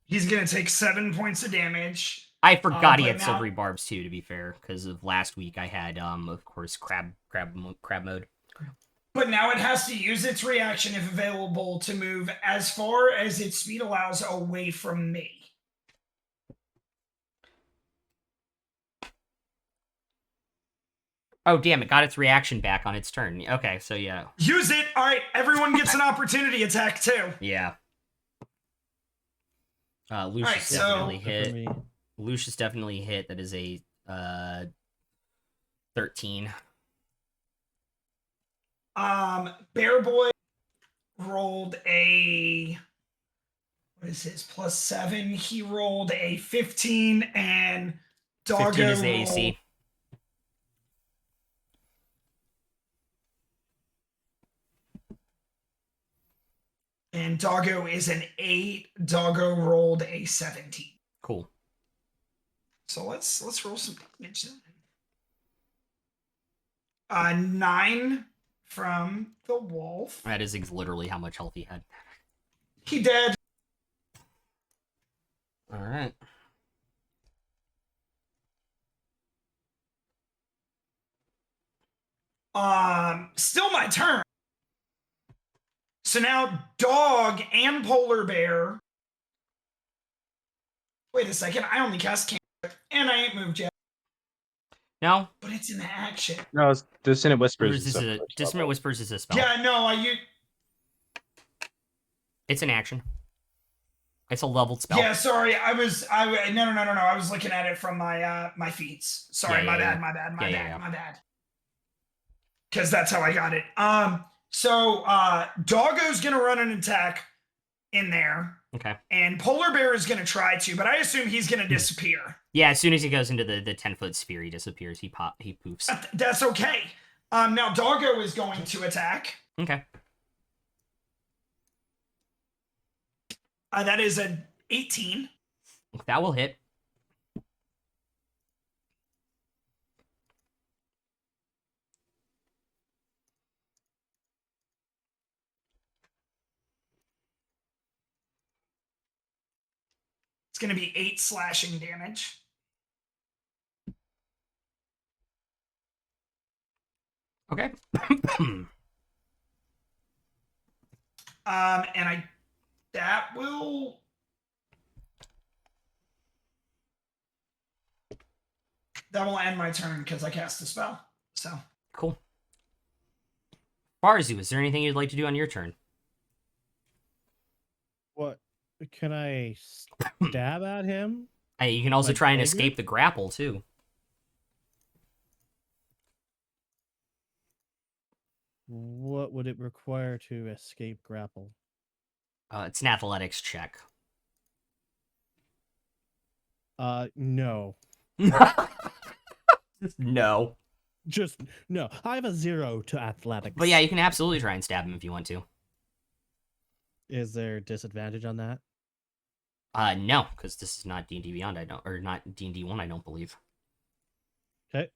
He's going to take 7 points of damage. I forgot he but had now- silvery barbs too, to be fair, because of last week I had of course crab mode. But now it has to use its reaction if available to move as far as its speed allows away from me. Oh damn, it got its reaction back on its turn. Okay, so yeah. Use it. All right, everyone gets an opportunity attack too. Yeah. Lucius Alright, so- definitely For hit. me. Lucius definitely hit. That is a 13. Bear Boy rolled a what is his +7? He rolled a 15, and 15 Doggo is the rolled, AC. and Doggo is an 8. Doggo rolled a 17. Cool. So let's roll some damage then. 9 from the wolf. That is literally how much health he had. He dead. All right. Still my turn. So now dog and polar bear. Wait a second, I only cast cantrip, and I ain't moved yet. No, But it's in the action. No, it's Dissonant Whispers. this is a a first Dissonant level. Whispers is a spell. Yeah, no, It's an action. It's a leveled spell. Yeah, sorry, no. I was looking at it from my my feats. Sorry, Yeah, my yeah, bad, my Yeah. bad. Because that's how I got it. So Doggo's gonna run an attack in there, Okay. and Polar Bear is gonna try to, but I assume he's gonna disappear. Yeah, as soon as he goes into the 10-foot sphere, he disappears. He poofs. That's okay. Now Doggo is going to attack. Okay. That is an 18. That will hit. It's going to be 8 slashing damage. Okay. And that will end my turn because I cast a spell. So Cool. Barzu, is there anything you'd like to do on your turn? What can I stab at him? You can also Like try and dagger? escape the grapple too. What would it require to escape grapple? It's an athletics check. No. No. Just no. I have a 0 to athletics. But yeah, you can absolutely try and stab him if you want to. Is there disadvantage on that? No, because this is not D&D Beyond, or not D&D 1, I don't believe. Okay.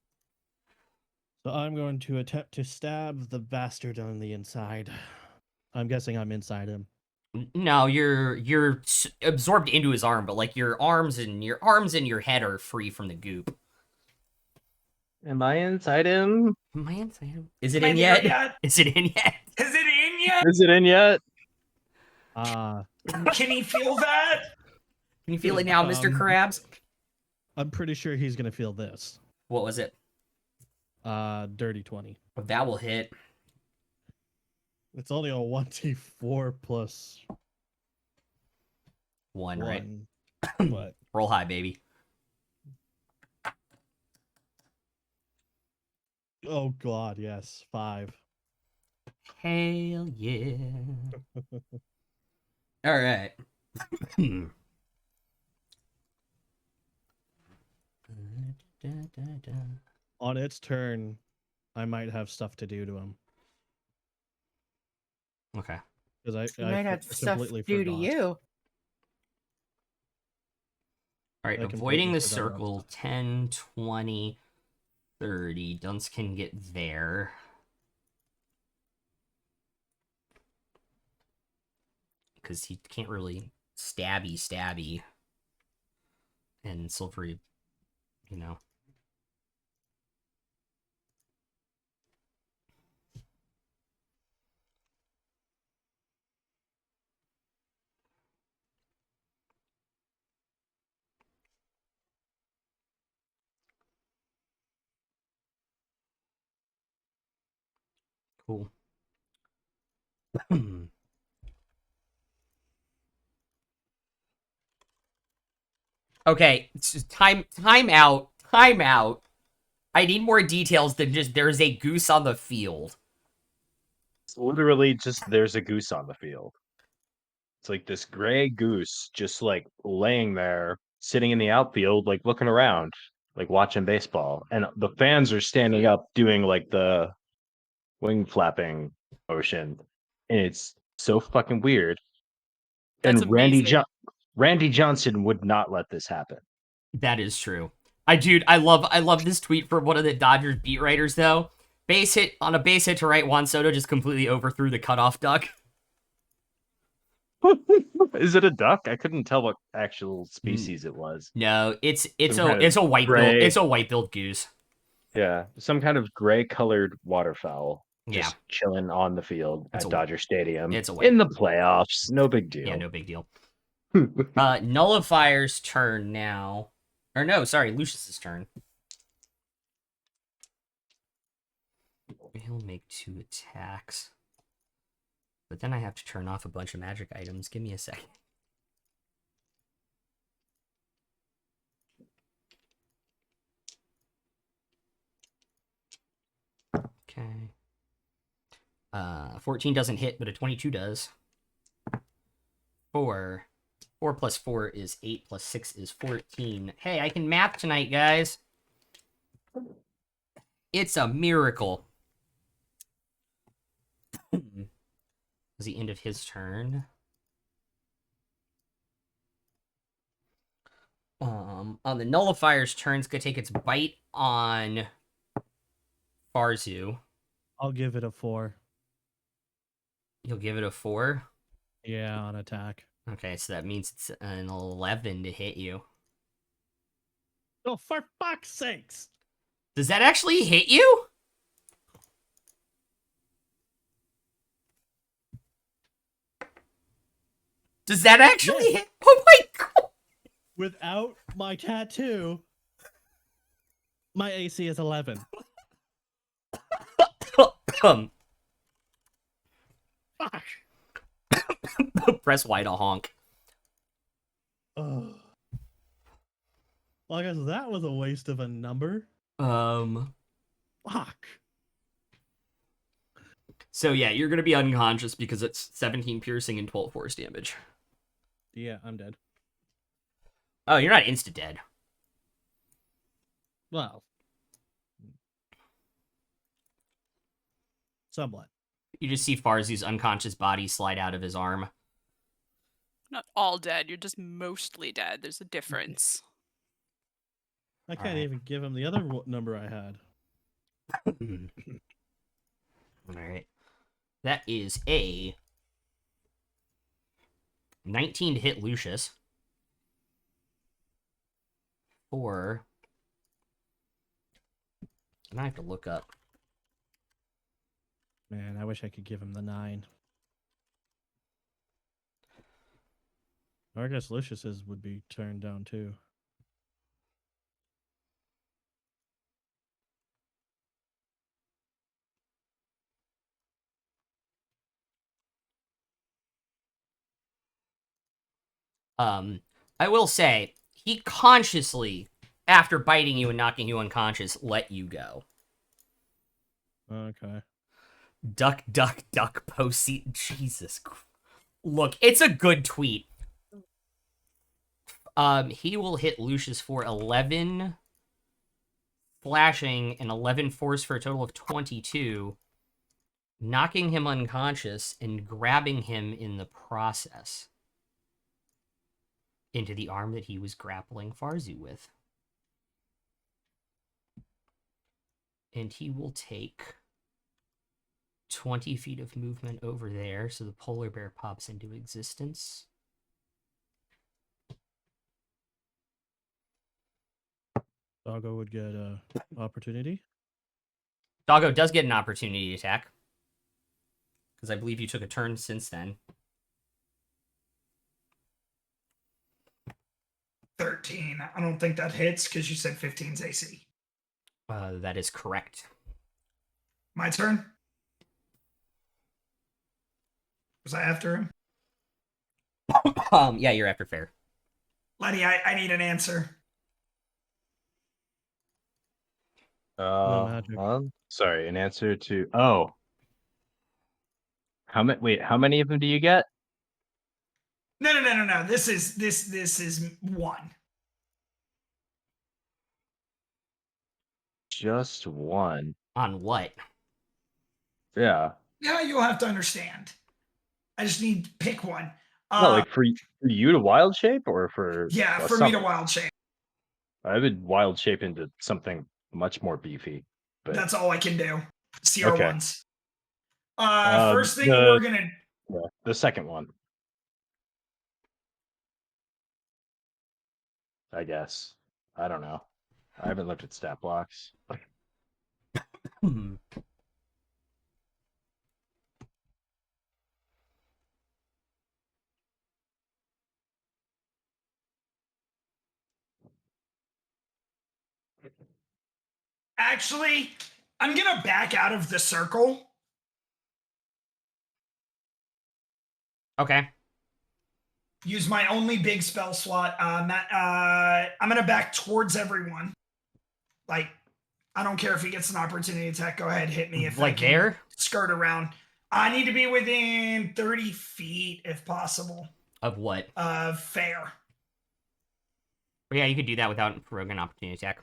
So I'm going to attempt to stab the bastard on the inside. I'm guessing I'm inside him. No, you're absorbed into his arm, but like your arms and your head are free from the goop. Am I inside him? Am I inside him? Is it Am I in there yet? yet? Is it in yet? Is it in yet? Is it in yet? Can he feel that? Can you feel it now, Mr. Krabs? I'm pretty sure he's gonna feel this. What was it? Dirty 20. That will hit. It's only a 1d4 plus One, right? 1. What? Roll high, baby. Oh god, yes. 5. Hell yeah. All right. On its turn, I might have stuff to do to him. Okay. Because You might have stuff completely due to forgot. you. All right, I completely avoiding the forgot about circle, stuff. 10, 20, 30. Dunce can get there. Because he can't really stabby. And Silvery, you know. Cool. Okay, time out. I need more details than just there's a goose on the field. It's literally just there's a goose on the field. It's like this gray goose just like laying there, sitting in the outfield, like looking around, like watching baseball. And the fans are standing up doing like the wing flapping motion. And it's so fucking weird. That's And amazing. Randy Johnson would not let this happen. That is true. I love this tweet from one of the Dodgers beat writers though. Base hit to right, Juan Soto just completely overthrew the cutoff duck. Is it a duck? I couldn't tell what actual species it was. No, it's Some kind of a white billed goose. Yeah, some kind of gray colored waterfowl Yeah. just chilling on the field It's at a- Dodger Stadium it's a white in the goose. playoffs. No big deal. Yeah, no big deal. Nullifier's turn now. Or no, sorry, Lucius's turn. He'll make 2 attacks. But then I have to turn off a bunch of magic items. Give me a second. Okay. 14 doesn't hit, but a 22 does. 4. 4 plus 4 is 8 plus 6 is 14. Hey, I can math tonight, guys. It's a miracle. Was the end of his turn. On the Nullifier's turn, it's gonna take its bite on Farzu. I'll give it a 4. You'll give it a 4. Yeah, on attack. Okay, so that means it's an 11 to hit you. Oh, for fuck's sakes! Does that actually hit you? Does that actually Yes. hit? Oh my god! Without my tattoo, my AC is 11. Fuck. Press Y to honk. Ugh. Well, I guess that was a waste of a number. Fuck. So yeah, you're gonna be unconscious because it's 17 piercing and 12 force damage. Yeah, I'm dead. Oh, you're not insta dead. Well, somewhat. You just see Farzi's unconscious body slide out of his arm. Not all dead. You're just mostly dead. There's a difference. I can't Alright. even give him the other number I had. Alright. That is a 19 to hit Lucius. Or... And I have to look up. Man, I wish I could give him the 9. Or I guess Lucius's would be turned down too. I will say, he consciously, after biting you and knocking you unconscious, let you go. Okay. Duck, duck, duck, post Jesus. Look, it's a good tweet. He will hit Lucius for 11 flashing and 11 force for a total of 22, knocking him unconscious and grabbing him in the process into the arm that he was grappling Farzu with. And he will take 20 feet of movement over there, so the polar bear pops into existence. Doggo would get a opportunity. Doggo does get an opportunity attack, because I believe you took a turn since then. 13. I don't think that hits because you said 15's AC. That is correct. My turn? Was I after him? Yeah, you're after Fair. Letty, I need an answer. No magic. Sorry, an answer to how many? Wait, how many of them do you get? No. This is one. Just one. On what? Yeah. Yeah, you'll have to understand. I just need to pick one. No, like for you to wild shape or for Yeah, a for me to summon? wild shape. I would wild shape into something much more beefy. But That's all I can do. okay. CR1s. First thing the we're gonna the second one, I guess. I don't know. I haven't looked at stat blocks. actually, I'm gonna back out of the circle. Okay. Use my only big spell slot. I'm gonna back towards everyone. Like, I don't care if he gets an opportunity attack. Go ahead, hit me if I Like can there? skirt around. I need to be within 30 feet if possible Of what? of Fair. Yeah, you could do that without provoking an opportunity attack.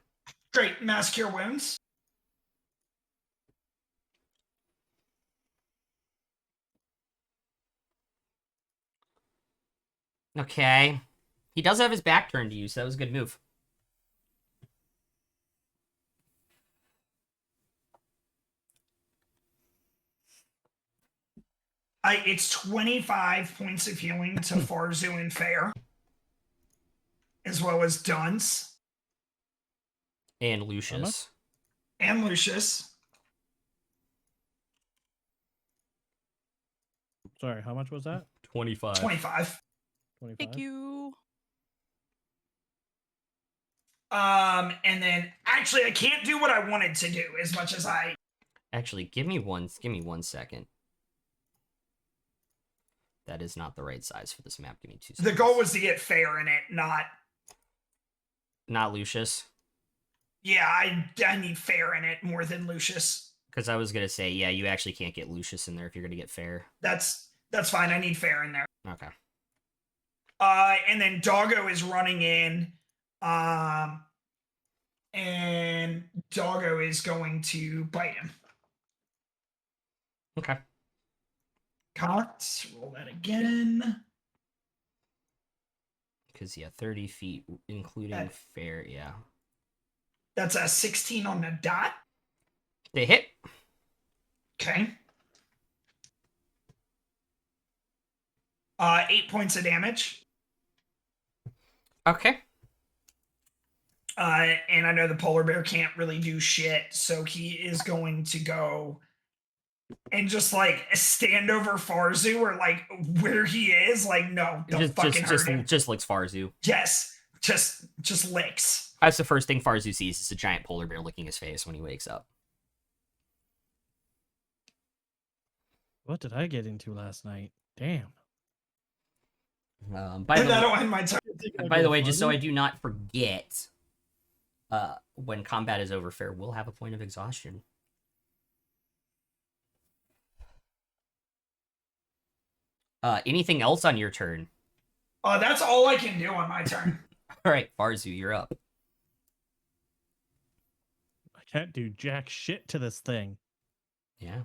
Great, mass cure wounds. Okay. He does have his back turned to you, so that was a good move. It's 25 points of healing to Farzu and Fair, as well as Dunce And Lucius. and Lucius. Sorry, how much was that? 25. 25. 25. Thank you. And then actually I can't do what I wanted to do as much as I. Actually, give me one second. That is not the right size for this map. Give me 2 seconds. The goal was to get Fair in it, not Lucius. Yeah, I need Fair in it more than Lucius. Because I was gonna say, yeah, you actually can't get Lucius in there if you're gonna get Fair. That's fine. I need Fair in there. Okay. And then Doggo is running in. And Doggo is going to bite him. Okay. Cox, roll that again. Because, yeah, 30 feet, including Fair, yeah. That's a 16 on the dot. They hit. Okay. 8 points of damage. Okay. And I know the polar bear can't really do shit, so he is going to go and just like stand over Farzu or like where he is. Like, no, don't fucking hurt him. Just licks Farzu. Yes, just licks. That's the first thing Farzu sees is a giant polar bear licking his face when he wakes up. What did I get into last night? Damn. By That'll end my turn. the way, just so I do not forget, when combat is over, Fair will have a point of exhaustion. Anything else on your turn? That's all I can do on my turn. All right, Farzu, you're up. I can't do jack shit to this thing. Yeah.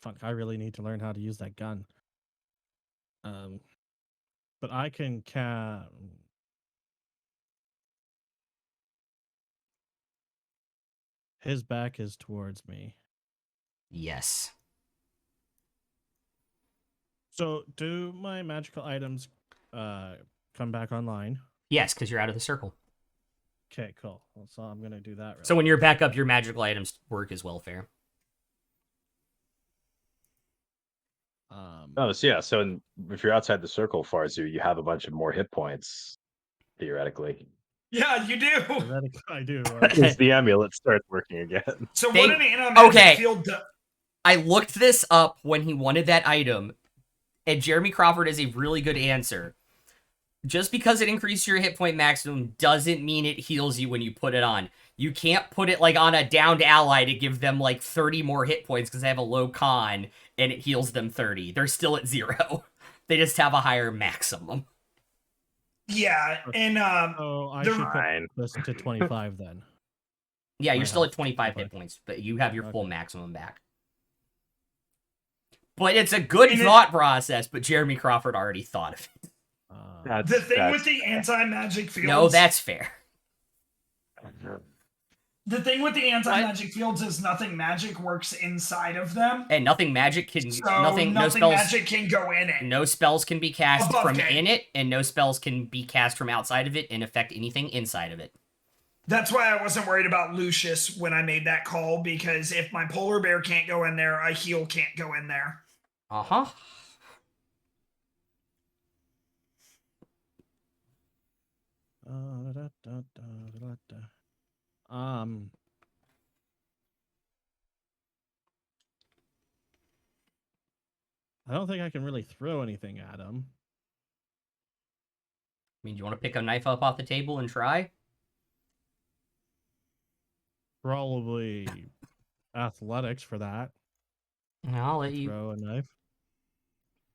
Fuck, I really need to learn how to use that gun. But I can his back is towards me. Yes. So, do my magical items come back online? Yes, because you're out of the circle. Okay, cool. So I'm gonna do that. So when you're back up, your magical items work as well, Fair. Oh, so yeah. So if you're outside the circle, Farzu, you have a bunch of more hit points, theoretically. Yeah, you do. Theoretically, I do. As the amulet starts working again. So what an anti-magic Okay. field does. I looked this up when he wanted that item, and Jeremy Crawford has a really good answer. Just because it increases your hit point maximum doesn't mean it heals you when you put it on. You can't put it like on a downed ally to give them like 30 more hit points because they have a low con and it heals them 30. They're still at 0. They just have a higher maximum. Yeah, and So I the- should Fine. put this to 25 then. Yeah, you're My still at health, 25 hit 25. points, but you have your full Okay. maximum back. But it's a good And it- thought process, but Jeremy Crawford already thought of it. the thing with the anti-magic fields. No, that's fair. The thing with the anti-magic fields is nothing magic works inside of them. And nothing magic can So no nothing spells magic can go in it. no spells can be cast Above from game. in it, and no spells can be cast from outside of it and affect anything inside of it. That's why I wasn't worried about Lucius when I made that call, because if my polar bear can't go in there, a heal can't go in there. Uh-huh. I don't think I can really throw anything at him. I mean, do you want to pick a knife up off the table and try? Probably athletics for that. I'll let you. Throw a knife.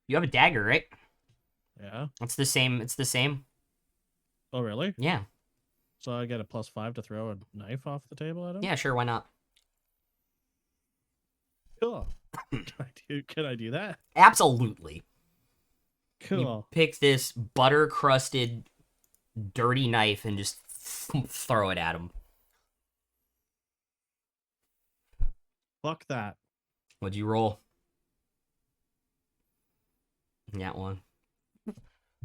You have a dagger, right? Yeah. It's the same. It's the same. Oh, really? Yeah. So I get a +5 to throw a knife off the table at him? Yeah, sure. Why not? Cool. Can I do that? Absolutely. You Cool. pick this butter-crusted, dirty knife and just throw it at him. Fuck that. What'd you roll? That one.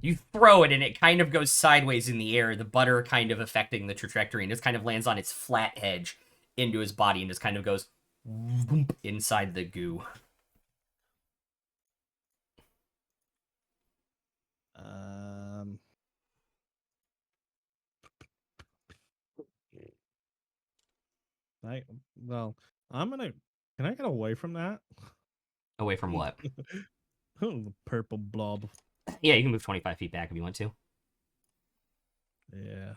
You throw it and it kind of goes sideways in the air, the butter kind of affecting the trajectory, and just kind of lands on its flat edge into his body and just kind of goes inside the goo. I well, I'm gonna. Can I get away from that? Away from what? Oh, the purple blob. Yeah, you can move 25 feet back if you want to. Yeah.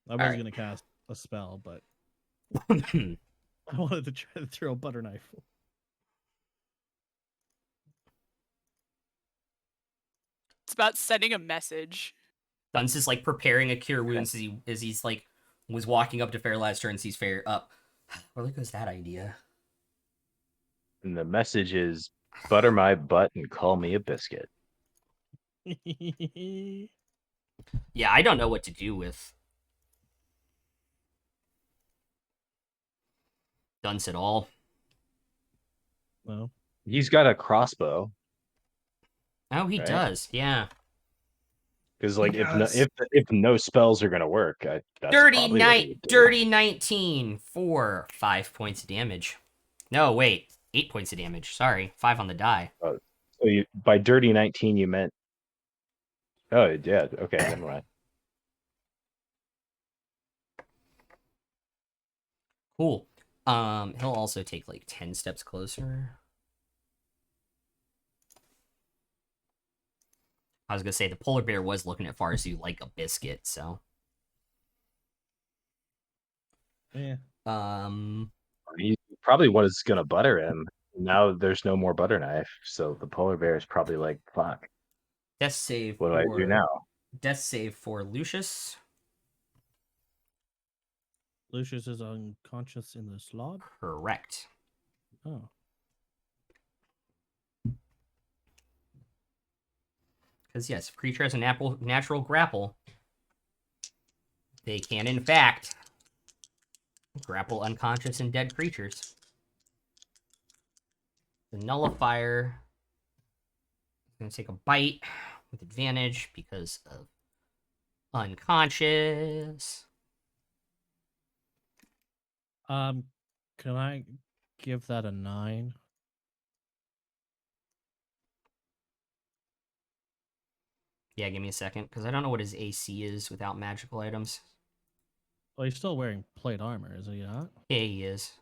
I was Alright. gonna cast a spell, but It's I wanted to try to throw a butter knife. It's about sending a message. Dunce is like preparing a cure wounds as he's like was walking up to Fairlaster and sees Fair up. Where goes that idea? And the message is butter my butt and call me a biscuit. Yeah, I don't know what to do with Dunce at all. Well, He's got a crossbow. Oh, he Right. does. Yeah. Because like Yes. if no spells are gonna work, that's Dirty probably what he would do. Dirty 19 for 5 points of damage. No, wait, 8 points of damage. Sorry, 5 on the die. So you, by dirty 19 you meant. Oh yeah, okay, never mind. Cool. He'll also take like 10 steps closer. I was gonna say the polar bear was looking at Farzu like a biscuit, so. yeah. He probably was gonna butter him. Now there's no more butter knife, so the polar bear is probably like, "Fuck, Death save what do I do now?" Death save for Lucius. Lucius is unconscious in the slot. Correct. Oh. Because yes, if creature has a natural grapple, they can in fact grapple unconscious and dead creatures. The nullifier is going to take a bite with advantage because of unconscious. Can I give that a 9? Yeah, give me a second, because I don't know what his AC is without magical items. Well, he's still wearing plate armor, is he not? Yeah, he is.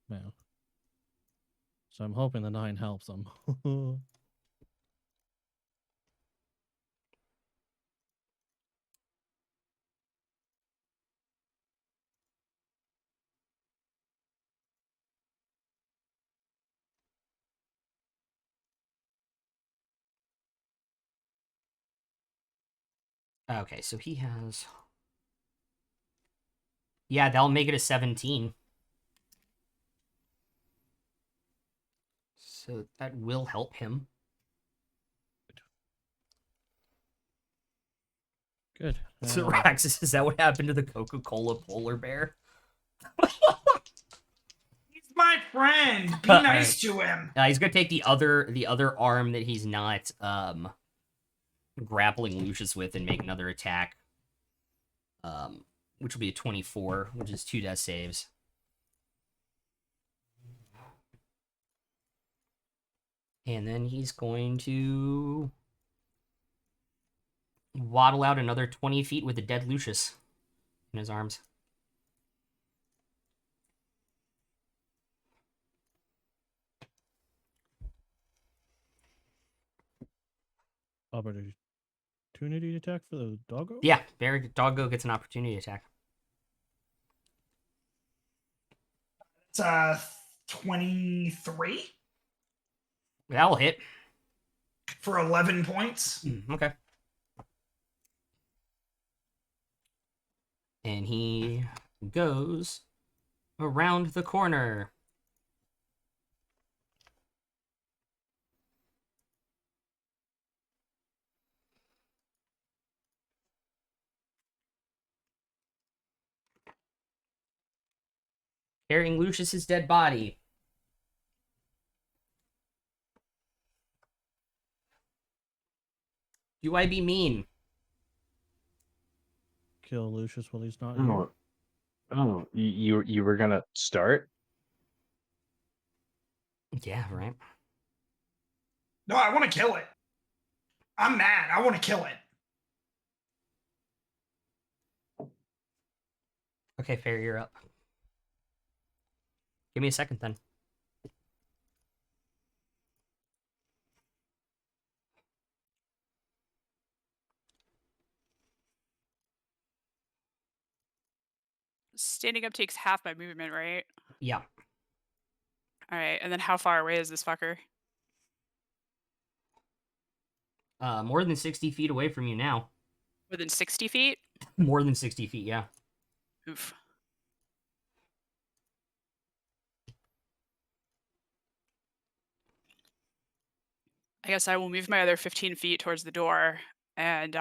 No. So I'm hoping the 9 helps him. Okay, so he has... Yeah, that'll make it a 17. So that will help him. Good. So, Raxus, is that what happened to the Coca-Cola polar bear? He's my friend. Be nice to him. He's gonna take the other arm that he's not grappling Lucius with and make another attack. Which will be a 24, which is 2 death saves. And then he's going to waddle out another 20 feet with a dead Lucius in his arms. Opportunity attack for the doggo? Yeah, Doggo gets an opportunity attack. It's 23 That'll hit. for 11 points. Okay. And he goes around the corner. Carrying Lucius's dead body. Do I be mean? Kill Lucius while he's not here. Oh, you were gonna start? Yeah, right. No, I want to kill it. I'm mad. I want to kill it. Okay, fair, you're up. Give me a second then. Standing up takes half my movement, right? Yeah. All right, and then how far away is this fucker? More than 60 feet away from you now. Within 60 feet? More than 60 feet, yeah. Oof. I guess I will move my other 15 feet towards the door and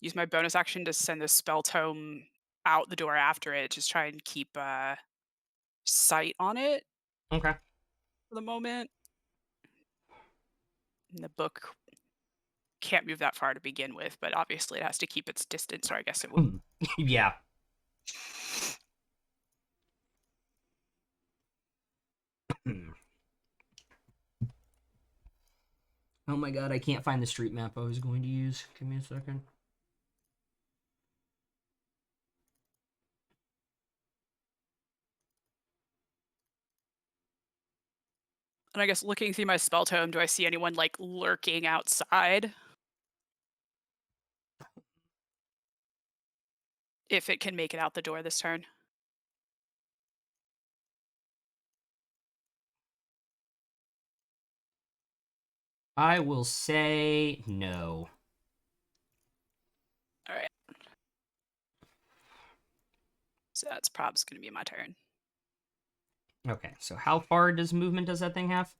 use my bonus action to send the spell tome out the door after it. Just try and keep sight on it Okay. for the moment. And the book can't move that far to begin with, but obviously it has to keep its distance, so I guess it will. Yeah. Oh my god, I can't find the street map I was going to use. Give me a second. And I guess looking through my spell tome, do I see anyone like lurking outside? If it can make it out the door this turn. I will say no. All right. So that's probably going to be my turn. Okay, so how far does that thing have?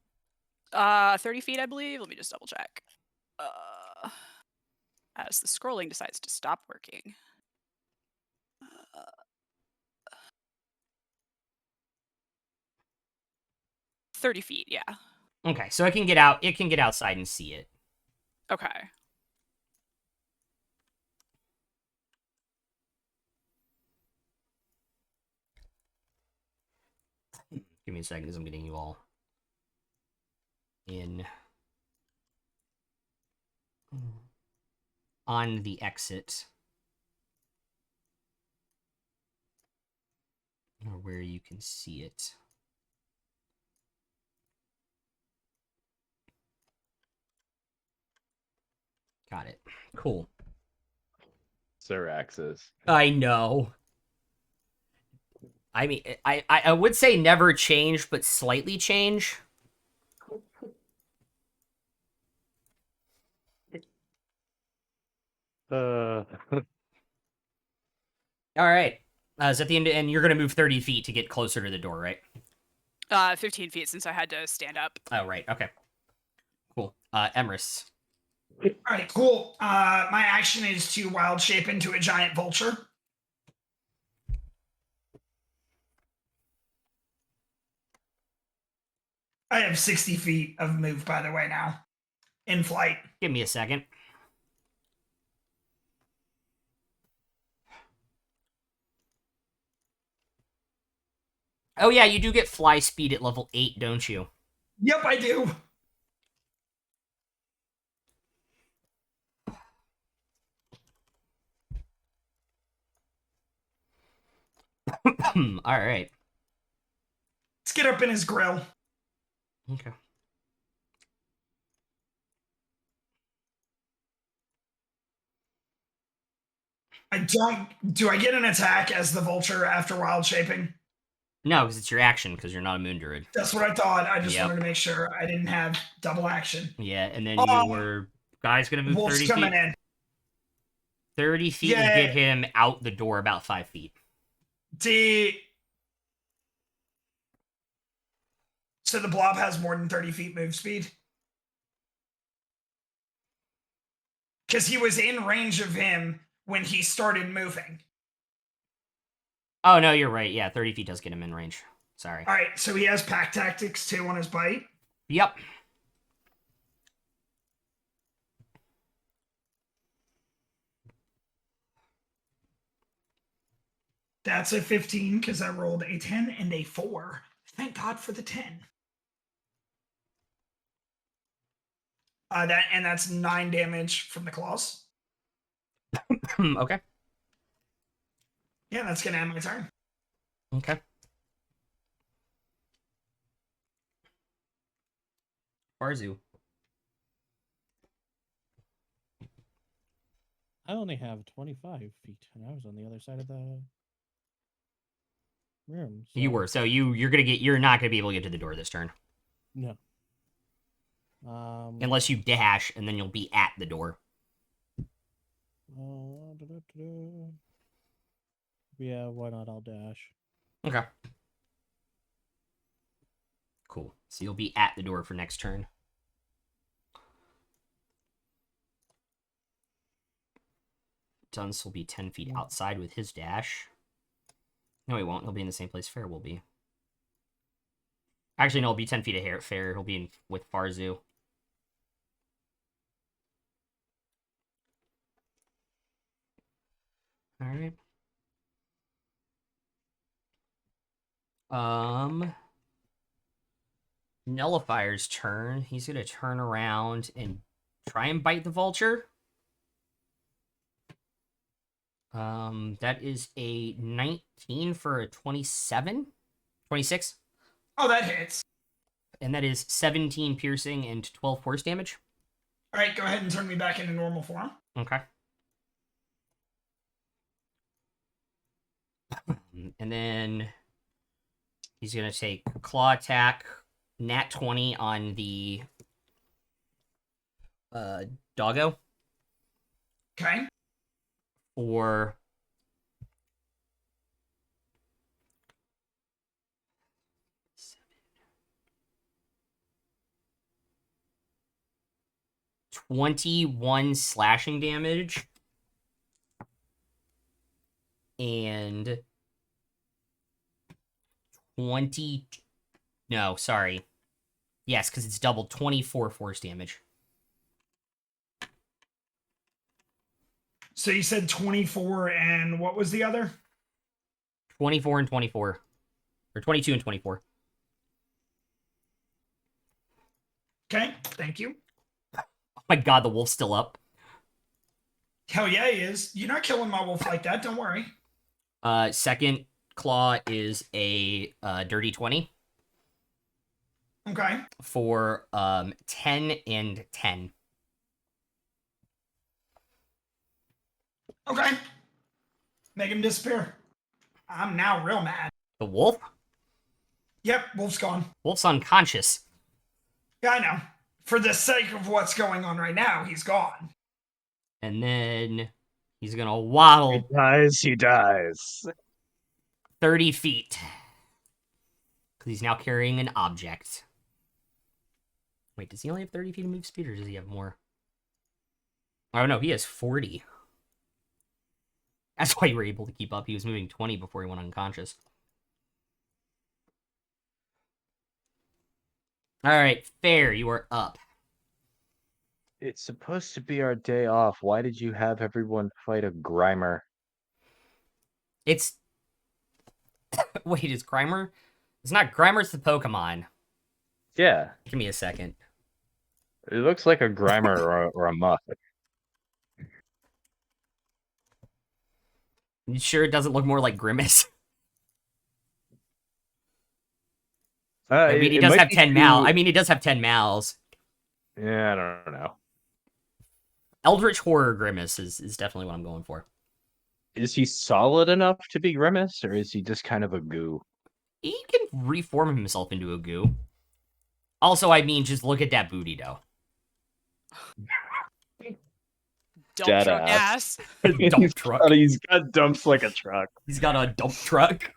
30 feet, I believe. Let me just double check. As the scrolling decides to stop working. 30 feet, yeah. Okay, so it can get out. It can get outside and see it. Okay. Give me a second, as I'm getting you all in on the exit, or where you can see it. Got it. Cool. Syraxis. I know. I mean, I would say never change, but slightly change. Uh, All right. Is that the end? And you're gonna move 30 feet to get closer to the door, right? 15 feet since I had to stand up. Oh, right. Okay. Cool. Emrys. All right, cool. My action is to wild shape into a giant vulture. I have 60 feet of move, by the way, now. In flight. Give me a second. Oh yeah, you do get fly speed at level 8, don't you? Yep, I do. All right. Let's get up in his grill. Okay. Do I get an attack as the vulture after wild shaping? No, because it's your action, because you're not a moon druid. That's what I thought. I just Yep. wanted to make sure I didn't have double action. Yeah, and then Oh, your guy's gonna move Wolf's 30 coming feet. in. 30 feet will Yeah. get him out the door about 5 feet. So the blob has more than 30 feet move speed? Because he was in range of him when he started moving. Oh, no, you're right. Yeah, 30 feet does get him in range. Sorry. All right, so he has pack tactics too on his bite. Yep. That's a 15 because I rolled a 10 and a 4. Thank God for the 10. That's 9 damage from the claws. Okay. Yeah, that's gonna end my turn. Okay. Barzu. I only have 25 feet, and I was on the other side of the room. So You were. So you're not gonna be able to get to the door this turn. no. Unless you dash, and then you'll be at the door. Yeah, why not? I'll dash. Okay. Cool. So you'll be at the door for next turn. Dunce will be 10 feet outside with his dash. No, he won't. He'll be in the same place Fair will be. Actually, no, he'll be 10 feet ahead. Fair. He'll be with Farzu. All right. Nullifier's turn. He's gonna turn around and try and bite the vulture. That is a 19 for a 27? 26? Oh, that hits. And that is 17 piercing and 12 force damage. All right, go ahead and turn me back into normal form. Okay. And then he's going to take claw attack, nat 20 on the doggo Okay. for 21 slashing damage and 20. No, sorry. Yes, because it's doubled 24 force damage. So you said 24 and what was the other? 24 and 24. Or 22 and 24. Okay, thank you. Oh my god, the wolf's still up. Hell yeah, he is. You're not killing my wolf like that, don't worry. Second claw is a dirty 20 Okay. for 10 and 10. Okay. Make him disappear. I'm now real mad. The wolf? Yep, wolf's gone. Wolf's unconscious. Yeah, I know. For the sake of what's going on right now, he's gone. And then he's gonna waddle He dies. 30 feet. Because he's now carrying an object. Wait, does he only have 30 feet of move speed, or does he have more? Oh no, he has 40. That's why you were able to keep up. He was moving 20 before he went unconscious. Alright, Fair, you are up. It's supposed to be our day off. Why did you have everyone fight a Grimer? It's... Wait, is Grimer? It's not Grimer, it's the Pokemon. Yeah, Give me a second. it looks like a Grimer or a Muff. You sure it doesn't look more like Grimace? I mean, he It does might have be 10 too- mal. I mean, he does have 10 mals. Yeah, I don't know. Eldritch Horror Grimace is definitely what I'm going for. Is he solid enough to be Grimace, or is he just kind of a goo? He can reform himself into a goo. Also, I mean, just look at that booty, though. Dump truck Deadass. ass. Dump truck. He's got dumps like a truck. He's got a dump truck.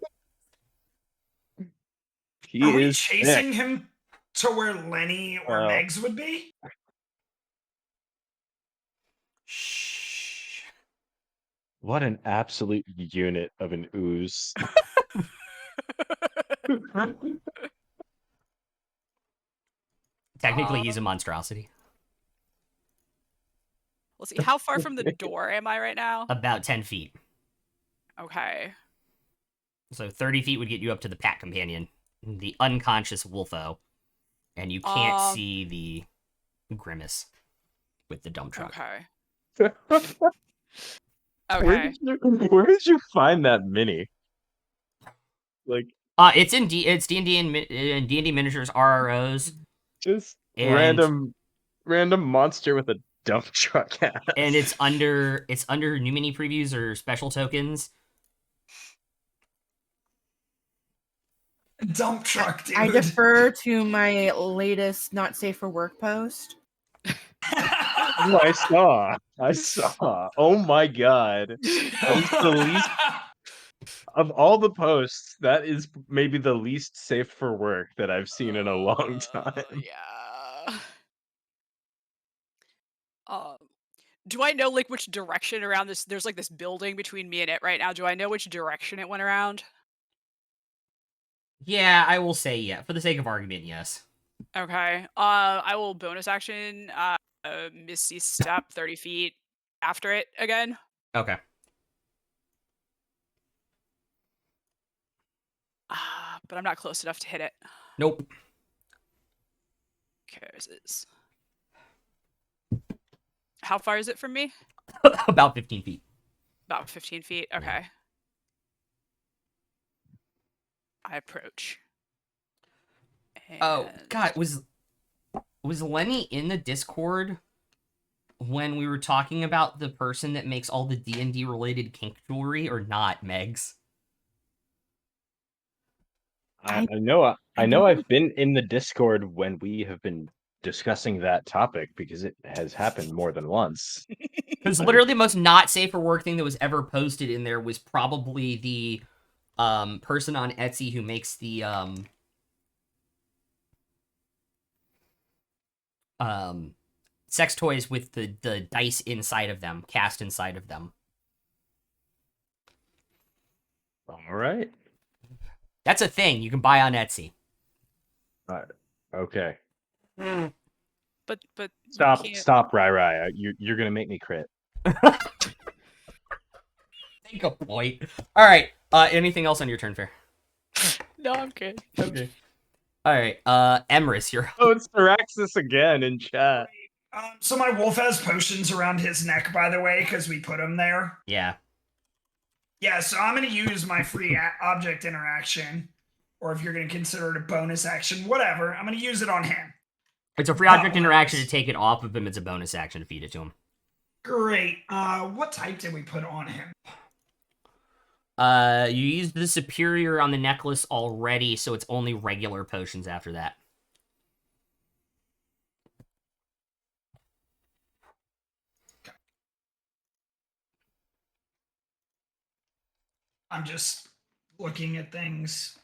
He Are we is chasing thick. him to where Lenny or Well- Megs would be? Shh. What an absolute unit of an ooze. Technically, he's a monstrosity. Let's see. How far from the door am I right now? About 10 feet. Okay. So 30 feet would get you up to the pack companion, the unconscious Wolfo. And you can't see the grimace with the dump truck. Okay. Okay. Where did you find that mini? Like, It's in it's D&D and D&D miniatures RROs. just And- random monster with a dump truck ass. And it's under new mini previews or special tokens. Dump truck, dude. I defer to my latest not safe for work post. Oh, I saw. Oh my god. That is the least of all the posts, that is maybe the least safe for work that I've seen in a long time. Yeah. Do I know like which direction around this? There's like this building between me and it right now. Do I know which direction it went around? Yeah, I will say yeah. For the sake of argument, yes. Okay. I will bonus action. Misty step 30 feet after it again. Okay. But I'm not close enough to hit it. Nope. Cares is. How far is it from me? About 15 feet. About 15 feet. Okay. Yeah. I approach. Oh And- God, was Lenny in the Discord when we were talking about the person that makes all the D&D related kink jewelry, or not, Megs? I know I've been in the Discord when we have been discussing that topic because it has happened more than once. Because literally the most not safe for work thing that was ever posted in there was probably the person on Etsy who makes the sex toys with the dice inside of them, cast inside of them. All right. That's a thing you can buy on Etsy. Okay. But you can't- Stop, Rai. You're gonna make me crit. Take a point. All right. Anything else on your turn, Fair? No, I'm good. Okay. All right. Emrys, you're. Oh, it's Theraxis again in chat. So my wolf has potions around his neck, by the way, because we put him there. Yeah. Yeah, so I'm going to use my free object interaction, or if you're going to consider it a bonus action, whatever. I'm going to use it on him. It's a free object interaction to take it off of him. It's a bonus action to feed it to him. Great. What type did we put on him? You used the superior on the necklace already, so it's only regular potions after that. I'm just looking at things.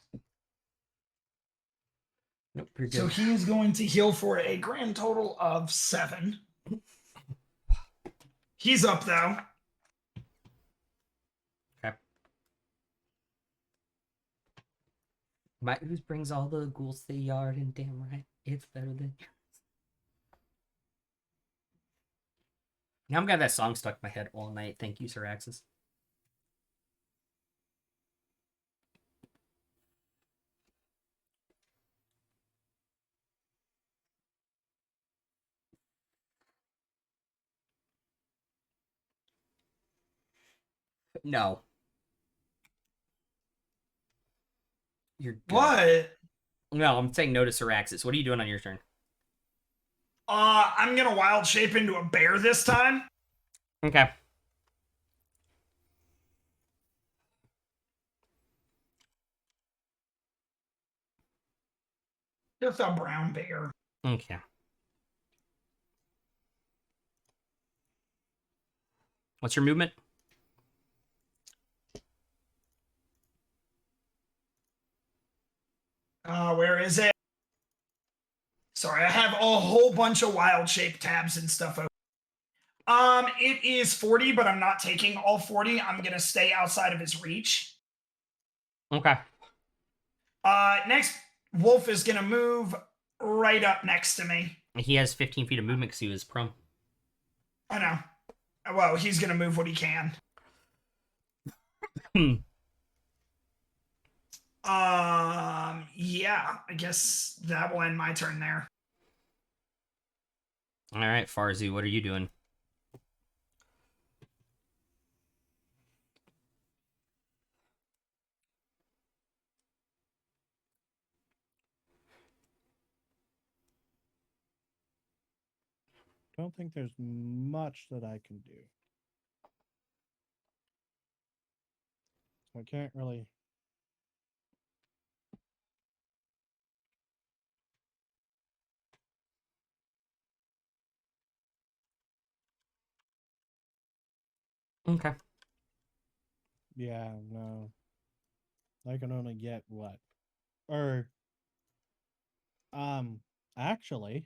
Nope, pretty So good. he is going to heal for a grand total of 7. He's up, though. Okay. My ooze brings all the ghouls to the yard, and damn right, it's better than yours. Now I'm got that song stuck in my head all night. Thank you, Sir Axis. No. You're good. What? No, I'm saying no to Sir Axis. What are you doing on your turn? I'm going to wild shape into a bear this time. Okay. Just a brown bear. Okay. What's your movement? Where is it? Sorry, I have a whole bunch of wild shape tabs and stuff open. It is 40, but I'm not taking all 40. I'm gonna stay outside of his reach. Okay. Next, Wolf is gonna move right up next to me. He has 15 feet of movement because he was prone. I know. Well, he's gonna move what he can. Hmm. Yeah, I guess that will end my turn there. All right, Farzi, what are you doing? Don't think there's much that I can do. I can't really. Okay. Yeah, no. I can only get what? Or actually,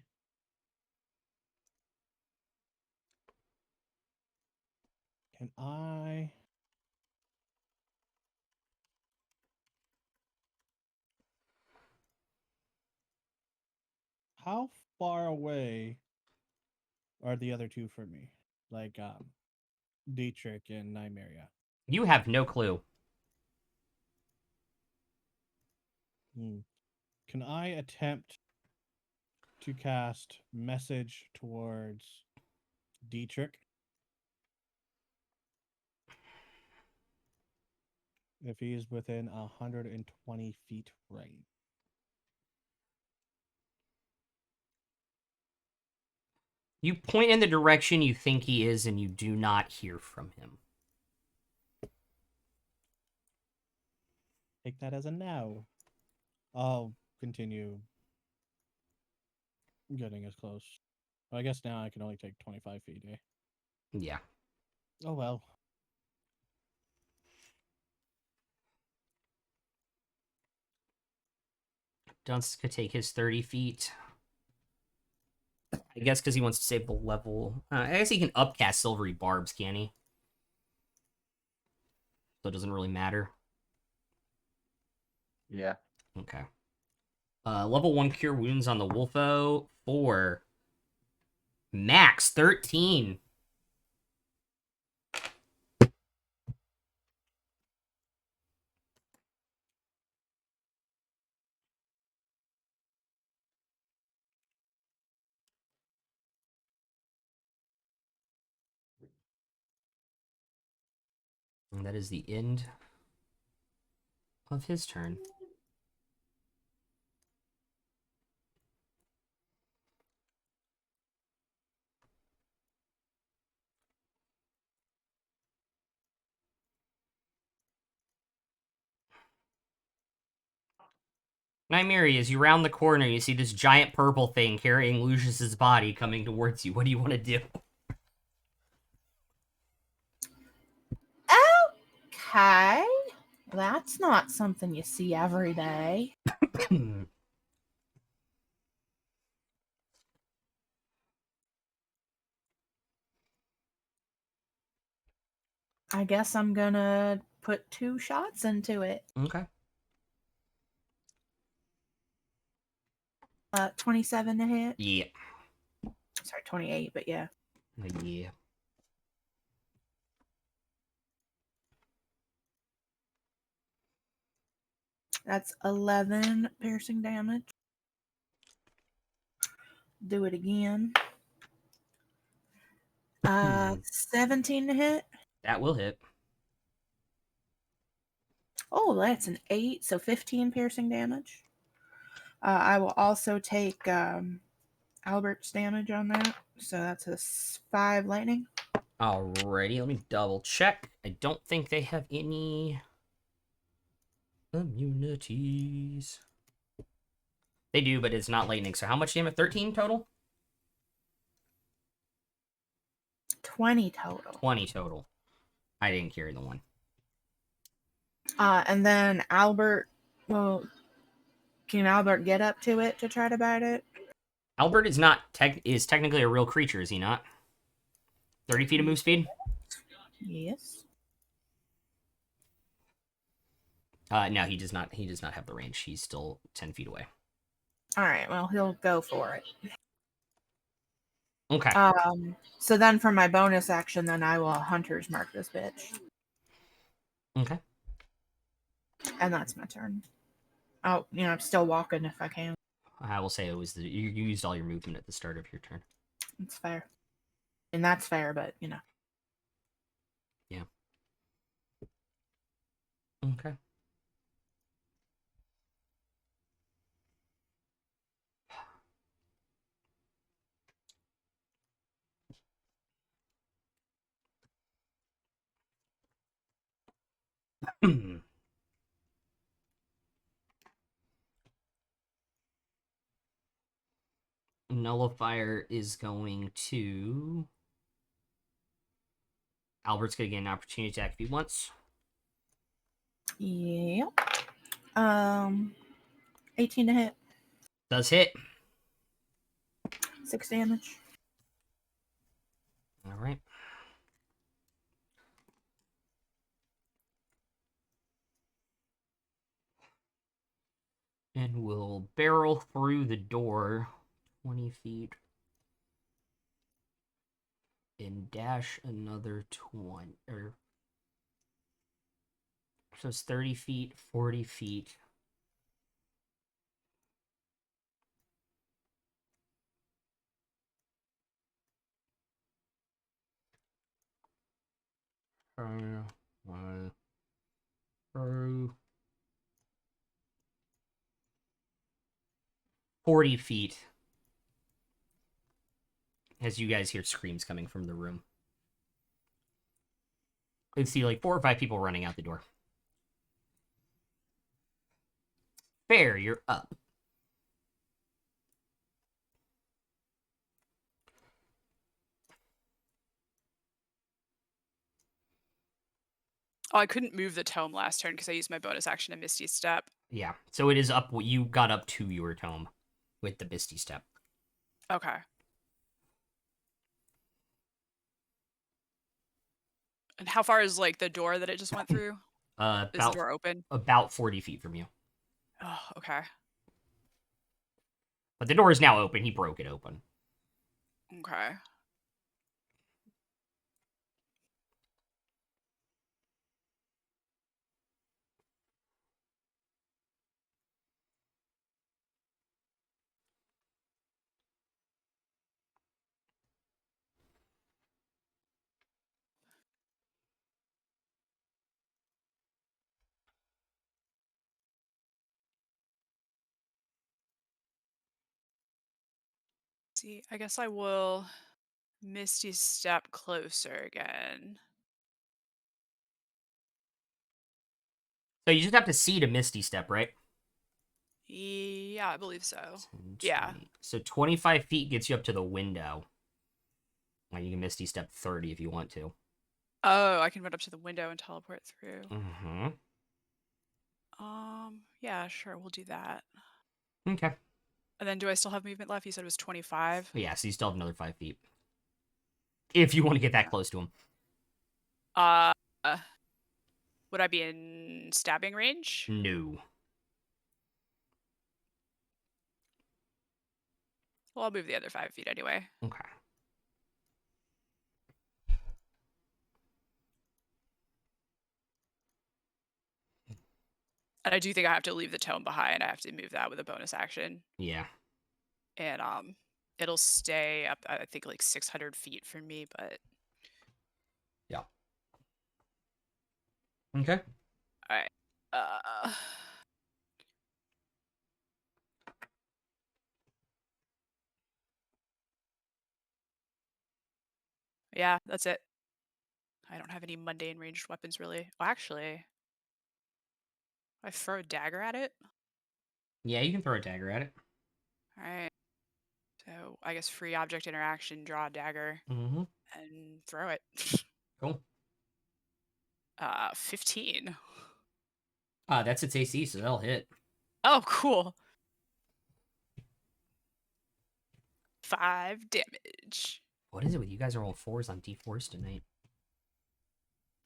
can I how far away are the other two from me? Like Dietrich and Nymeria. You have no clue. Can I attempt to cast message towards Dietrich? If he is within 120 feet range. You point in the direction you think he is, and you do not hear from him. Take that as a no. I'll continue getting as close. I guess now I can only take 25 feet, eh? Yeah. Oh well. Dunst could take his 30 feet. I guess because he wants to save the level. I guess he can upcast Silvery Barbs, can he? So it doesn't really matter. Yeah. Okay. Level 1 Cure Wounds on the Wolfo for max 13. And that is the end of his turn. Nymeria, as you round the corner, you see this giant purple thing carrying Lucius's body coming towards you. What do you want to do? Okay. That's not something you see every day. I guess I'm gonna put 2 shots into it. Okay. 27 to hit. Yeah. Sorry, 28, but yeah. Yeah. That's 11 piercing damage. Do it again. 17 to hit. That will hit. Oh, that's an 8, so 15 piercing damage. I will also take Albert's damage on that, so that's a 5 lightning. Alrighty, let me double check. I don't think they have any immunities. They do, but it's not lightning. So how much damage? 13 total? 20 total. 20 total. I didn't carry the one. And then Albert, well, can Albert get up to it to try to bite it? Albert is not is technically a real creature, is he not? 30 feet of move speed? Yes. No, he does not. He does not have the range. He's still 10 feet away. All right. Well, he'll go for it. Okay. So then for my bonus action, then I will hunter's mark this bitch, Okay. and that's my turn. Oh, I'm still walking if I can. I will say it was you used all your movement at the start of your turn. It's fair, and that's fair, but Yeah. Okay. Nullifier is going to. Albert's going to get an opportunity to act if he wants. yeah. 18 to hit, Does hit. 6 damage. All right. And we'll barrel through the door 20 feet and dash another 20. So it's 30 feet, 40 feet. One, 40 feet as you guys hear screams coming from the room. You see like 4 or 5 people running out the door. Fair, you're up. Oh, I couldn't move the tome last turn because I used my bonus action to Misty Step. Yeah, so it is up. You got up to your tome with the Misty Step. Okay. And how far is like the door that it just went through? Is the door open? About 40 feet from you. Oh, okay. But the door is now open. He broke it open. Okay. See, I guess I will Misty Step closer again. So you just have to see to Misty Step, right? Yeah, I believe so. 10, Yeah. 20. So 25 feet gets you up to the window. Now you can Misty Step 30 if you want to. Oh, I can run up to the window and teleport through. Mm-hmm. Yeah, sure, we'll do that. Okay. And then do I still have movement left? You said it was 25. Yeah, so you still have another 5 feet. If you want to get that close to him. Uh, would I be in stabbing range? No. Well, I'll move the other 5 feet anyway. Okay. And I do think I have to leave the tome behind. I have to move that with a bonus action. Yeah. And it'll stay up, I think, like 600 feet from me, but... Yeah. Okay. All right. Yeah, that's it. I don't have any mundane ranged weapons, really. Well, actually... I throw a dagger at it? Yeah, you can throw a dagger at it. Alright. So, I guess free object interaction, draw a dagger, Mm-hmm. and throw it. Cool. 15. That's its AC, so that'll hit. Oh, cool. 5 damage. What is it with you guys are all 4s on D4s tonight?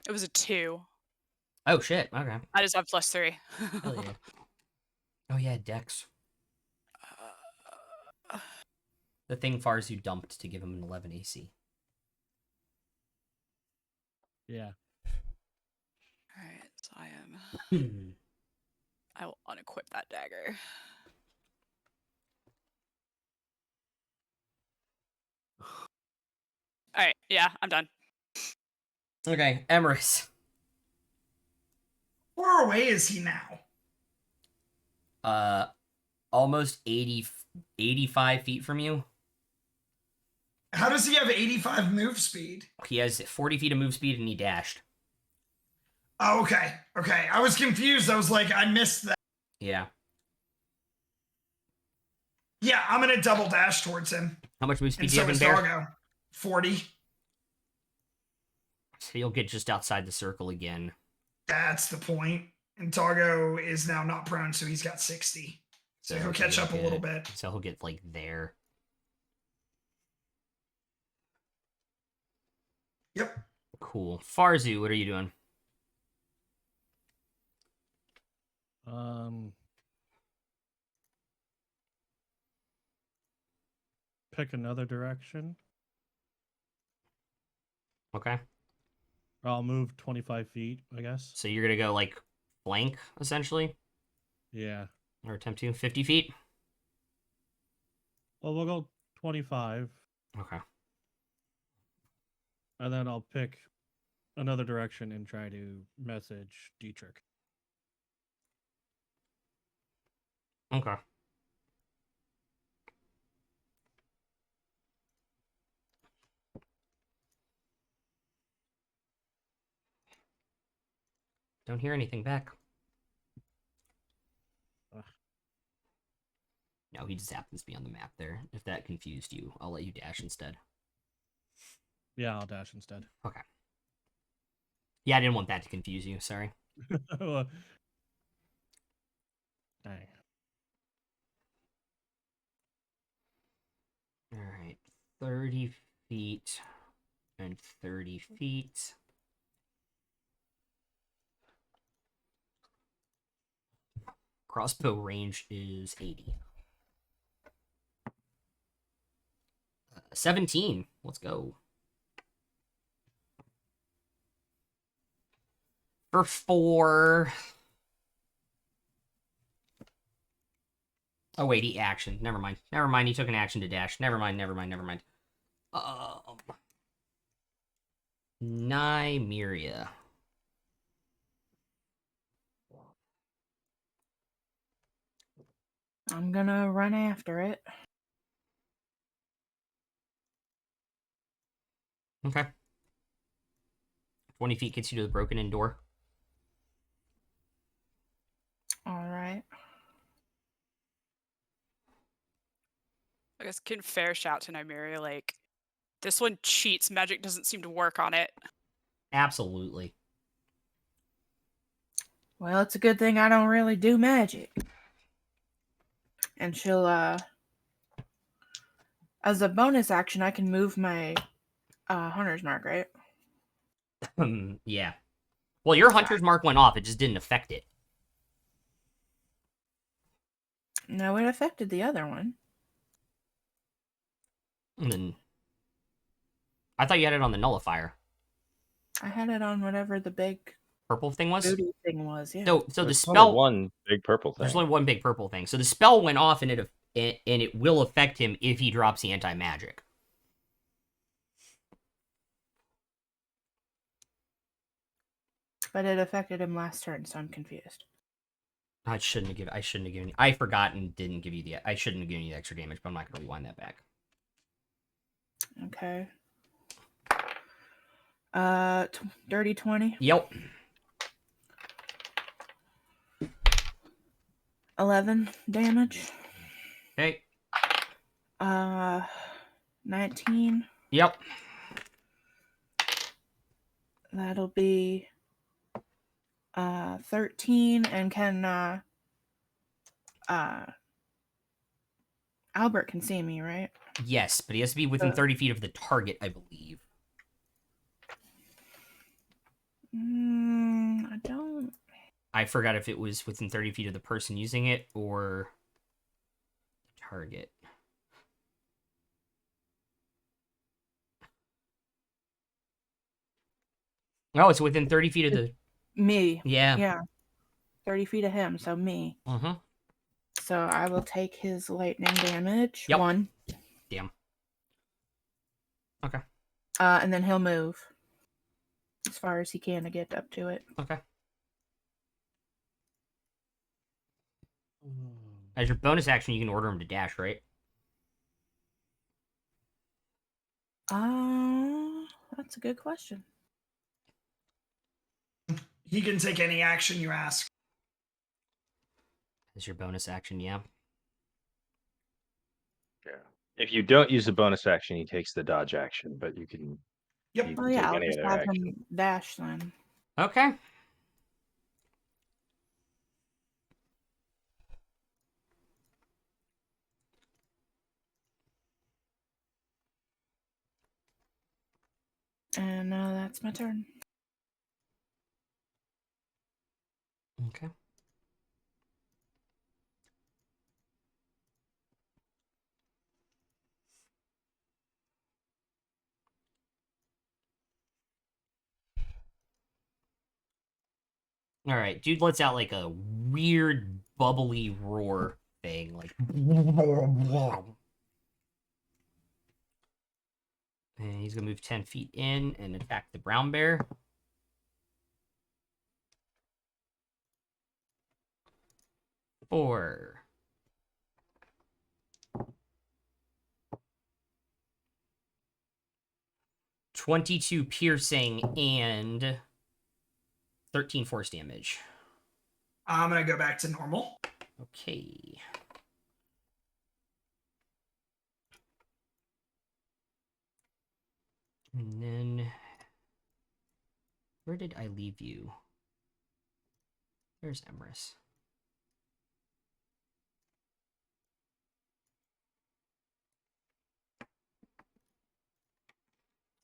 It was a 2. Oh shit. Okay. I just have +3. Hell yeah. Oh yeah, Dex. The thing Farzu dumped to give him an 11 AC. Yeah. Alright, so I am. Hmm. I will unequip that dagger. Alright, yeah, I'm done. Okay, Emrys. How far away is he now? Almost 85 feet from you. How does he have 85 move speed? He has 40 feet of move speed and he dashed. Oh, okay. Okay. I was confused. I was like, I missed that. Yeah. Yeah, I'm going to double dash towards him. How much move And speed do you so have in is Bear? Doggo. 40. So you'll get just outside the circle again. That's the point. And Doggo is now not prone, so he's got 60. So he'll catch up a little bit. So he'll get like there. Yep. Cool. Farzu, what are you doing? Pick another direction. Okay. I'll move 25 feet, I guess. So you're gonna go like flank, essentially? Yeah. Or attempt to 50 feet? Well, we'll go 25, Okay. and then I'll pick another direction and try to message Dietrich. Okay. Don't hear anything back. Ugh. No, he just happens to be on the map there. If that confused you, I'll let you dash instead. Yeah, I'll dash instead. Okay. Yeah, I didn't want that to confuse you. Sorry. Dang. All right. 30 feet and 30 feet. Crossbow range is 80. 17. Let's go. For 4. Oh, wait, he action. Never mind. Never mind, he took an action to dash. Never mind. Nymeria. I'm gonna run after it. Okay. 20 feet gets you to the broken in door. All right. I guess can fair shout to Nymeria, like, this one cheats. Magic doesn't seem to work on it. Absolutely. Well, it's a good thing I don't really do magic. And she'll, as a bonus action, I can move my hunter's mark, right? Yeah. Well, your hunter's mark went off. It just didn't affect it. No, it affected the other one. And then I thought you had it on the nullifier. I had it on whatever the big Purple thing was? booty thing was, yeah. So the There's only spell one big purple thing. There's only one big purple thing. So the spell went off and it will affect him if he drops the anti-magic. But it affected him last turn, so I'm confused. I shouldn't have given you. I forgot and didn't give you the. I shouldn't have given you the extra damage, but I'm not gonna rewind that back. Okay. Dirty 20. Yep. 11 damage. Okay. 19. Yep. That'll be 13, and can Albert can see me, right? Yes, but he has to be within Uh. 30 feet of the target, I believe. I don't. I forgot if it was within 30 feet of the person using it or the target. Oh, it's within 30 feet of the... Me. Yeah. Yeah. 30 feet of him, so me. Mm-hmm. So I will take his lightning damage. Yep. 1. Damn. Okay. And then he'll move as far as he can to get up to it. Okay. As your bonus action, you can order him to dash, right? That's a good question. He can take any action you ask. As your bonus action, yeah. Yeah. If you don't use a bonus action, he takes the dodge action, but you can Yep. you Oh can yeah, take I'll any just other have action. him dash then. Okay. And that's my turn. Okay. All right, dude lets out like a weird bubbly roar thing, like. And he's gonna move 10 feet in and attack the brown bear. Four. "22 piercing and 13 force damage." I'm going to go back to normal. Okay. And then, where did I leave you? There's Emrys.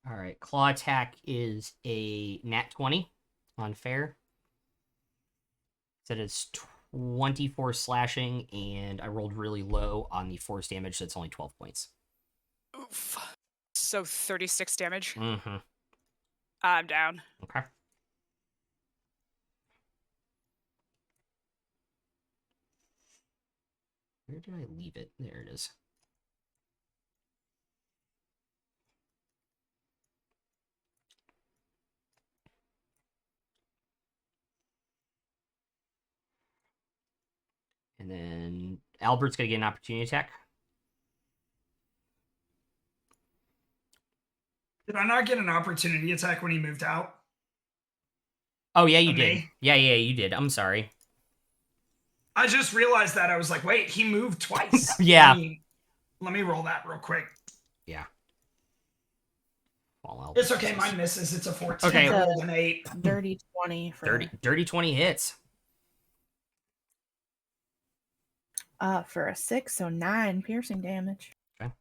All right, claw attack is a nat 20 on fair. Said it's 24 slashing, and I rolled really low on the force damage, so it's only 12 points. Oof. So 36 damage. Mm-hmm. I'm down. Okay. Where did I leave it? There it is. And then Albert's gonna get an opportunity attack. Did I not get an opportunity attack when he moved out? Oh yeah, you On did. me? Yeah, you did. I'm sorry. I just realized that. I was like, wait, he moved twice. Yeah. Let me roll that real quick. Yeah. Well, It's okay. Mine misses. It's a 14. Okay. I rolled an 8. Dirty 20 for Dirty 20 hits. for a 6, so 9 piercing damage. Okay.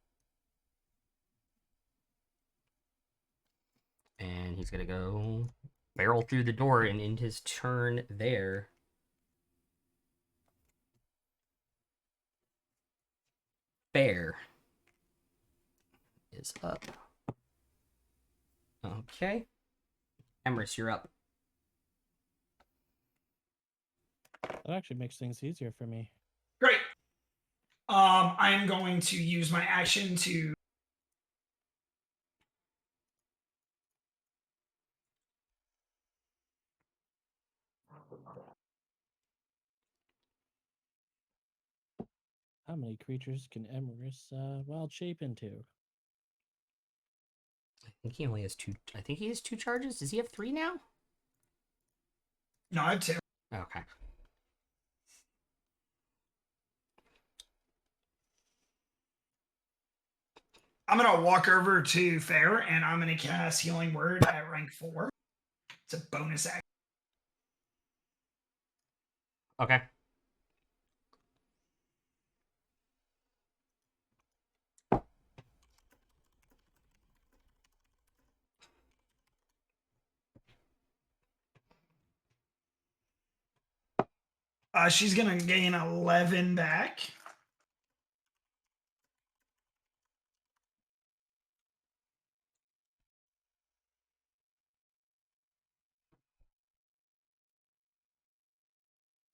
And he's gonna go barrel through the door and end his turn there. Bear is up. Okay. Emrys, you're up. That actually makes things easier for me. Great. I'm going to use my action to. How many creatures can Emrys wild shape into? I think he only has 2. I think he has 2 charges. Does he have 3 now? No, I have 2. Okay. I'm going to walk over to Fair and I'm going to cast Healing Word at rank 4. It's a bonus action. Okay. She's gonna gain 11 back.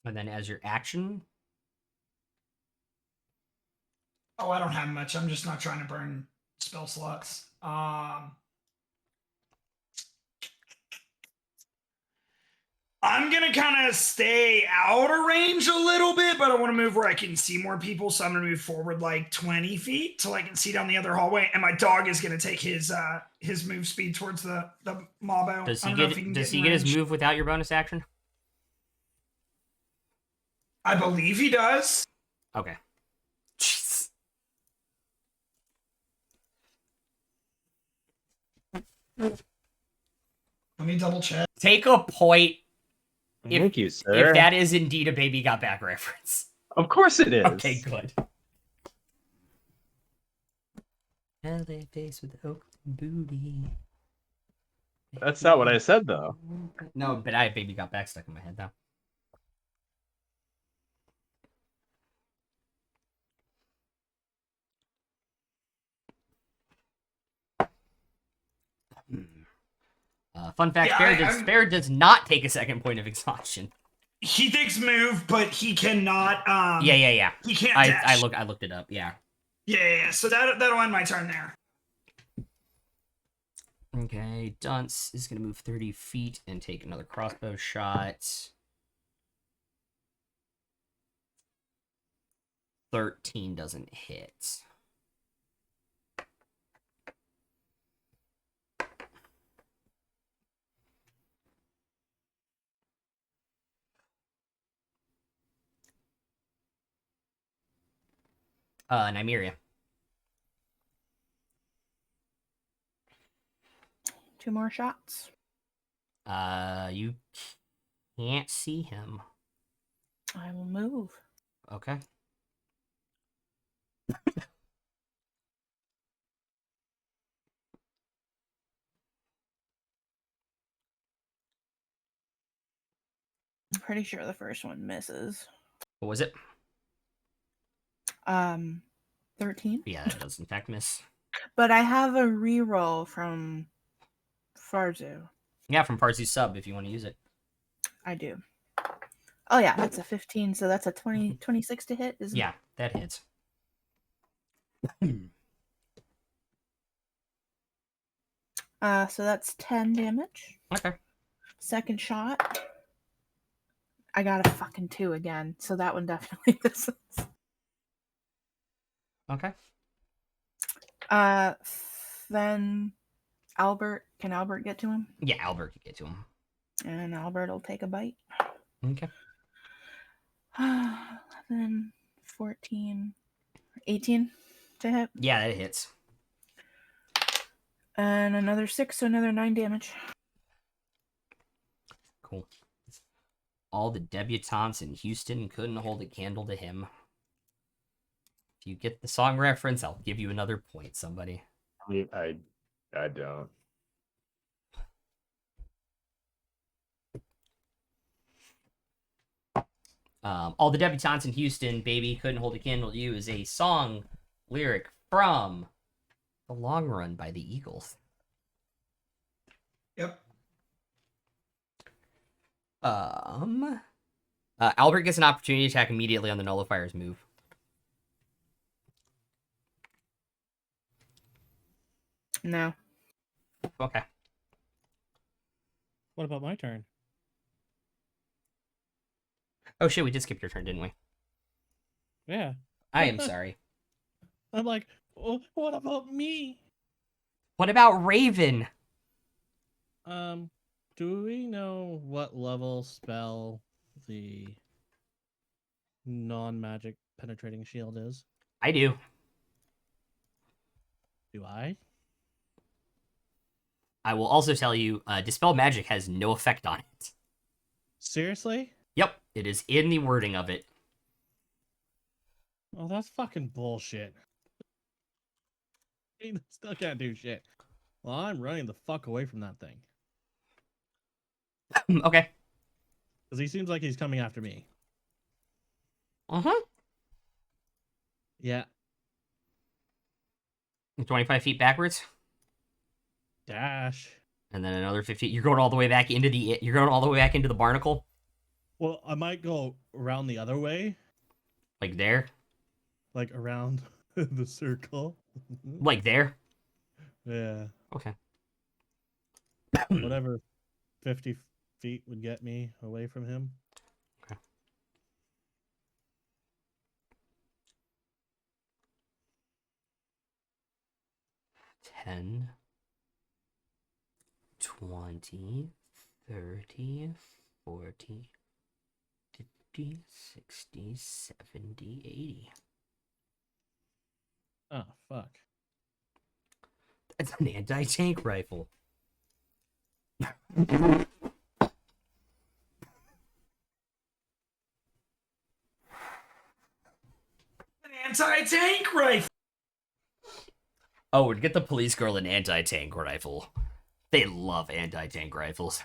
And then as your action, Oh, I don't have much. I'm just not trying to burn spell slots. I'm gonna kind of stay out of range a little bit, but I want to move where I can see more people. So I'm gonna move forward like 20 feet till I can see down the other hallway. And my dog is gonna take his move speed towards the mobbo. does I he don't know if get he can does in he get his range. move without your bonus action? I believe he does. Okay. Jeez. Let me double check. Take a point Thank you, if sir. that is indeed a Baby Got Back reference. Of course it is. Okay, good. LA face with open booty. That's not what I said, though. No, but I have Baby Got Back stuck in my head now. Fun fact: Yeah, Bear does not take a second point of exhaustion. He takes move, but he cannot. Yeah. He can't I dash. looked it up. Yeah. Yeah. So that'll end my turn there. Okay, Dunce is gonna move 30 feet and take another crossbow shot. 13 doesn't hit. Nymeria. 2 more shots. You can't see him. I will move. Okay. I'm pretty sure the first one misses. What was it? 13. Yeah, that does in fact miss. But I have a reroll from Farzu. Yeah, from Parzy's sub if you want to use it. I do. Oh yeah, that's a 15, so that's a 26 to hit, isn't Yeah, that hits. it? So that's 10 damage. Okay. Second shot. I got a fucking 2 again, so that one definitely misses. Okay. Then can Albert get to him? Yeah, Albert can get to him. And Albert will take a bite. Okay. 11, 14, 18 to hit. Yeah, that hits. And another 6, so another 9 damage. Cool. All the debutantes in Houston couldn't hold a candle to him. If you get the song reference, I'll give you another point, somebody. I don't. All the debutantes in Houston, baby, couldn't hold a candle to you is a song lyric from The Long Run by the Eagles. Yep. Albert gets an opportunity to attack immediately on the nullifier's move. No. Okay. What about my turn? Oh shit, we did skip your turn, didn't we? Yeah. I am sorry. I'm like, oh, what about me? What about Raven? Do we know what level spell the non-magic penetrating shield is? I do. Do I? I will also tell you, Dispel Magic has no effect on it. Seriously? Yep, it is in the wording of it. Oh, that's fucking bullshit. He still can't do shit. Well, I'm running the fuck away from that thing. Okay. Because he seems like he's coming after me. Uh-huh. Yeah. 25 feet backwards. Dash. And then another 50. You're going all the way back into the barnacle? Well, I might go around the other way, Like there? like around the circle. Like there? Yeah. Okay. Whatever 50 feet would get me away from him. 10, 20, 30, 40, 50, 60, 70, 80. Oh, fuck. That's an anti-tank rifle. An anti-tank rifle. Oh, we'd get the police girl an anti-tank rifle. They love anti-tank rifles.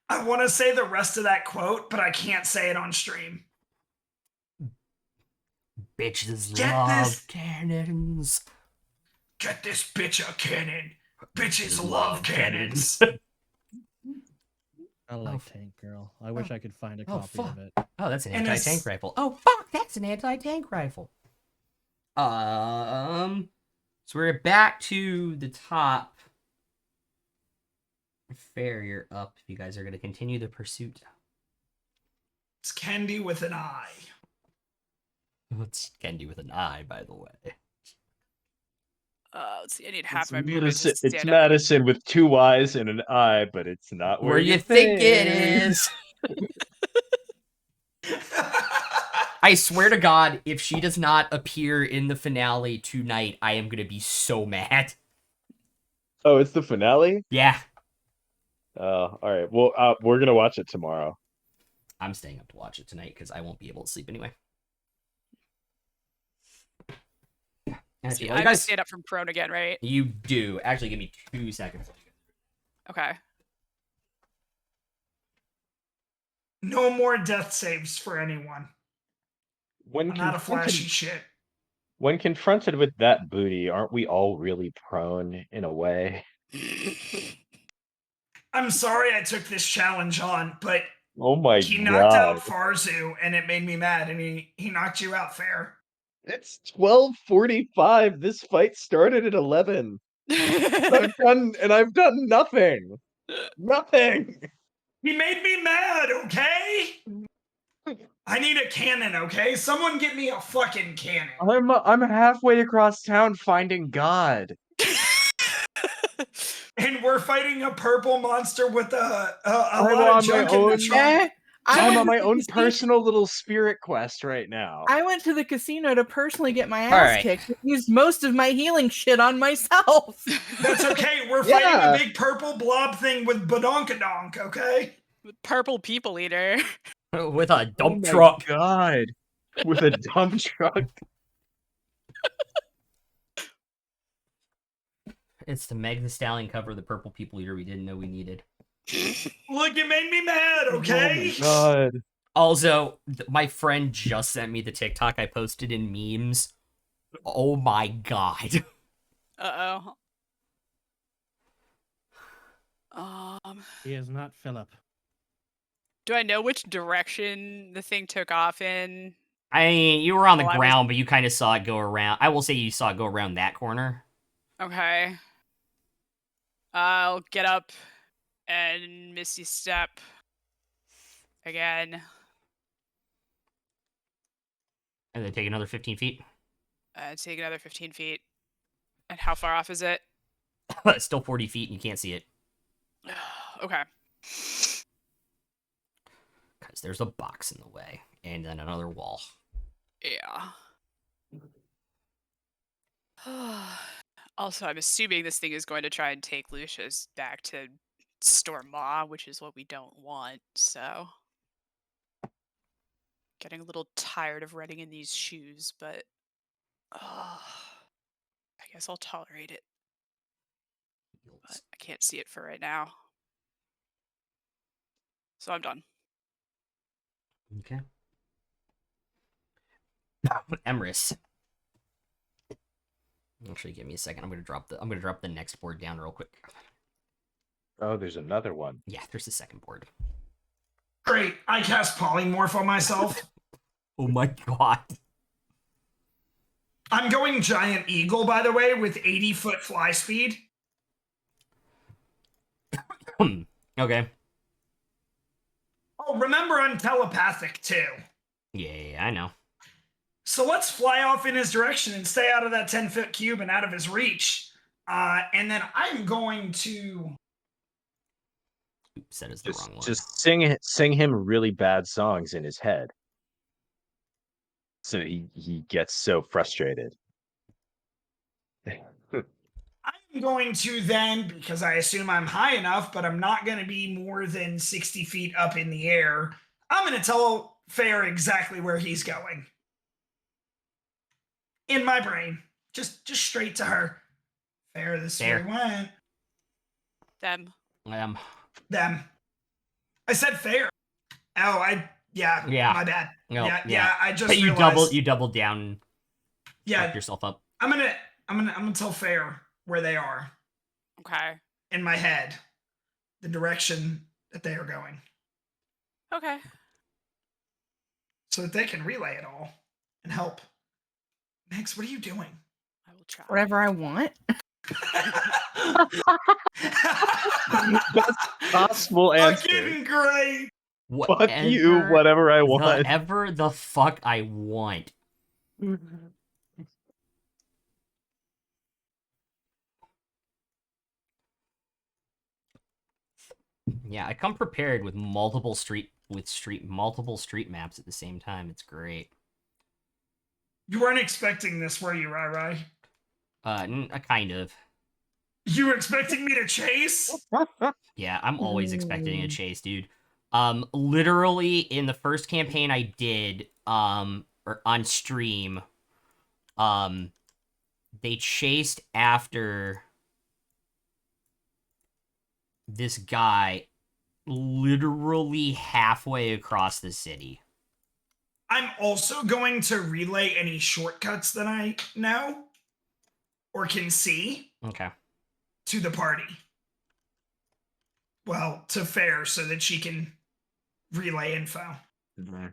I want to say the rest of that quote, but I can't say it on stream. Bitches Get love this- cannons. Get this bitch a cannon. Bitches love cannons. I like f- Tank Girl. I wish I could find a Oh, copy fuck. of it. Oh, that's an And anti-tank it's- rifle. Oh, fuck, that's an anti-tank rifle. So we're back to the top. Farrier up if you guys are going to continue the pursuit. It's Candy with an I. It's Kendi with an I, by the way. Let's see. I need half It's my movement Madison, to stand it's up. Madison with 2 Y's and an I, but it's not Where you think it think. is. I swear to God, if she does not appear in the finale tonight, I am going to be so mad. Oh, it's the finale? Yeah, Oh, all right. Well, we're gonna watch it tomorrow. I'm staying up to watch it tonight because I won't be able to sleep anyway. Actually, See, well, I you have to guys, stand up from prone again, right? you do. Actually, give me 2 seconds. Okay. No more death saves for anyone. When I'm not a confronted, flashy shit. when confronted with that booty, aren't we all really prone in a way? I'm sorry I took this challenge on, but Oh my he knocked god! out Farzu, and it made me mad, and he knocked you out fair. It's 12:45. This fight started at 11. I've done nothing. Nothing. He made me mad, okay? I need a cannon, okay? Someone get me a fucking cannon. I'm halfway across town finding God. And we're fighting a purple monster with a I'm lot on of my junk in the own- trunk. I'm went on to my the own casino- personal little spirit quest right now. I went to the casino to personally get my ass Alright. kicked. I used most of my healing shit on myself. That's okay. We're Yeah. fighting a big purple blob thing with badonkadonk, okay? Purple people eater. With a dump Oh my truck. God. With a dump truck. It's the Meg the Stallion cover of the Purple People Eater we didn't know we needed. Look, it made me mad, okay? Oh my God. Also, my friend just sent me the TikTok I posted in memes. Oh my god. Uh-oh. He is not Philip. Do I know which direction the thing took off in? I mean, you were on the Oh, I was- ground, but you kind of saw it go around. I will say you saw it go around that corner. Okay. I'll get up and Misty Step again. And then take another 15 feet. Take another 15 feet. And how far off is it? It's still 40 feet and you can't see it. Okay. Because there's a box in the way. And then another wall. Yeah. Also, I'm assuming this thing is going to try and take Lucius back to Storm Maw, which is what we don't want, so. Getting a little tired of running in these shoes, but. I guess I'll tolerate it. But I can't see it for right now. So I'm done. Okay. Emrys. Actually, give me a second. I'm gonna drop the next board down real quick. Oh, there's another one. Yeah, there's the second board. Great. I cast polymorph on myself. Oh my god. I'm going giant eagle, by the way, with 80-foot fly speed. Okay. Oh, remember I'm telepathic too. Yeah, I know. So let's fly off in his direction and stay out of that 10-foot cube and out of his reach. And then I'm going to. Oops, that is the wrong one. Just sing him really bad songs in his head. So he gets so frustrated. I'm going to then, because I assume I'm high enough, but I'm not going to be more than 60 feet up in the air. I'm going to tell Fair exactly where he's going. In my brain. Just straight to her. Fair, this is where he went. Them. Them. I said Fair. Oh, yeah. My bad. No, yeah. I just you realized. doubled down. And Yeah. fucked yourself up. I'm gonna tell Fair where they are. Okay. In my head, the direction that they are going, Okay. so that they can relay it all and help. Max, what are you doing? I will try. Whatever I want. That's possible answer. Fucking great. Fuck you, whatever I want. Whatever the fuck I want. Yeah, I come prepared with multiple street maps at the same time. It's great. You weren't expecting this, were you, Rai? Kind of. You were expecting me to chase? Yeah, I'm always expecting a chase, dude. Literally in the first campaign I did, or on stream, they chased after this guy literally halfway across the city. I'm also going to relay any shortcuts that I know or can see. Okay. To the party. Well, to Fair, so that she can relay info. Mm-hmm.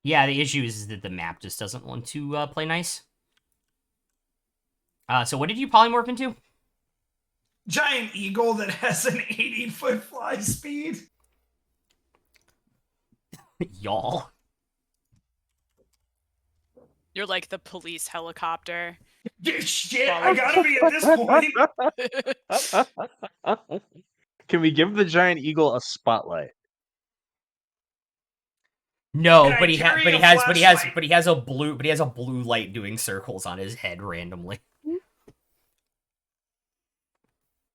Yeah, the issue is that the map just doesn't want to play nice. So what did you polymorph into? Giant eagle that has an 80-foot fly speed. Y'all. You're like the police helicopter. Shit, I gotta be at this point. Can we give the giant eagle a spotlight? No, but he has a blue light doing circles on his head randomly.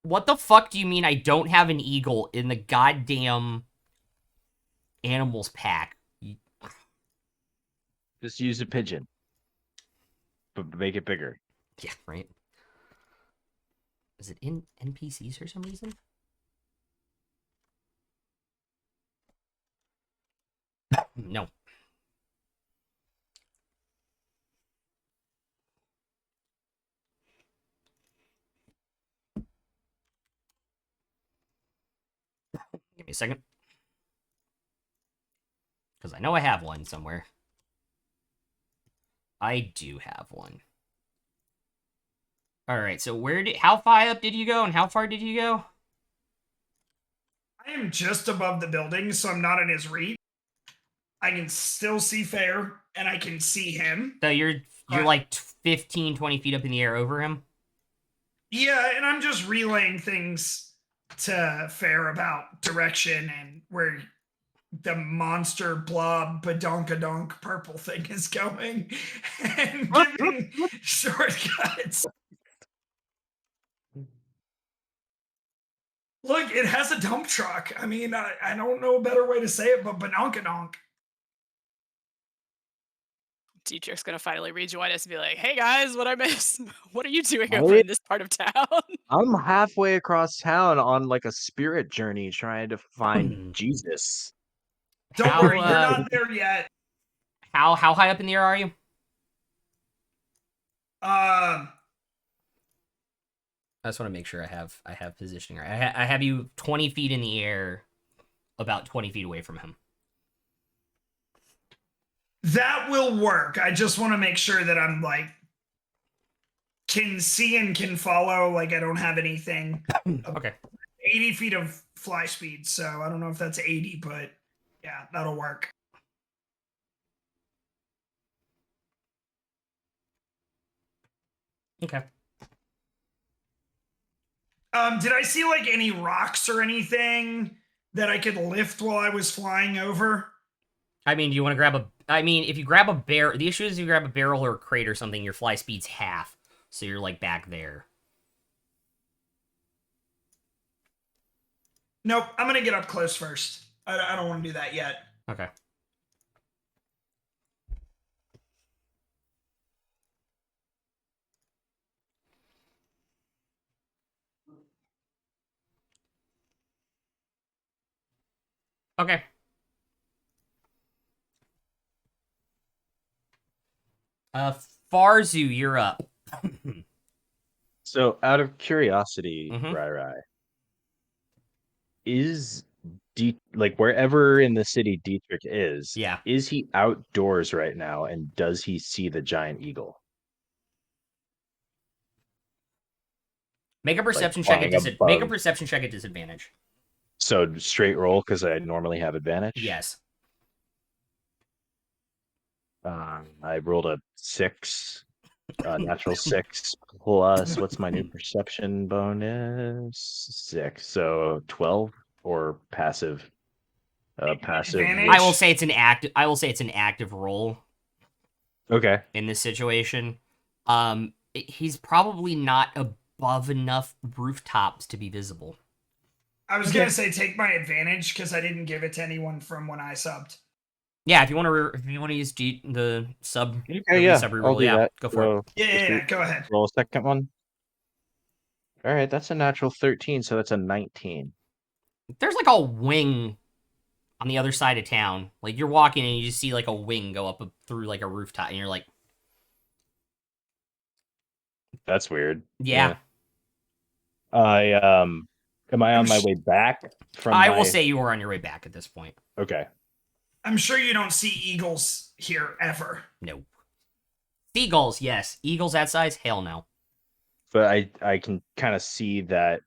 What the fuck do you mean I don't have an eagle in the goddamn animals pack? Just use a pigeon. But make it bigger. Yeah, right. Is it in NPCs for some reason? No. Give me a second. Because I know I have one somewhere. I do have one. Alright, so how high up did you go and how far did you go? I am just above the building, so I'm not in his reach. I can still see Fair, and I can see him. So you're like 15, 20 feet up in the air over him? Yeah, and I'm just relaying things to Fair about direction and where the monster blob badonkadonk purple thing is going, and giving shortcuts. Look, it has a dump truck. I mean, I don't know a better way to say it, but badonkadonk. Dietrich's gonna finally rejoin us and be like, "Hey guys, what I miss? What are you doing Oh, over yeah. in this part of town?" I'm halfway across town on like a spirit journey trying to find Jesus. Don't How, worry, you're not there yet. how high up in the air are you? Um, I just want to make sure I have positioning right. I have you 20 feet in the air, about 20 feet away from him. that will work. I just want to make sure that I'm like can see and can follow. Like I don't have anything. Okay. 80 feet of fly speed, so I don't know if that's 80, but yeah, that'll work. Okay. Did I see like any rocks or anything that I could lift while I was flying over? I mean, do you want to grab a... I mean, if you grab a barrel... The issue is if you grab a barrel or a crate or something, your fly speed's half. So you're, like, back there. Nope, I'm gonna get up close first. I don't want to do that yet. Okay. Okay. Farzu, you're up. So, out of curiosity, Mhm. Rai, is like wherever in the city Dietrich Yeah. is he outdoors right now, and does he see the giant eagle Make a like perception check at flying Make a above? perception check at disadvantage. So straight roll because I normally have advantage. Yes. I rolled a 6, natural 6 plus what's my new perception bonus? 6, so 12 or passive. Passive. Advantage? I will say it's an active roll Okay. in this situation. He's probably not above enough rooftops to be visible. I was Okay. gonna say take my advantage because I didn't give it to anyone from when I subbed. Yeah, if you want to use the sub, Okay, the yeah, sub I'll reroll, do yeah, that. go for it. So Yeah, go ahead. roll a second one. All right, that's a natural 13, so that's a 19. There's like a wing on the other side of town. Like you're walking and you just see like a wing go up through like a rooftop, and you're like, That's weird. yeah. I am I on my way back from I my will say you are on your way back at this point. Okay. I'm sure you don't see eagles here ever. No. Seagulls, yes. Eagles that size, hell no. But I can kind of see that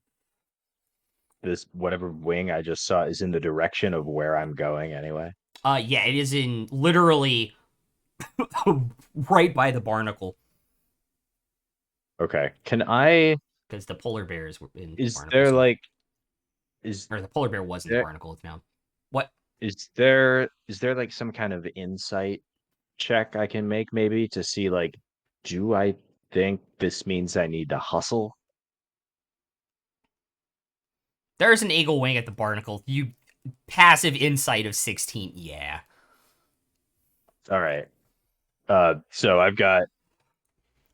this whatever wing I just saw is in the direction of where I'm going anyway. Yeah, it is in literally right by the barnacle. Okay. Can I Because the polar bear is in the is barnacle. there So. like is Or the polar bear was in the there barnacle now. What? is there like some kind of insight check I can make maybe to see like do I think this means I need to hustle? There's an eagle wing at the barnacle. You passive insight of 16, yeah. All right. So I've got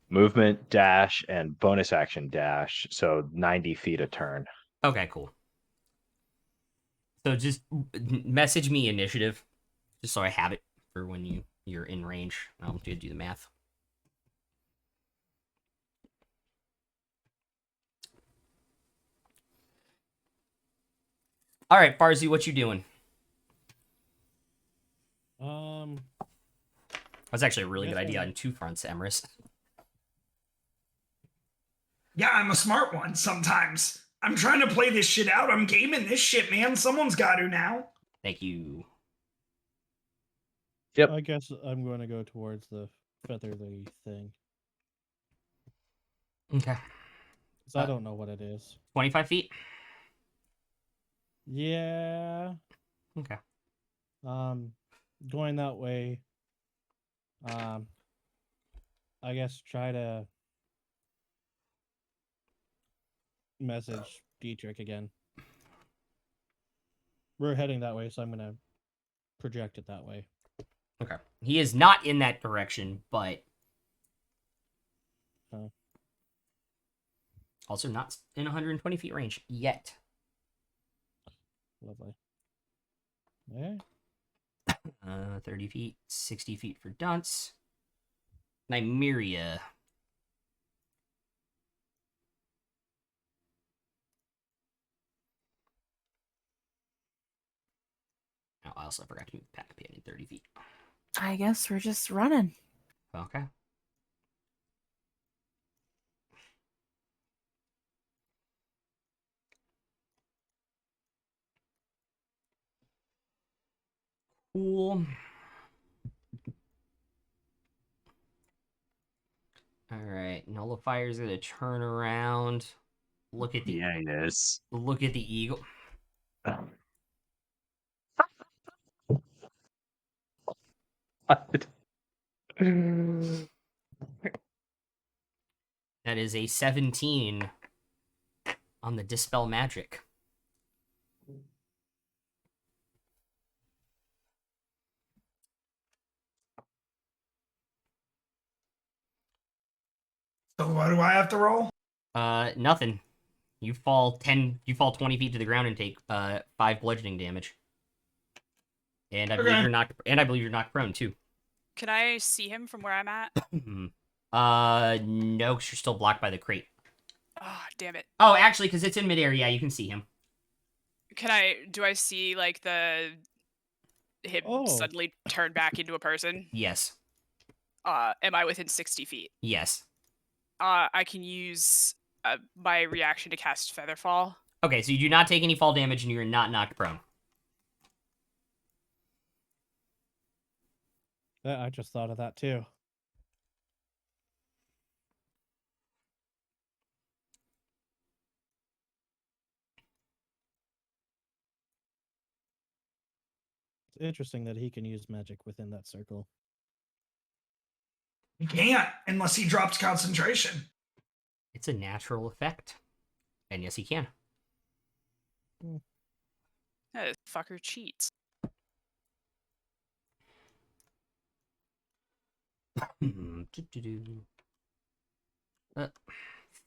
movement dash and bonus action dash, so 90 feet a turn. Okay, cool. So just message me initiative, just so I have it for when you're in range. I'll do the math. All right, Farzi, what you doing? That's actually a really good idea on two fronts, Emrys. Yeah, I'm a smart one sometimes. I'm trying to play this shit out. I'm gaming this shit, man. Someone's got to now. Thank you. Yep. I guess I'm going to go towards the featherly thing. Okay. Because I don't know what it is. 25 feet? Yeah. Okay. Going that way. I guess try to message Dietrich again. We're heading that way, so I'm gonna project it that way. Okay. He is not in that direction, but Oh. also not in 120 feet range yet. Lovely. Yeah. 30 feet, 60 feet for Dunce. Nymeria. Oh, I also forgot to move the pack pin in 30 feet. I guess we're just running. Okay. Cool. Alright, Nullifier's gonna turn around. Look at the Yeah, yes. eagle. That is a 17 on the Dispel Magic. So what do I have to roll? Nothing. You fall 20 feet to the ground and take 5 bludgeoning damage. And I believe Okay. you're knocked prone too. Can I see him from where I'm at? No, 'cause you're still blocked by the crate. Oh, damn it. Oh, actually, because it's in midair, yeah, you can see him. Do I see like him Oh. suddenly turn back into a person? Yes. Am I within 60 feet? Yes. I can use my reaction to cast Featherfall. Okay, so you do not take any fall damage and you're not knocked prone. Yeah, I just thought of that too. It's interesting that he can use magic within that circle. He can't unless he drops concentration. It's a natural effect. And yes, he can. This fucker cheats.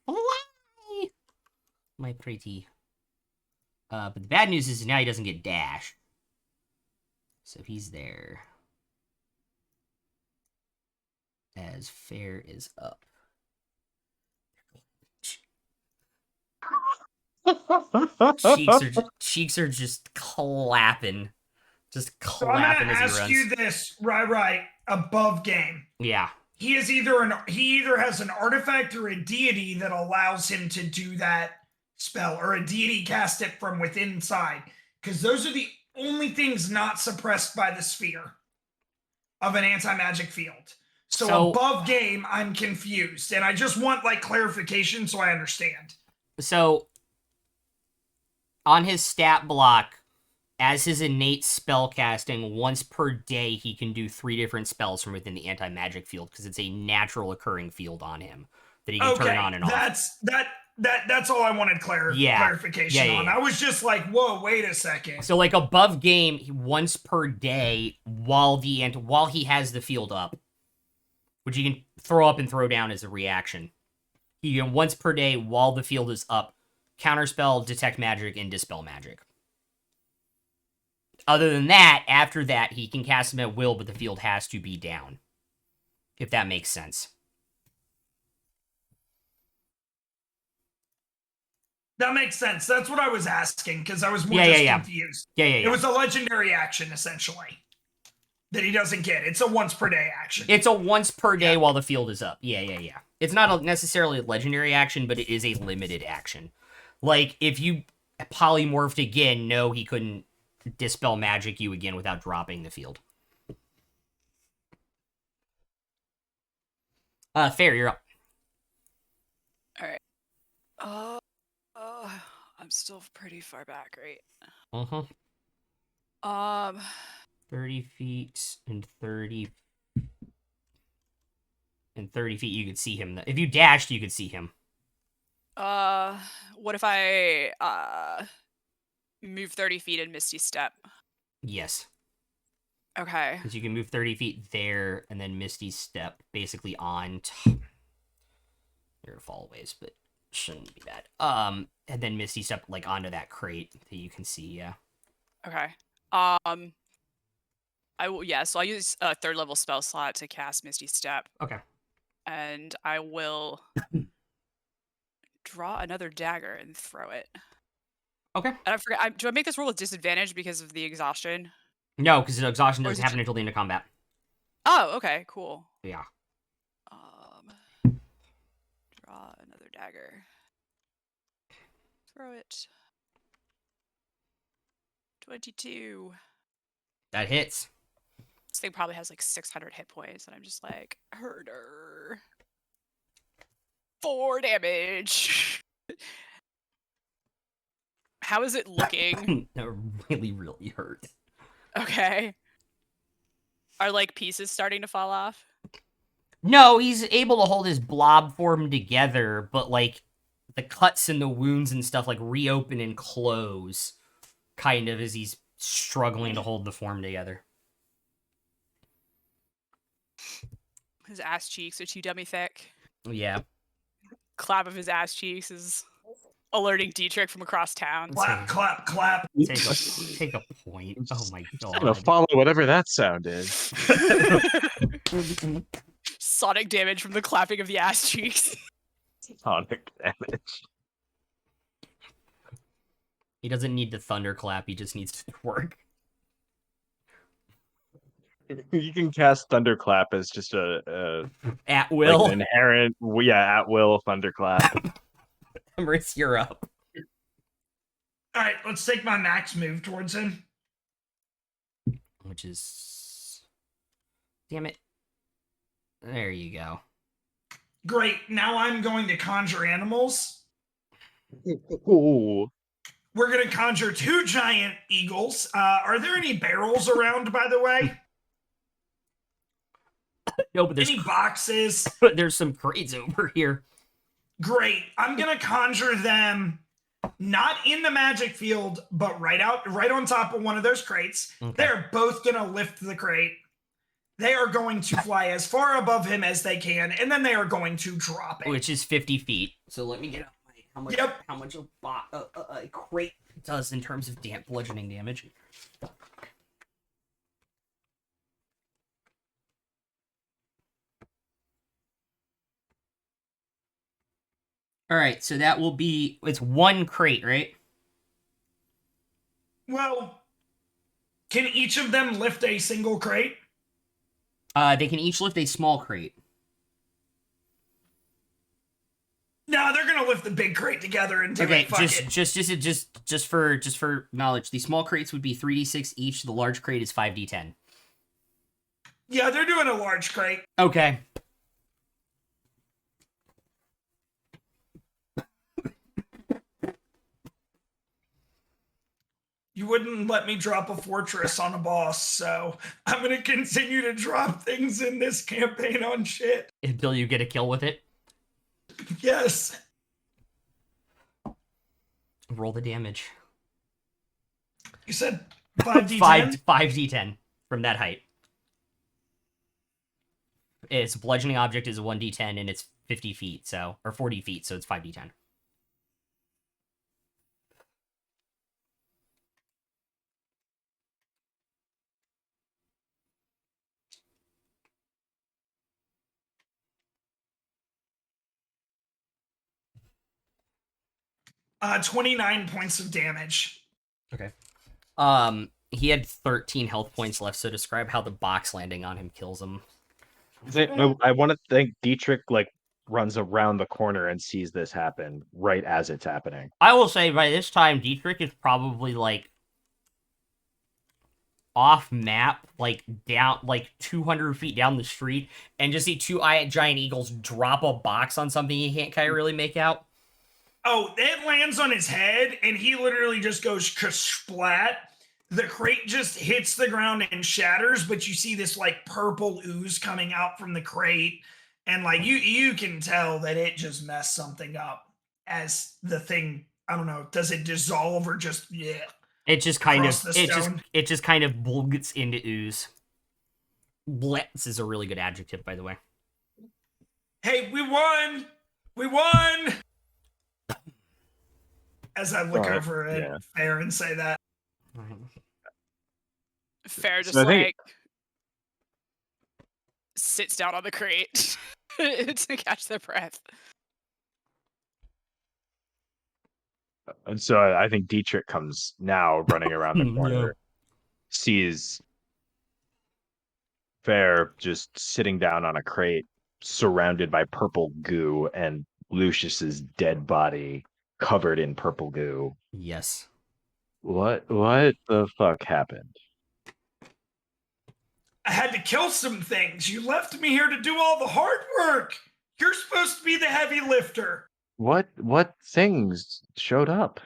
Fly! My pretty. But the bad news is now he doesn't get dash. So he's there. As fair is up. Cheeks are just clapping. Just So I'm clapping gonna as he ask runs. you this right above game. Yeah. He either has an artifact or a deity that allows him to do that spell, or a deity cast it from within inside, because those are the only things not suppressed by the sphere of an anti-magic field. So above game, I'm confused, and I just want like clarification so I understand. So on his stat block, as his innate spell casting, once per day he can do 3 different spells from within the anti-magic field because it's a natural occurring field on him that he can turn on and off. That's all I wanted clarification on. I was just like, whoa, wait a second. So like above game, once per day while he has the field up, which he can throw up and throw down as a reaction. He can once per day while the field is up, counterspell, detect magic, and dispel magic. Other than that, after that, he can cast them at will, but the field has to be down. If that makes sense. That makes sense. That's what I was asking, because I was more confused. Yeah. It was a legendary action, essentially, that he doesn't get. It's a once per day action. It's a once per day while the field is up. Yeah. It's not necessarily a legendary action, but it is a limited action. Like, if you polymorphed again, no, he couldn't dispel magic you again without dropping the field. Fair, you're up. All right. I'm still pretty far back, right? 30 feet and 30 feet you could see him. If you dashed, you could see him. What if I move 30 feet and Misty Step? Yes. Okay. Because you can move 30 feet there, and then Misty Step basically on. There are fall ways, but shouldn't be bad. And then Misty Step like onto that crate that you can see. Yeah. Okay. I will. Yeah. So I use a 3rd level spell slot to cast Misty Step, Okay. and I will draw another dagger and throw it. Okay. And I forget. Do I make this roll with disadvantage because of the exhaustion? No, because exhaustion Or is doesn't it happen until the end of combat. Oh, okay, cool. Yeah. Draw another dagger. Throw it. 22. That hits. This thing probably has like 600 hit points, and I'm just like, herder. 4 damage. How is it looking? That really, really hurt. Okay. Are like pieces starting to fall off? No, he's able to hold his blob form together, but like the cuts and the wounds and stuff like reopen and close, kind of as he's struggling to hold the form together. His ass cheeks are too dummy thick. Yeah. Clap of his ass cheeks is alerting Dietrich from across town. Clap, clap, clap. Take a point. Oh my I'm gonna god. follow whatever that sound is. Sonic damage from the clapping of the ass cheeks. Sonic damage. He doesn't need to thunderclap, he just needs to work. You can cast Thunderclap as just a At will. like an inherent, at will Thunderclap. Emrys, you're up. All right, let's take my max move towards him. Which is... Damn it. There you go. Great. Now I'm going to conjure animals. Ooh. We're going to conjure 2 giant eagles. Are there any barrels around, by the way? No, but Any boxes? there's some crates over here. Great. I'm going to conjure them not in the magic field, but right on top of one of those crates. Okay. They're both going to lift the crate. They are going to fly as far above him as they can, and then they are going to drop it. Which is 50 feet. So let me get out how much a crate does in terms of bludgeoning damage. Alright, so that will be... It's 1 crate, right? Well, can each of them lift a single crate? They can each lift a small crate. No, they're gonna lift the big crate together and do Okay, it. Fuck it. just for knowledge, the small crates would be 3d6 each. The large crate is 5d10. Yeah, they're doing a large crate. Okay. You wouldn't let me drop a fortress on a boss, so I'm gonna continue to drop things in this campaign on shit. Until you get a kill with it. Yes. Roll the damage. You said 5d10? 5d10 from that height. Its bludgeoning object is a 1d10 and it's 50 feet, so... Or 40 feet, so it's 5d10. Uh, 29 points of damage. Okay. He had 13 health points left, so describe how the box landing on him kills him. I want to think Dietrich runs around the corner and sees this happen right as it's happening. I will say by this time, Dietrich is probably off map, down 200 feet down the street, and just see 2 giant eagles drop a box on something he can't kind of really make out. Oh, it lands on his head, and he literally just goes splat. The crate just hits the ground and shatters, but you see this purple ooze coming out from the crate, and you can tell that it just messed something up as the thing. I don't know. Does it dissolve or just It just kind of the stone? it just kind of bulgets into ooze. Let's is a really good adjective, by the way. Hey, we won! We won! As I look Alright, over at yeah. Fair and say that. Fair So just I think like sits down on the crate to catch their breath. and so I think Dietrich comes now running around the Yeah. corner, sees Fair just sitting down on a crate, surrounded by purple goo, and Lucius's dead body covered in purple goo. Yes. What the fuck happened? I had to kill some things. You left me here to do all the hard work. You're supposed to be the heavy lifter. What things showed up?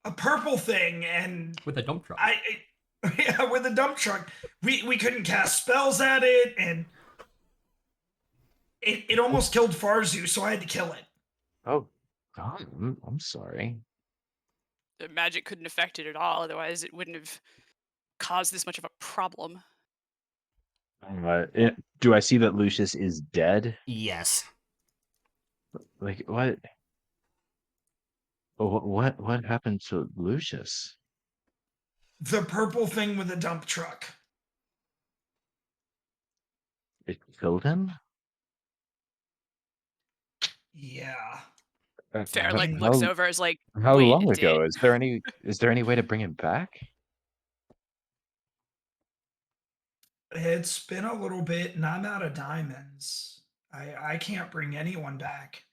A purple thing, and With a dump truck. yeah, with a dump truck. We couldn't cast spells at it, and it almost killed Farzu, so I had to kill it. Oh God, I'm sorry. The magic couldn't affect it at all, otherwise it wouldn't have caused this much of a problem. Do I see that Lucius is dead? Yes. Like what? What happened to Lucius? The purple thing with a dump truck. It killed him? Yeah. Fair I like mean, looks over is like, How wait, long it did? ago? Is there any way to bring him back? It's been a little bit, and I'm out of diamonds. I can't bring anyone back.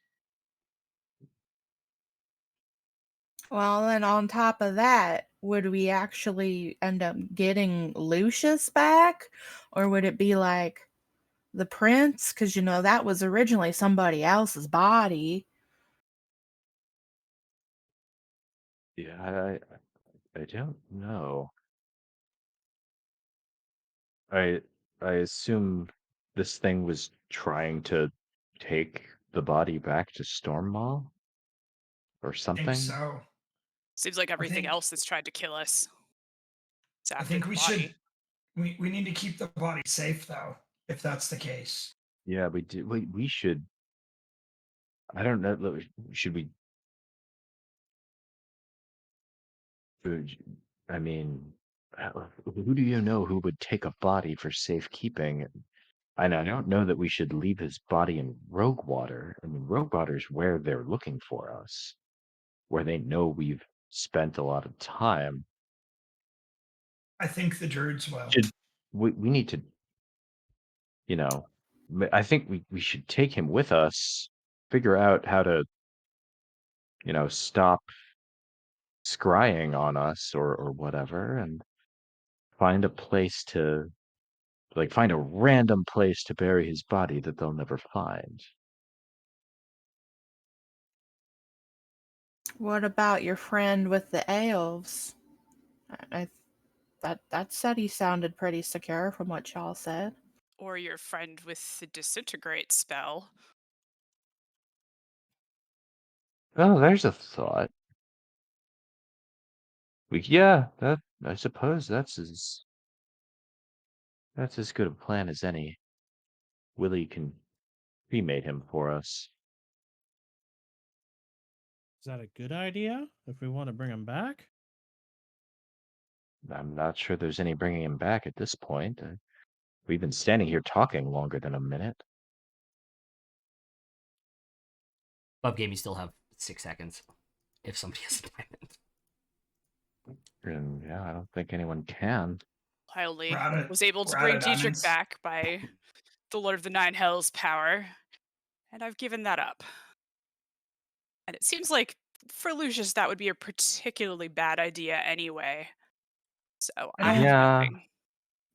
Well, and on top of that, would we actually end up getting Lucius back? Or would it be like the prince? Because, that was originally somebody else's body. Yeah, I don't know. I I assume this thing was trying to take the body back to Stormmaw or I think something. so. Seems like I everything think else that's tried to kill us is I after think the we body. should we need to keep the body safe though, if that's the case. Yeah, we do. We should. I don't know. Should we? should- I mean, who do you know who would take a body for safekeeping? I don't know that we should leave his body in Roguewater. I mean, Roguewater's where they're looking for us, where they know we've spent a lot of time. I think the druids will. Should we need to, I think we should take him with us, figure out how to, stop scrying on us or whatever, and find a place to, like, find a random place to bury his body that they'll never find. What about your friend with the elves? I that said he sounded pretty secure from what y'all said. Or your friend with the disintegrate spell. Oh, there's a thought. Yeah, that I suppose that's as good a plan as any. Willie can cremate him for us. Is that a good idea if we want to bring him back? I'm not sure there's any bringing him back at this point. We've been standing here talking longer than a minute. Above game, you still have 6 seconds if somebody has a diamond. And yeah, I don't think anyone can. I only We're was able to out bring of Dietrich diamonds. back by the Lord of the Nine Hells' power, and I've given that up. And it seems like for Lucius that would be a particularly bad idea anyway. So I I don't have Yeah, nothing.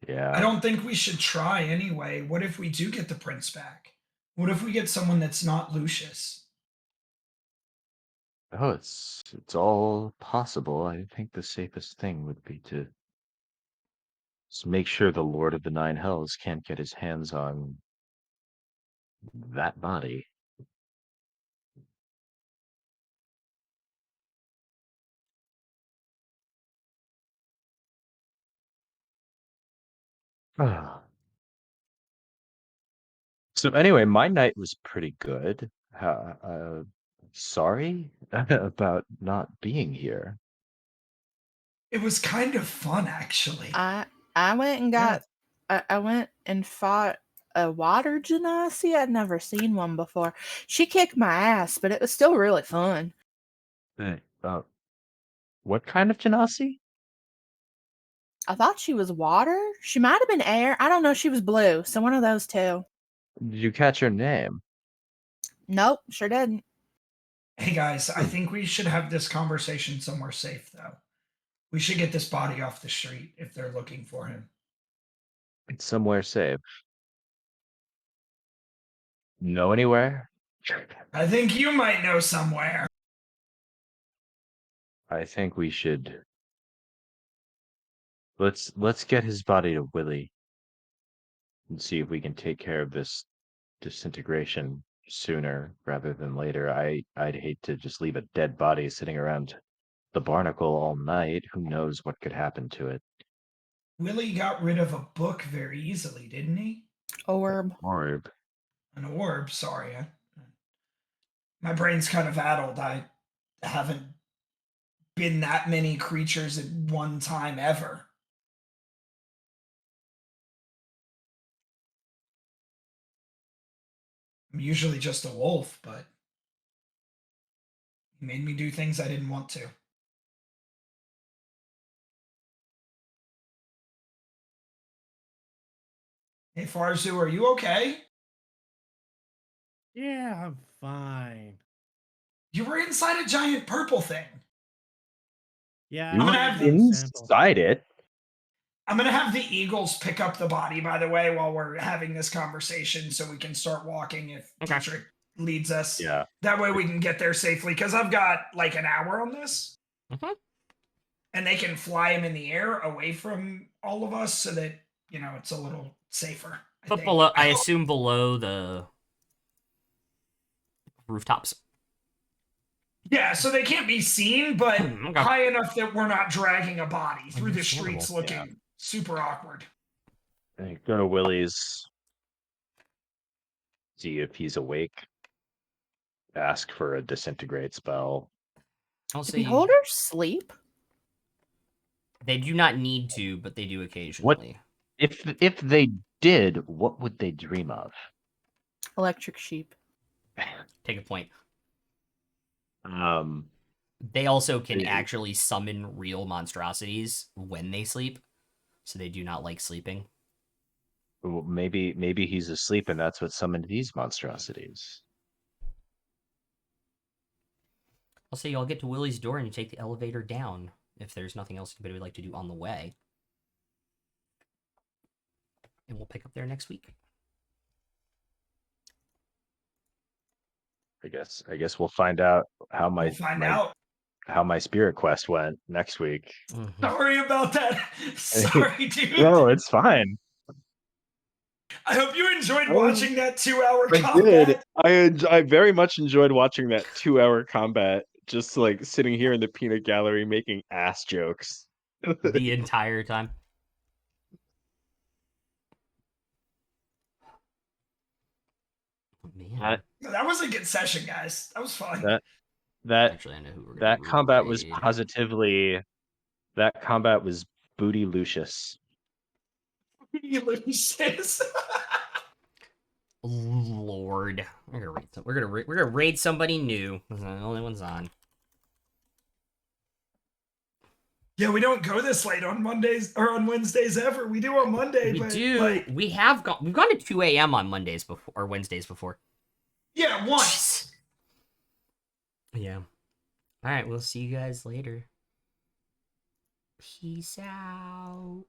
I yeah. don't think we should try anyway. What if we do get the prince back? What if we get someone that's not Lucius? Oh, it's all possible. I think the safest thing would be to just make sure the Lord of the Nine Hells can't get his hands on that body. So anyway, my night was pretty good. Sorry about not being here. It was kind of fun, actually. I went and got I went and fought a water genasi. I'd never seen one before. She kicked my ass, but it was still really fun. What kind of genasi? I thought she was water. She might have been air. I don't know. She was blue, so one of those two. Did you catch her name? Nope, sure didn't. Hey guys, I think we should have this conversation somewhere safe, though. We should get this body off the street if they're looking for him. It's somewhere safe. Know anywhere? I think you might know somewhere. I think we should. Let's get his body to Willie and see if we can take care of this disintegration sooner rather than later. I'd hate to just leave a dead body sitting around the barnacle all night. Who knows what could happen to it? Willie got rid of a book very easily, didn't he? Orb. Orb. An orb, sorry. My brain's kind of addled. I haven't been that many creatures at one time ever. I'm usually just a wolf, but he made me do things I didn't want to. Hey, Farzu, are you okay? Yeah, I'm fine. You were inside a giant purple thing. Yeah, You I'm I gonna took have another sample. inside it. I'm gonna have the Eagles pick up the body, by the way, while we're having this conversation, so we can start walking if Okay. Dietrich leads us. Yeah. That way we can get there safely, because I've got like an hour on this. Mhm. And they can fly him in the air away from all of us so that, it's a little safer. But below, I assume below the rooftops. Yeah, so they can't be seen, but Okay. high enough that we're not dragging a body through the Understandable. streets looking super awkward. Go to Willie's. See if he's awake. Ask for a disintegrate spell. I'll Do say beholders sleep? they do not need to, but they do occasionally. If they did, what would they dream of? Electric sheep. Take a point. Um, They also can They- actually summon real monstrosities when they sleep, so they do not like sleeping. maybe he's asleep and that's what summoned these monstrosities. I'll say y'all get to Willie's door and you take the elevator down if there's nothing else anybody would like to do on the way. And we'll pick up there next week. I guess we'll find out how We'll find out. how my spirit quest went next week. Mm-hmm. Sorry about that. Sorry, dude. No, it's fine. I hope you enjoyed Oh, watching that 2-hour I combat. did. I very much enjoyed watching that 2-hour combat. Just like sitting here in the peanut gallery making ass jokes. The entire time. Oh, man. That was a good session, guys. That was fun. That Actually, I know who we're gonna that combat was raid. positively that combat was booty Lucius. Ulysses. Lord, we're gonna raid somebody new. The only one's on. Yeah, we don't go this late on Mondays or on Wednesdays ever. We do on Monday, We but do. like, We've gone to 2 a.m. on Mondays before or Wednesdays before. yeah, once. Yeah. All right. We'll see you guys later. Peace out.